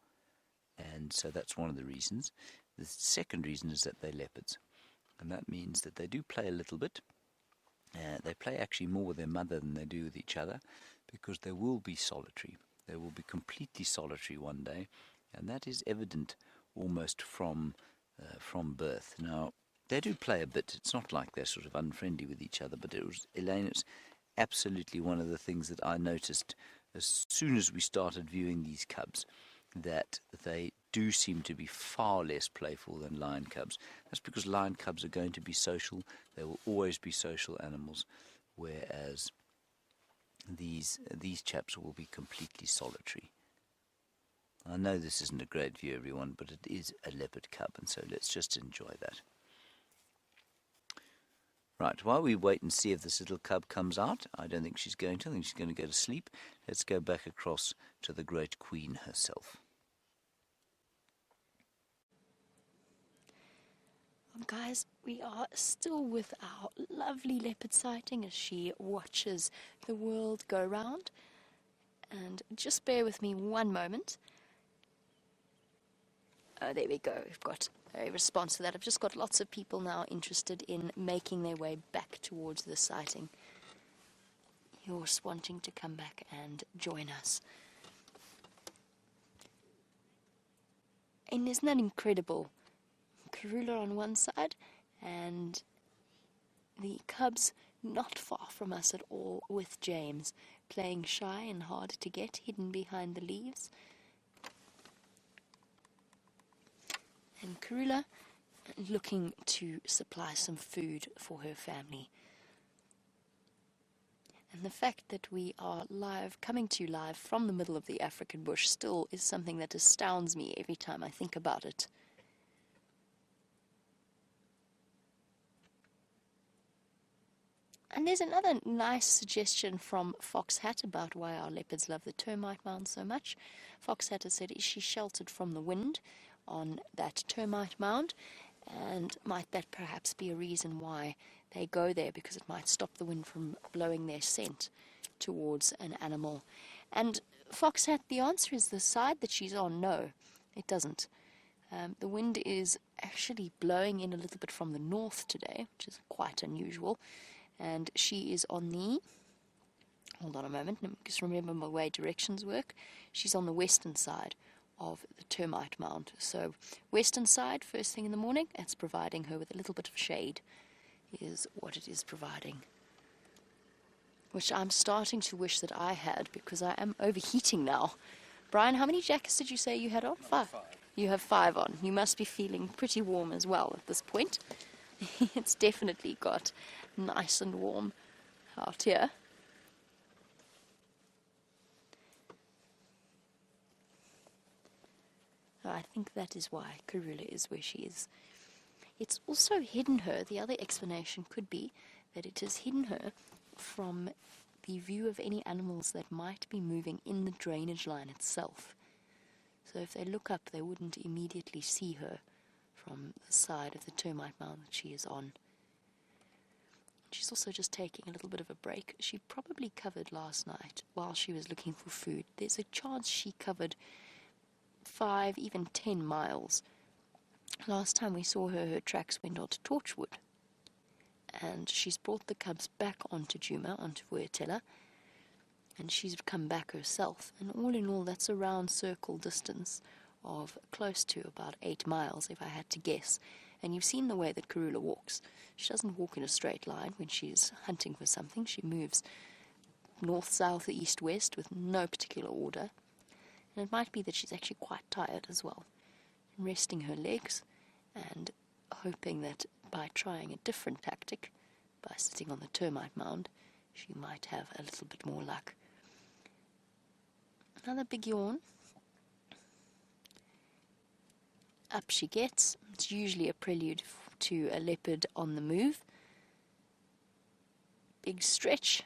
and so that's one of the reasons. The second reason is that they're leopards, and that means that they do play a little bit. They play actually more with their mother than they do with each other, because they will be solitary. They will be completely solitary one day, and that is evident almost from birth. Now, they do play a bit. It's not like they're sort of unfriendly with each other, but Elaine, it's absolutely one of the things that I noticed as soon as we started viewing these cubs, that they do seem to be far less playful than lion cubs. That's because lion cubs are going to be social. They will always be social animals, whereas these chaps will be completely solitary. I know this isn't a great view, everyone, but it is a leopard cub, and so let's just enjoy that. Right, while we wait and see if this little cub comes out, I don't think she's going to. I think she's going to go to sleep. Let's go back across to the great queen herself. Guys, we are still with our lovely leopard sighting as she watches the world go round. And just bear with me one moment. There we go. We've got a response to that. I've just got lots of people now interested in making their way back towards the sighting. You're wanting to come back and join us. And isn't that incredible? Karula on one side and the cubs not far from us at all with James, playing shy and hard to get, hidden behind the leaves. And Karula looking to supply some food for her family. And the fact that we are coming to you live from the middle of the African bush still is something that astounds me every time I think about it. And there's another nice suggestion from Fox Hat about why our leopards love the termite mound so much. Fox Hat has said, is she sheltered from the wind on that termite mound? And might that perhaps be a reason why they go there, because it might stop the wind from blowing their scent towards an animal? And Fox Hat, the answer is the side that she's on, no, it doesn't. The wind is actually blowing in a little bit from the north today, which is quite unusual. And she is on the, hold on a moment, let me just remember my way directions work. She's on the western side of the termite mound. So western side, first thing in the morning, it's providing her with a little bit of shade, is what it is providing. Which I'm starting to wish that I had, because I am overheating now. Brian, how many jackets did you say you had on? 5. You have 5 on. You must be feeling pretty warm as well at this point. It's definitely got nice and warm out here. I think that is why Karula is where she is. It's also hidden her. The other explanation could be that it has hidden her from the view of any animals that might be moving in the drainage line itself. So if they look up, they wouldn't immediately see her from the side of the termite mound that she is on. She's also just taking a little bit of a break. She probably covered last night while she was looking for food. There's a chance she covered 5, even 10 miles. Last time we saw her, her tracks went onto Torchwood. And she's brought the cubs back onto Djuma, onto Vuetela, and she's come back herself. And all in all, that's a round circle distance of close to about 8 miles, if I had to guess. And you've seen the way that Karula walks. She doesn't walk in a straight line when she's hunting for something. She moves north, south, east, west with no particular order. And it might be that she's actually quite tired as well, resting her legs and hoping that by trying a different tactic, by sitting on the termite mound, she might have a little bit more luck. Another big yawn. Up she gets. It's usually a prelude to a leopard on the move. Big stretch.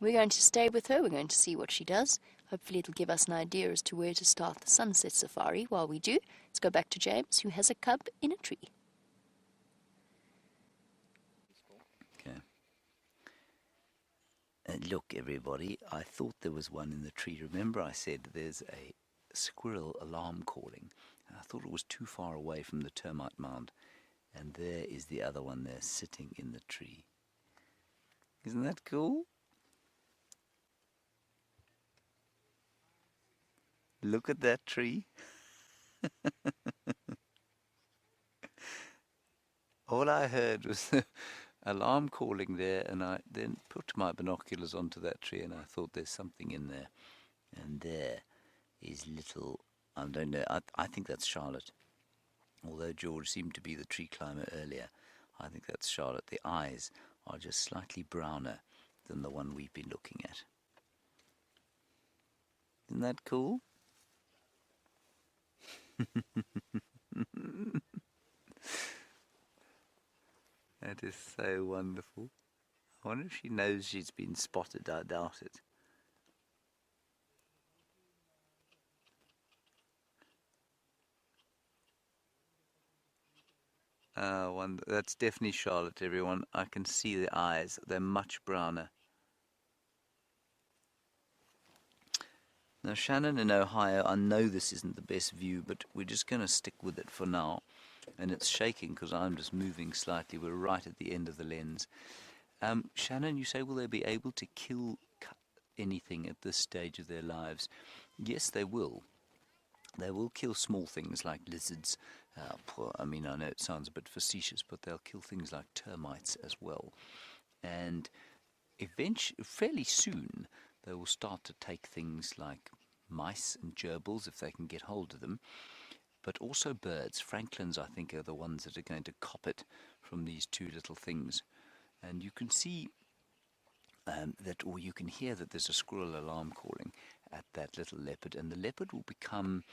We're going to stay with her. We're going to see what she does. Hopefully it'll give us an idea as to where to start the sunset safari. While we do, let's go back to James, who has a cub in a tree. Okay. Look, everybody, I thought there was one in the tree. Remember I said there's a squirrel alarm calling. I thought it was too far away from the termite mound. And there is the other one there, sitting in the tree. Isn't that cool? Look at that tree. All I heard was the alarm calling there, and I then put my binoculars onto that tree, and I thought there's something in there. And there is little, I don't know, I think that's Charlotte. Although George seemed to be the tree climber earlier, I think that's Charlotte. The eyes are just slightly browner than the one we've been looking at. Isn't that cool? That is so wonderful. I wonder if she knows she's been spotted. I doubt it. That's definitely Charlotte, everyone. I can see the eyes. They're much browner. Now, Shannon in Ohio, I know this isn't the best view, but we're just going to stick with it for now. And it's shaking because I'm just moving slightly. We're right at the end of the lens. Shannon, you say, will they be able to kill anything at this stage of their lives? Yes, they will. They will kill small things like lizards. I mean, I know it sounds a bit facetious, but they'll kill things like termites as well. And eventually, fairly soon, they will start to take things like mice and gerbils if they can get hold of them. But also birds. Franklins, I think, are the ones that are going to cop it from these two little things. And you can see or you can hear that there's a squirrel alarm calling at that little leopard. And the leopard will become,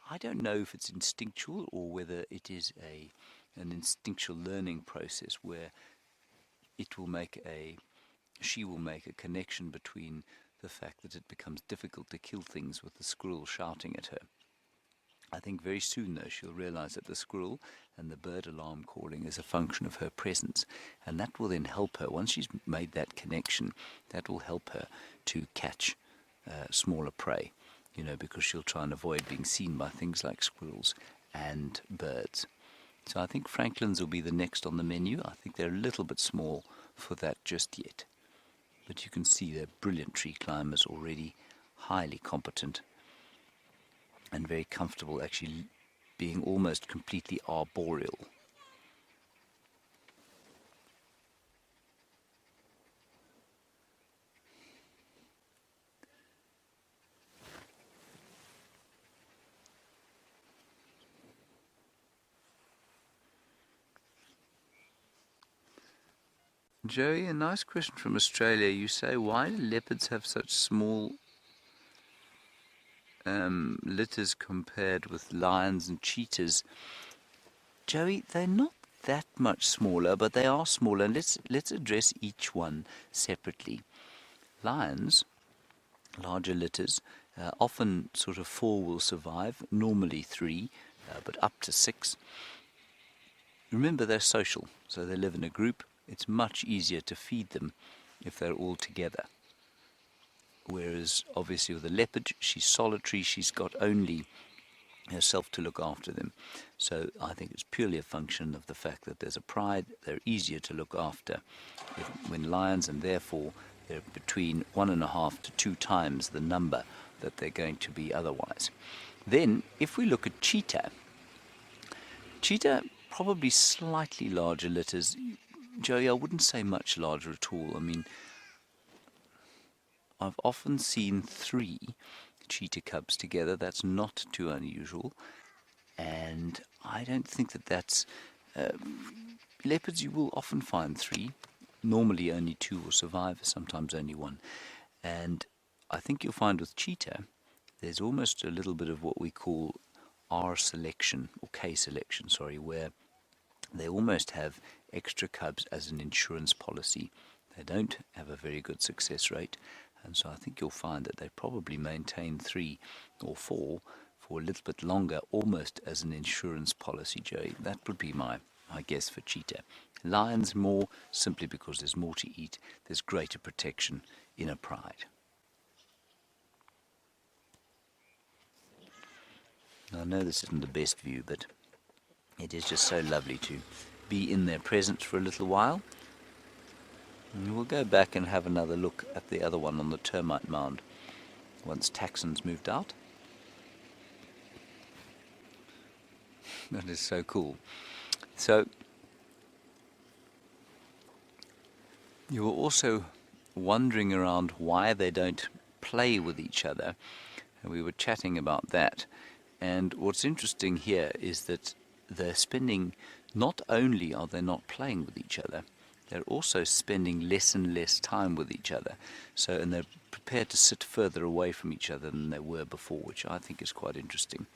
I don't know if it's instinctual or whether it is an instinctual learning process where she will make a connection between the fact that it becomes difficult to kill things with the squirrel shouting at her. I think very soon, though, she'll realize that the squirrel and the bird alarm calling is a function of her presence, and that will then help her. Once she's made that connection, that will help her to catch smaller prey, because she'll try and avoid being seen by things like squirrels and birds. So I think Franklins will be the next on the menu. I think they're a little bit small for that just yet. But you can see they're brilliant tree climbers already, highly competent, and very comfortable, actually being almost completely arboreal. Joey, a nice question from Australia. You say, why do leopards have such small litters compared with lions and cheetahs? Joey, they're not that much smaller, but they are smaller. Let's address each one separately. Lions, larger litters, often sort of 4 will survive, normally 3, but up to 6. Remember, they're social, so they live in a group. It's much easier to feed them if they're all together. Whereas, obviously, with a leopard, she's solitary. She's got only herself to look after them. So I think it's purely a function of the fact that there's a pride. They're easier to look after when lions, and therefore they're between 1.5 to 2 times the number that they're going to be otherwise. Then, if we look at cheetah, probably slightly larger litters. Joey, I wouldn't say much larger at all. I mean, I've often seen 3 cheetah cubs together. That's not too unusual. And I don't think that's... leopards, you will often find 3. Normally only 2 will survive, sometimes only 1. And I think you'll find with cheetah, there's almost a little bit of what we call R selection, or K selection, where they almost have extra cubs as an insurance policy. They don't have a very good success rate, and so I think you'll find that they probably maintain 3 or 4 for a little bit longer, almost as an insurance policy, Joey. That would be my guess for cheetah. Lions more simply because there's more to eat. There's greater protection in a pride. I know this isn't the best view, but it is just so lovely to be in their presence for a little while. And we'll go back and have another look at the other one on the termite mound once Taxon's moved out. That is so cool. So you were also wondering around why they don't play with each other, and we were chatting about that. And what's interesting here is that they're spending, not only are they not playing with each other, they're also spending less and less time with each other. So, and they're prepared to sit further away from each other than they were before, which I think is quite interesting.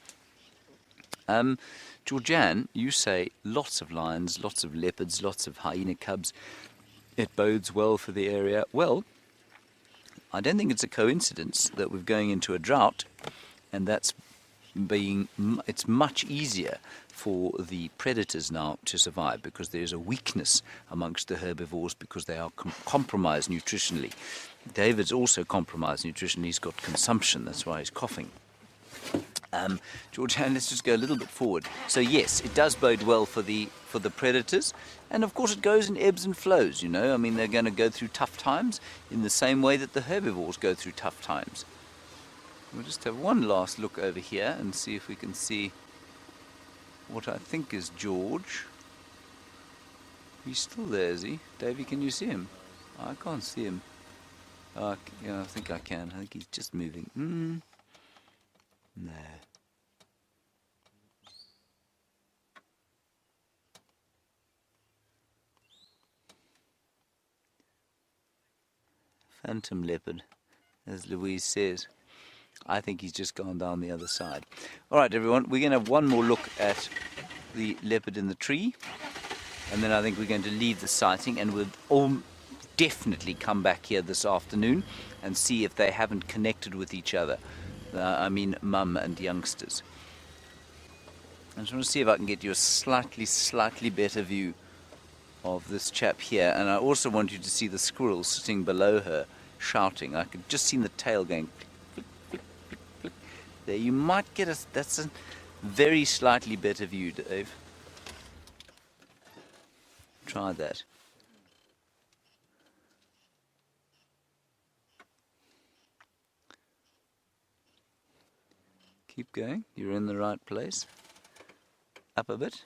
Georgianne, you say lots of lions, lots of leopards, lots of hyena cubs. It bodes well for the area. Well, I don't think it's a coincidence that we're going into a drought, and it's much easier for the predators now to survive because there's a weakness amongst the herbivores because they are compromised nutritionally. David's also compromised nutritionally. He's got consumption. That's why he's coughing. Georgianne, let's just go a little bit forward. So yes, it does bode well for the predators, and of course it goes in ebbs and flows, you know. I mean, they're going to go through tough times in the same way that the herbivores go through tough times. We'll just have one last look over here and see if we can see what I think is George. He's still there, is he? Davey, can you see him? I can't see him. Yeah, I think I can. I think he's just moving. No. Phantom leopard, as Louise says. I think he's just gone down the other side. All right, everyone, we're going to have one more look at the leopard in the tree, and then I think we're going to leave the sighting, and we'll all definitely come back here this afternoon and see if they haven't connected with each other. I mean, mum and youngsters. I just want to see if I can get you a slightly better view of this chap here, and I also want you to see the squirrel sitting below her shouting. I could just see the tail going flick, flick, flick, flick. There, you might get that's a very slightly better view, Dave. Try that. Keep going, you're in the right place. Up a bit.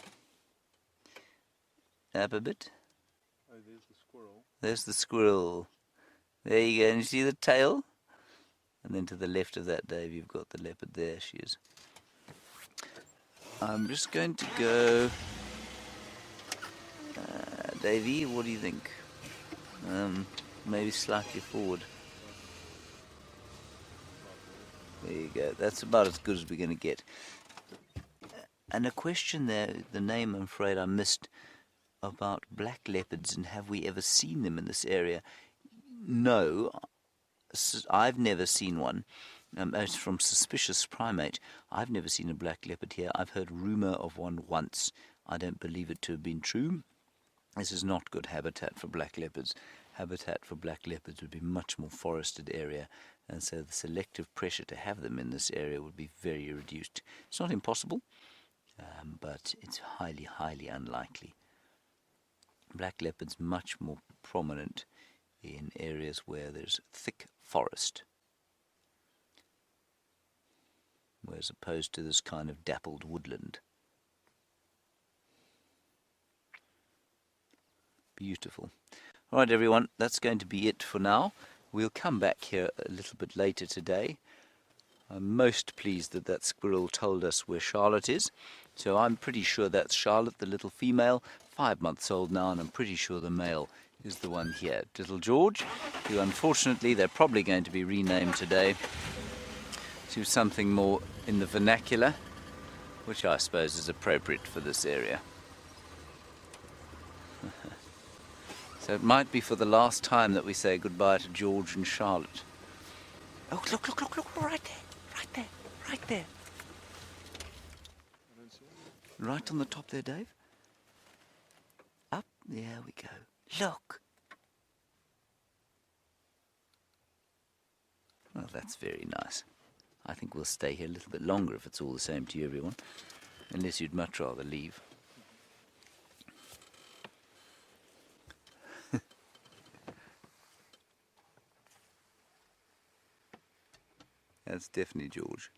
Up a bit. Oh, there's the squirrel. There's the squirrel. There you go, and you see the tail? And then to the left of that, Dave, you've got the leopard. There she is. I'm just going to go... Davey, what do you think? Maybe slightly forward. There you go. That's about as good as we're going to get. And a question there, the name I'm afraid I missed, about black leopards, and have we ever seen them in this area? No, I've never seen one. As from Suspicious Primate, I've never seen a black leopard here. I've heard rumour of one once. I don't believe it to have been true. This is not good habitat for black leopards. Habitat for black leopards would be much more forested area, and so the selective pressure to have them in this area would be very reduced. It's not impossible, but it's highly unlikely. Black leopards much more prominent in areas where there's thick forest, as opposed to this kind of dappled woodland. Beautiful. All right, everyone, that's going to be it for now. We'll come back here a little bit later today. I'm most pleased that that squirrel told us where Charlotte is. So I'm pretty sure that's Charlotte, the little female, 5 months old now, and I'm pretty sure the male is the one here. Little George, who unfortunately they're probably going to be renamed today to something more in the vernacular, which I suppose is appropriate for this area. So it might be for the last time that we say goodbye to George and Charlotte. Oh, look, right there. Right on the top there, Dave. Up, there we go. Look. Well, that's very nice. I think we'll stay here a little bit longer if it's all the same to you, everyone. Unless you'd much rather leave. That's definitely George.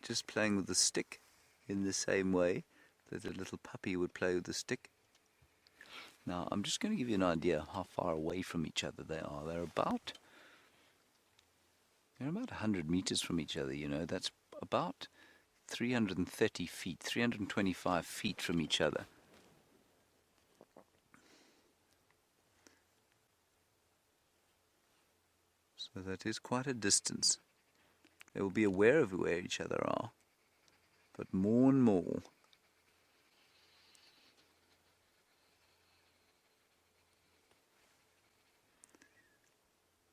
Just playing with the stick in the same way that a little puppy would play with the stick. Now, I'm just going to give you an idea how far away from each other they are. They're about 100 meters from each other, you know. That's about 330 feet, 325 feet from each other. So that is quite a distance. They will be aware of where each other are, but more and more.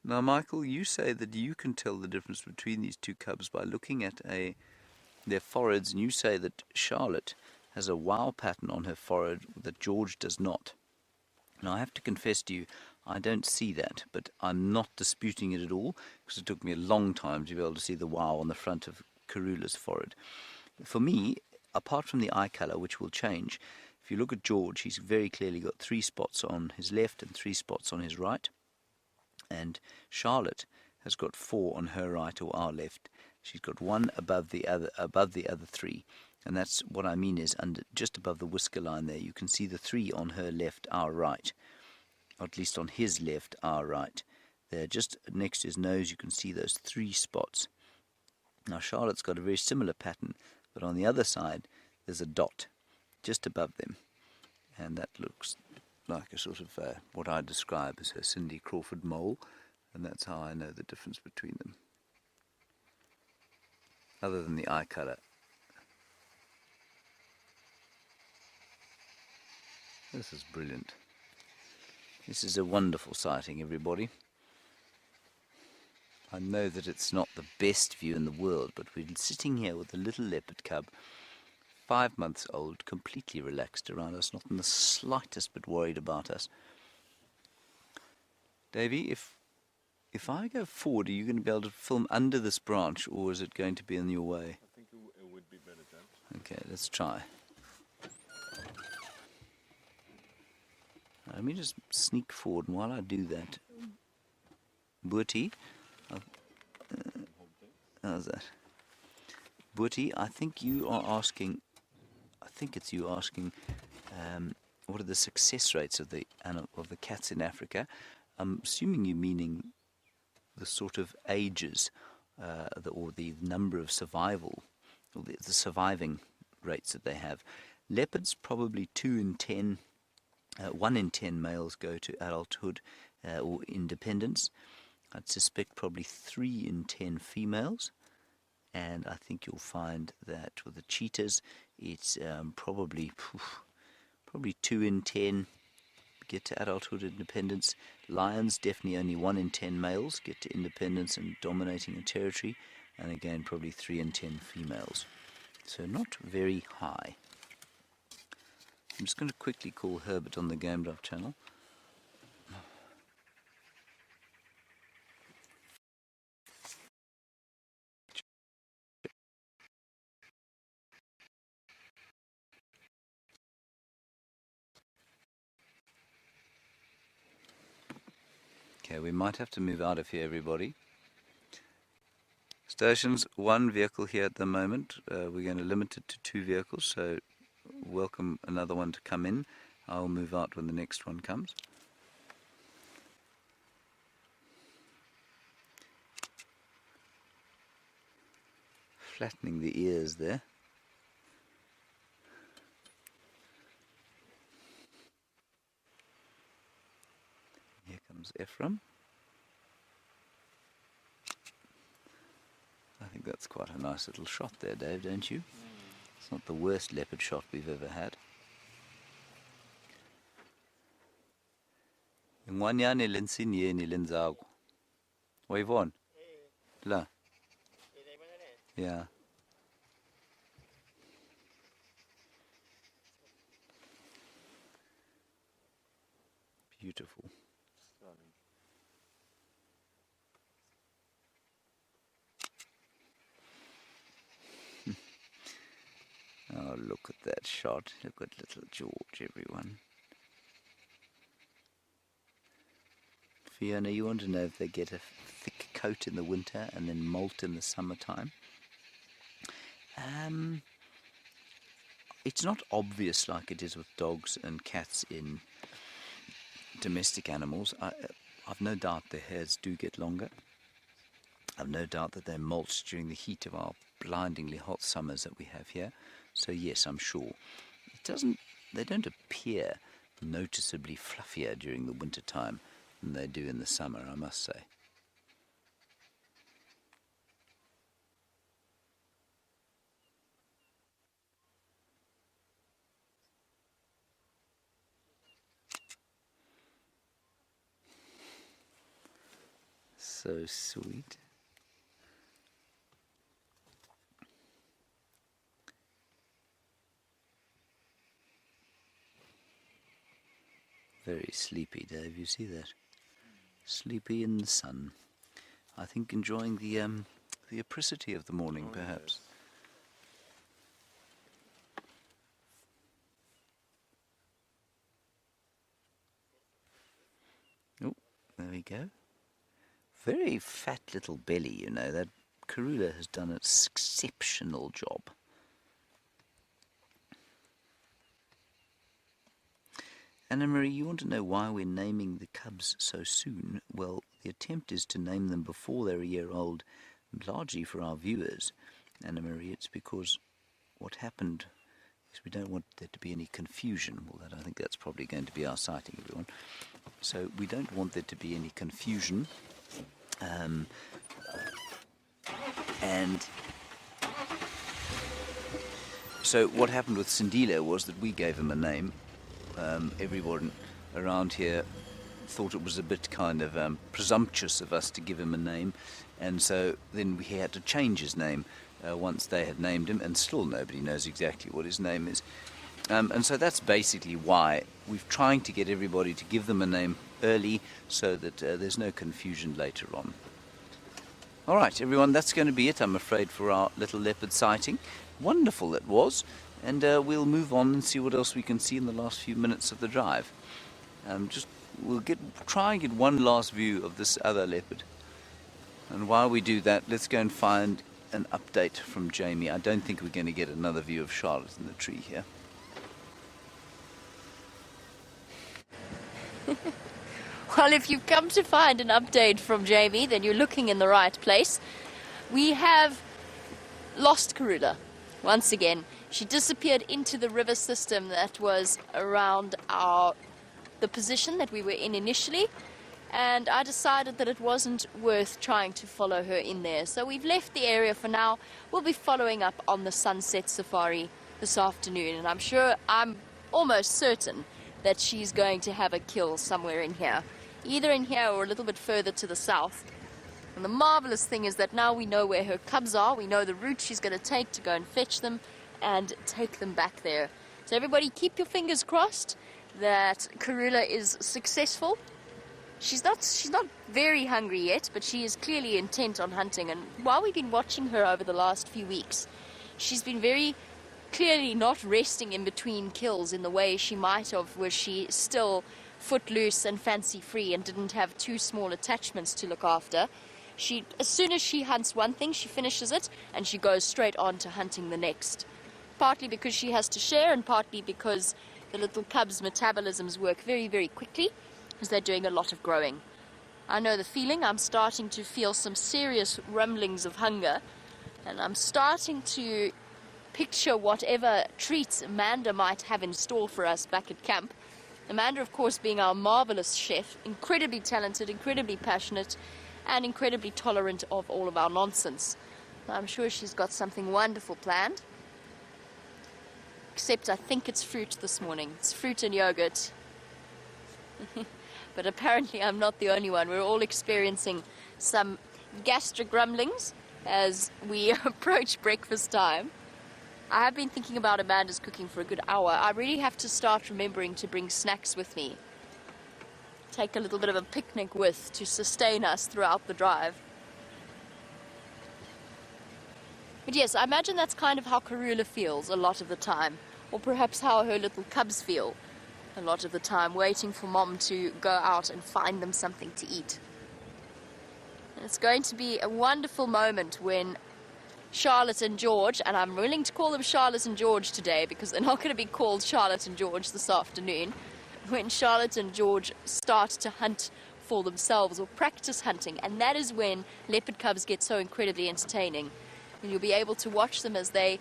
Now, Michael, you say that you can tell the difference between these two cubs by looking at their foreheads, and you say that Charlotte has a wow pattern on her forehead that George does not. Now, I have to confess to you, I don't see that, but I'm not disputing it at all, because it took me a long time to be able to see the wow on the front of Karula's forehead. For me, apart from the eye colour, which will change, if you look at George, he's very clearly got 3 spots on his left and 3 spots on his right. And Charlotte has got 4 on her right or our left. She's got 1 above the other 3. And that's what I mean is just above the whisker line there. You can see the 3 on her left, our right. Or at least on his left, our right. There, just next to his nose, you can see those 3 spots. Now Charlotte's got a very similar pattern, but on the other side, there's a dot just above them. And that looks like a sort of what I describe as her Cindy Crawford mole, and that's how I know the difference between them. Other than the eye colour. This is brilliant. This is a wonderful sighting, everybody. I know that it's not the best view in the world, but we're sitting here with a little leopard cub, 5 months old, completely relaxed around us, not in the slightest bit worried about us. Davy, if I go forward, are you going to be able to film under this branch, or is it going to be in your way? I think it would be better, James. Okay, let's try. Let me just sneak forward, and while I do that, Boetie, how's that? Boetie, I think you are asking. I think it's you asking, what are the success rates of the cats in Africa? I'm assuming you're meaning the sort of ages, or the number of survival, or the surviving rates that they have. Leopards, probably 2 in 10. 1 in 10 males go to adulthood or independence. I'd suspect probably 3 in 10 females. And I think you'll find that with the cheetahs, it's probably 2 in 10 get to adulthood independence. Lions, definitely only 1 in 10 males get to independence and dominating a territory. And again, probably 3 in 10 females. So not very high. I'm just going to quickly call Herbert on the Game Drive channel. Okay, we might have to move out of here, everybody. Stations, 1 vehicle here at the moment. We're going to limit it to 2 vehicles, so welcome another one to come in. I'll move out when the next one comes. Flattening the ears there. Here comes Ephraim. I think that's quite a nice little shot there, Dave, don't you? It's not the worst leopard shot we've ever had. Ngwanyane lensinyeni lenzago. Wayvon? La. Yeah. Beautiful. Oh, look at that shot. Look at little George, everyone. Fiona, you want to know if they get a thick coat in the winter and then molt in the summertime? It's not obvious like it is with dogs and cats in domestic animals. I've no doubt their hairs do get longer. I've no doubt that they molt during the heat of our blindingly hot summers that we have here. So yes, I'm sure. They don't appear noticeably fluffier during the winter time than they do in the summer, I must say. So sweet. Very sleepy, Dave, you see that? Sleepy in the sun. I think enjoying the apricity of the morning, perhaps. Yes. Oh, there we go. Very fat little belly, you know. That Karula has done an exceptional job. Anna-Marie, you want to know why we're naming the cubs so soon? Well, the attempt is to name them before they're a year old, largely for our viewers. Anna-Marie, it's because what happened is we don't want there to be any confusion. Well, I think that's probably going to be our sighting, everyone. So we don't want there to be any confusion. And so what happened with Sindile was that we gave him a name. Everyone around here thought it was a bit kind of presumptuous of us to give him a name, and so then he had to change his name once they had named him, and still nobody knows exactly what his name is. And so that's basically why we're trying to get everybody to give them a name early so that there's no confusion later on. All right, everyone, that's going to be it, I'm afraid, for our little leopard sighting. Wonderful it was. And we'll move on and see what else we can see in the last few minutes of the drive. We'll try and get one last view of this other leopard. And while we do that, let's go and find an update from Jamie. I don't think we're going to get another view of Charlotte in the tree here. Well, if you've come to find an update from Jamie, then you're looking in the right place. We have lost Karula once again. She disappeared into the river system that was around the position that we were in initially, and I decided that it wasn't worth trying to follow her in there. So we've left the area for now. We'll be following up on the sunset safari this afternoon, and I'm almost certain that she's going to have a kill somewhere in here, either in here or a little bit further to the south. And the marvelous thing is that now we know where her cubs are. We know the route she's going to take to go and fetch them and take them back there. So everybody keep your fingers crossed that Karula is successful. She's not very hungry yet, but she is clearly intent on hunting, and while we've been watching her over the last few weeks, she's been very clearly not resting in between kills in the way she might have, where she still footloose and fancy free and didn't have two small attachments to look after. As soon as she hunts one thing, she finishes it and she goes straight on to hunting the next. Partly because she has to share, and partly because the little cubs' metabolisms work very, very quickly, because they're doing a lot of growing. I know the feeling. I'm starting to feel some serious rumblings of hunger, and I'm starting to picture whatever treats Amanda might have in store for us back at camp. Amanda, of course, being our marvelous chef, incredibly talented, incredibly passionate, and incredibly tolerant of all of our nonsense. I'm sure she's got something wonderful planned. Except I think it's fruit this morning. It's fruit and yogurt. But apparently I'm not the only one. We're all experiencing some gastric grumblings as we approach breakfast time. I have been thinking about Amanda's cooking for a good hour. I really have to start remembering to bring snacks with me. Take a little bit of a picnic with to sustain us throughout the drive. But yes, I imagine that's kind of how Karula feels a lot of the time, or perhaps how her little cubs feel a lot of the time, waiting for Mom to go out and find them something to eat. And it's going to be a wonderful moment when Charlotte and George, and I'm willing to call them Charlotte and George today because they're not going to be called Charlotte and George this afternoon, when Charlotte and George start to hunt for themselves or practice hunting, and that is when leopard cubs get so incredibly entertaining. And you'll be able to watch them as they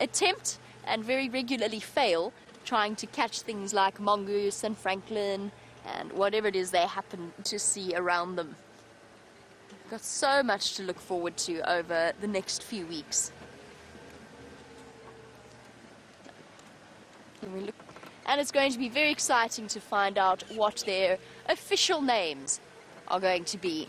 attempt and very regularly fail trying to catch things like mongoose and francolin and whatever it is they happen to see around them. We've got so much to look forward to over the next few weeks. And it's going to be very exciting to find out what their official names are going to be.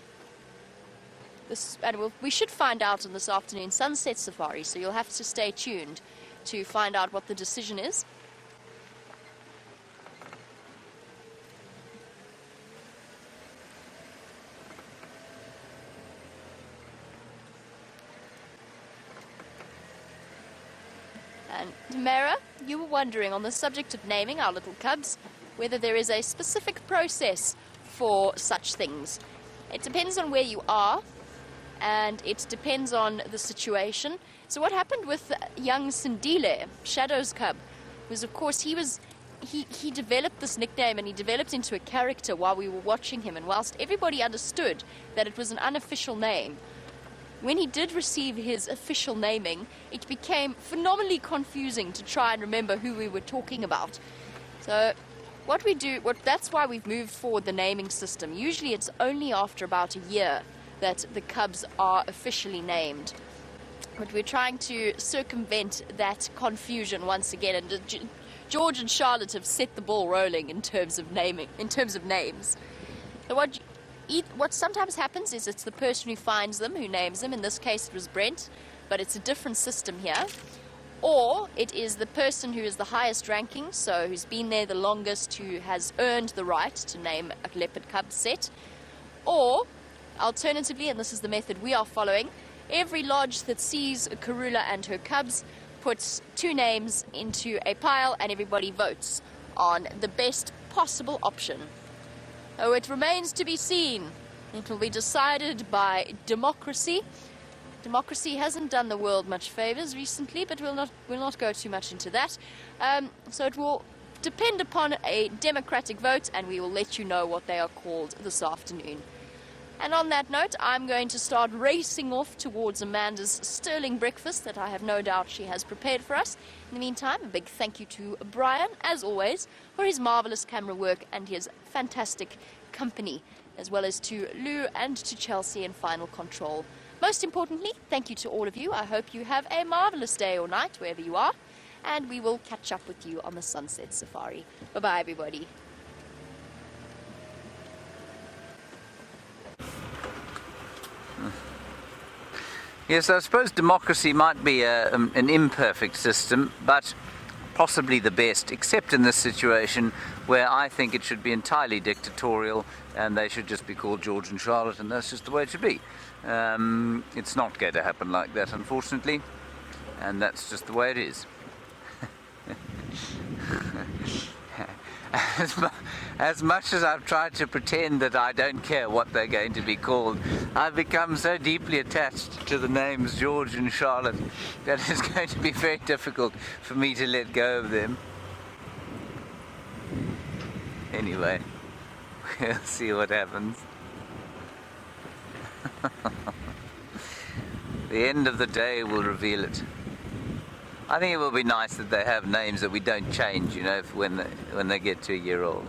we should find out in this afternoon sunset safari, so you'll have to stay tuned to find out what the decision is. And Mara, you were wondering on the subject of naming our little cubs, whether there is a specific process for such things. It depends on where you are, and it depends on the situation. So what happened with young Sindile, Shadow's cub, was of course he developed this nickname, and he developed into a character while we were watching him, and whilst everybody understood that it was an unofficial name, when he did receive his official naming, it became phenomenally confusing to try and remember who we were talking about. So that's why we've moved forward the naming system. Usually it's only after about a year that the cubs are officially named. But we're trying to circumvent that confusion once again, and George and Charlotte have set the ball rolling in terms of naming, in terms of names. So what sometimes happens is it's the person who finds them who names them. In this case it was Brent, but it's a different system here. Or it is the person who is the highest ranking, so who's been there the longest, who has earned the right to name a leopard cub set. Or, alternatively, and this is the method we are following, every lodge that sees Karula and her cubs puts 2 names into a pile, and everybody votes on the best possible option. Oh, it remains to be seen. It will be decided by democracy. Democracy hasn't done the world much favors recently, but we'll not go too much into that. So it will depend upon a democratic vote, and we will let you know what they are called this afternoon. And on that note, I'm going to start racing off towards Amanda's sterling breakfast that I have no doubt she has prepared for us. In the meantime, a big thank you to Brian, as always, for his marvellous camera work and his fantastic company, as well as to Lou and to Chelsea in final control. Most importantly, thank you to all of you. I hope you have a marvellous day or night, wherever you are, and we will catch up with you on the Sunset Safari. Bye-bye, everybody. Yes, I suppose democracy might be an imperfect system, but possibly the best, except in this situation where I think it should be entirely dictatorial and they should just be called George and Charlotte, and that's just the way it should be. It's not going to happen like that, unfortunately, and that's just the way it is. As much as I've tried to pretend that I don't care what they're going to be called, I've become so deeply attached to the names George and Charlotte that it's going to be very difficult for me to let go of them. Anyway, we'll see what happens. The end of the day will reveal it. I think it will be nice that they have names that we don't change, you know, when they get to a year old.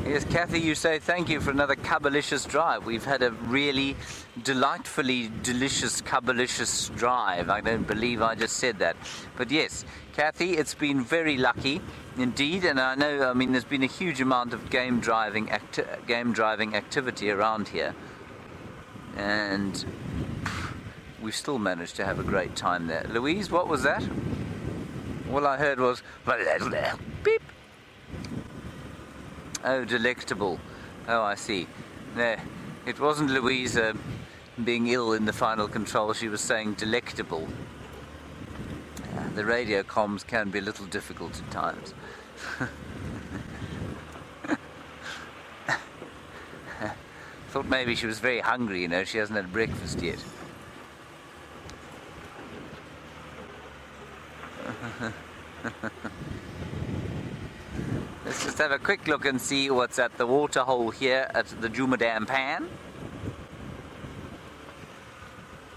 Yes, Kathy, you say thank you for another cubalicious drive. We've had a really delightfully delicious cubalicious drive. I don't believe I just said that. But yes, Kathy, it's been very lucky indeed, and I know, I mean, there's been a huge amount of game driving activity around here. And we've still managed to have a great time there. Louise, what was that? All I heard was beep. Oh, delectable. Oh, I see. No, it wasn't Louise being ill in the final control. She was saying delectable. The radio comms can be a little difficult at times. Thought maybe she was very hungry, you know, she hasn't had breakfast yet. Let's just have a quick look and see what's at the water hole here at the Jumadam Pan,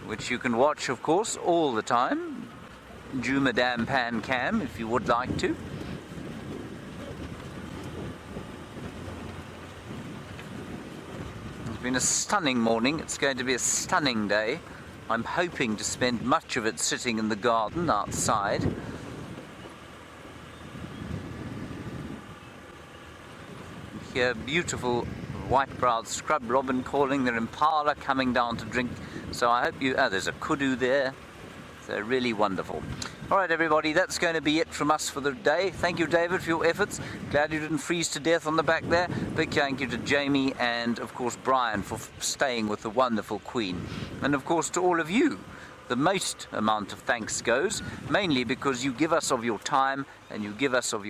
which you can watch, of course, all the time. Jumadam Pan Cam, if you would like to. It's been a stunning morning. It's going to be a stunning day. I'm hoping to spend much of it sitting in the garden outside. Here, beautiful white-browed scrub robin calling, the impala coming down to drink. So I hope you... there's a kudu there. So really wonderful. All right, everybody, that's going to be it from us for the day. Thank you, David, for your efforts. Glad you didn't freeze to death on the back there. Big thank you to Jamie and, of course, Brian for staying with the wonderful Queen. And, of course, to all of you. The most amount of thanks goes, mainly because you give us of your time and you give us of your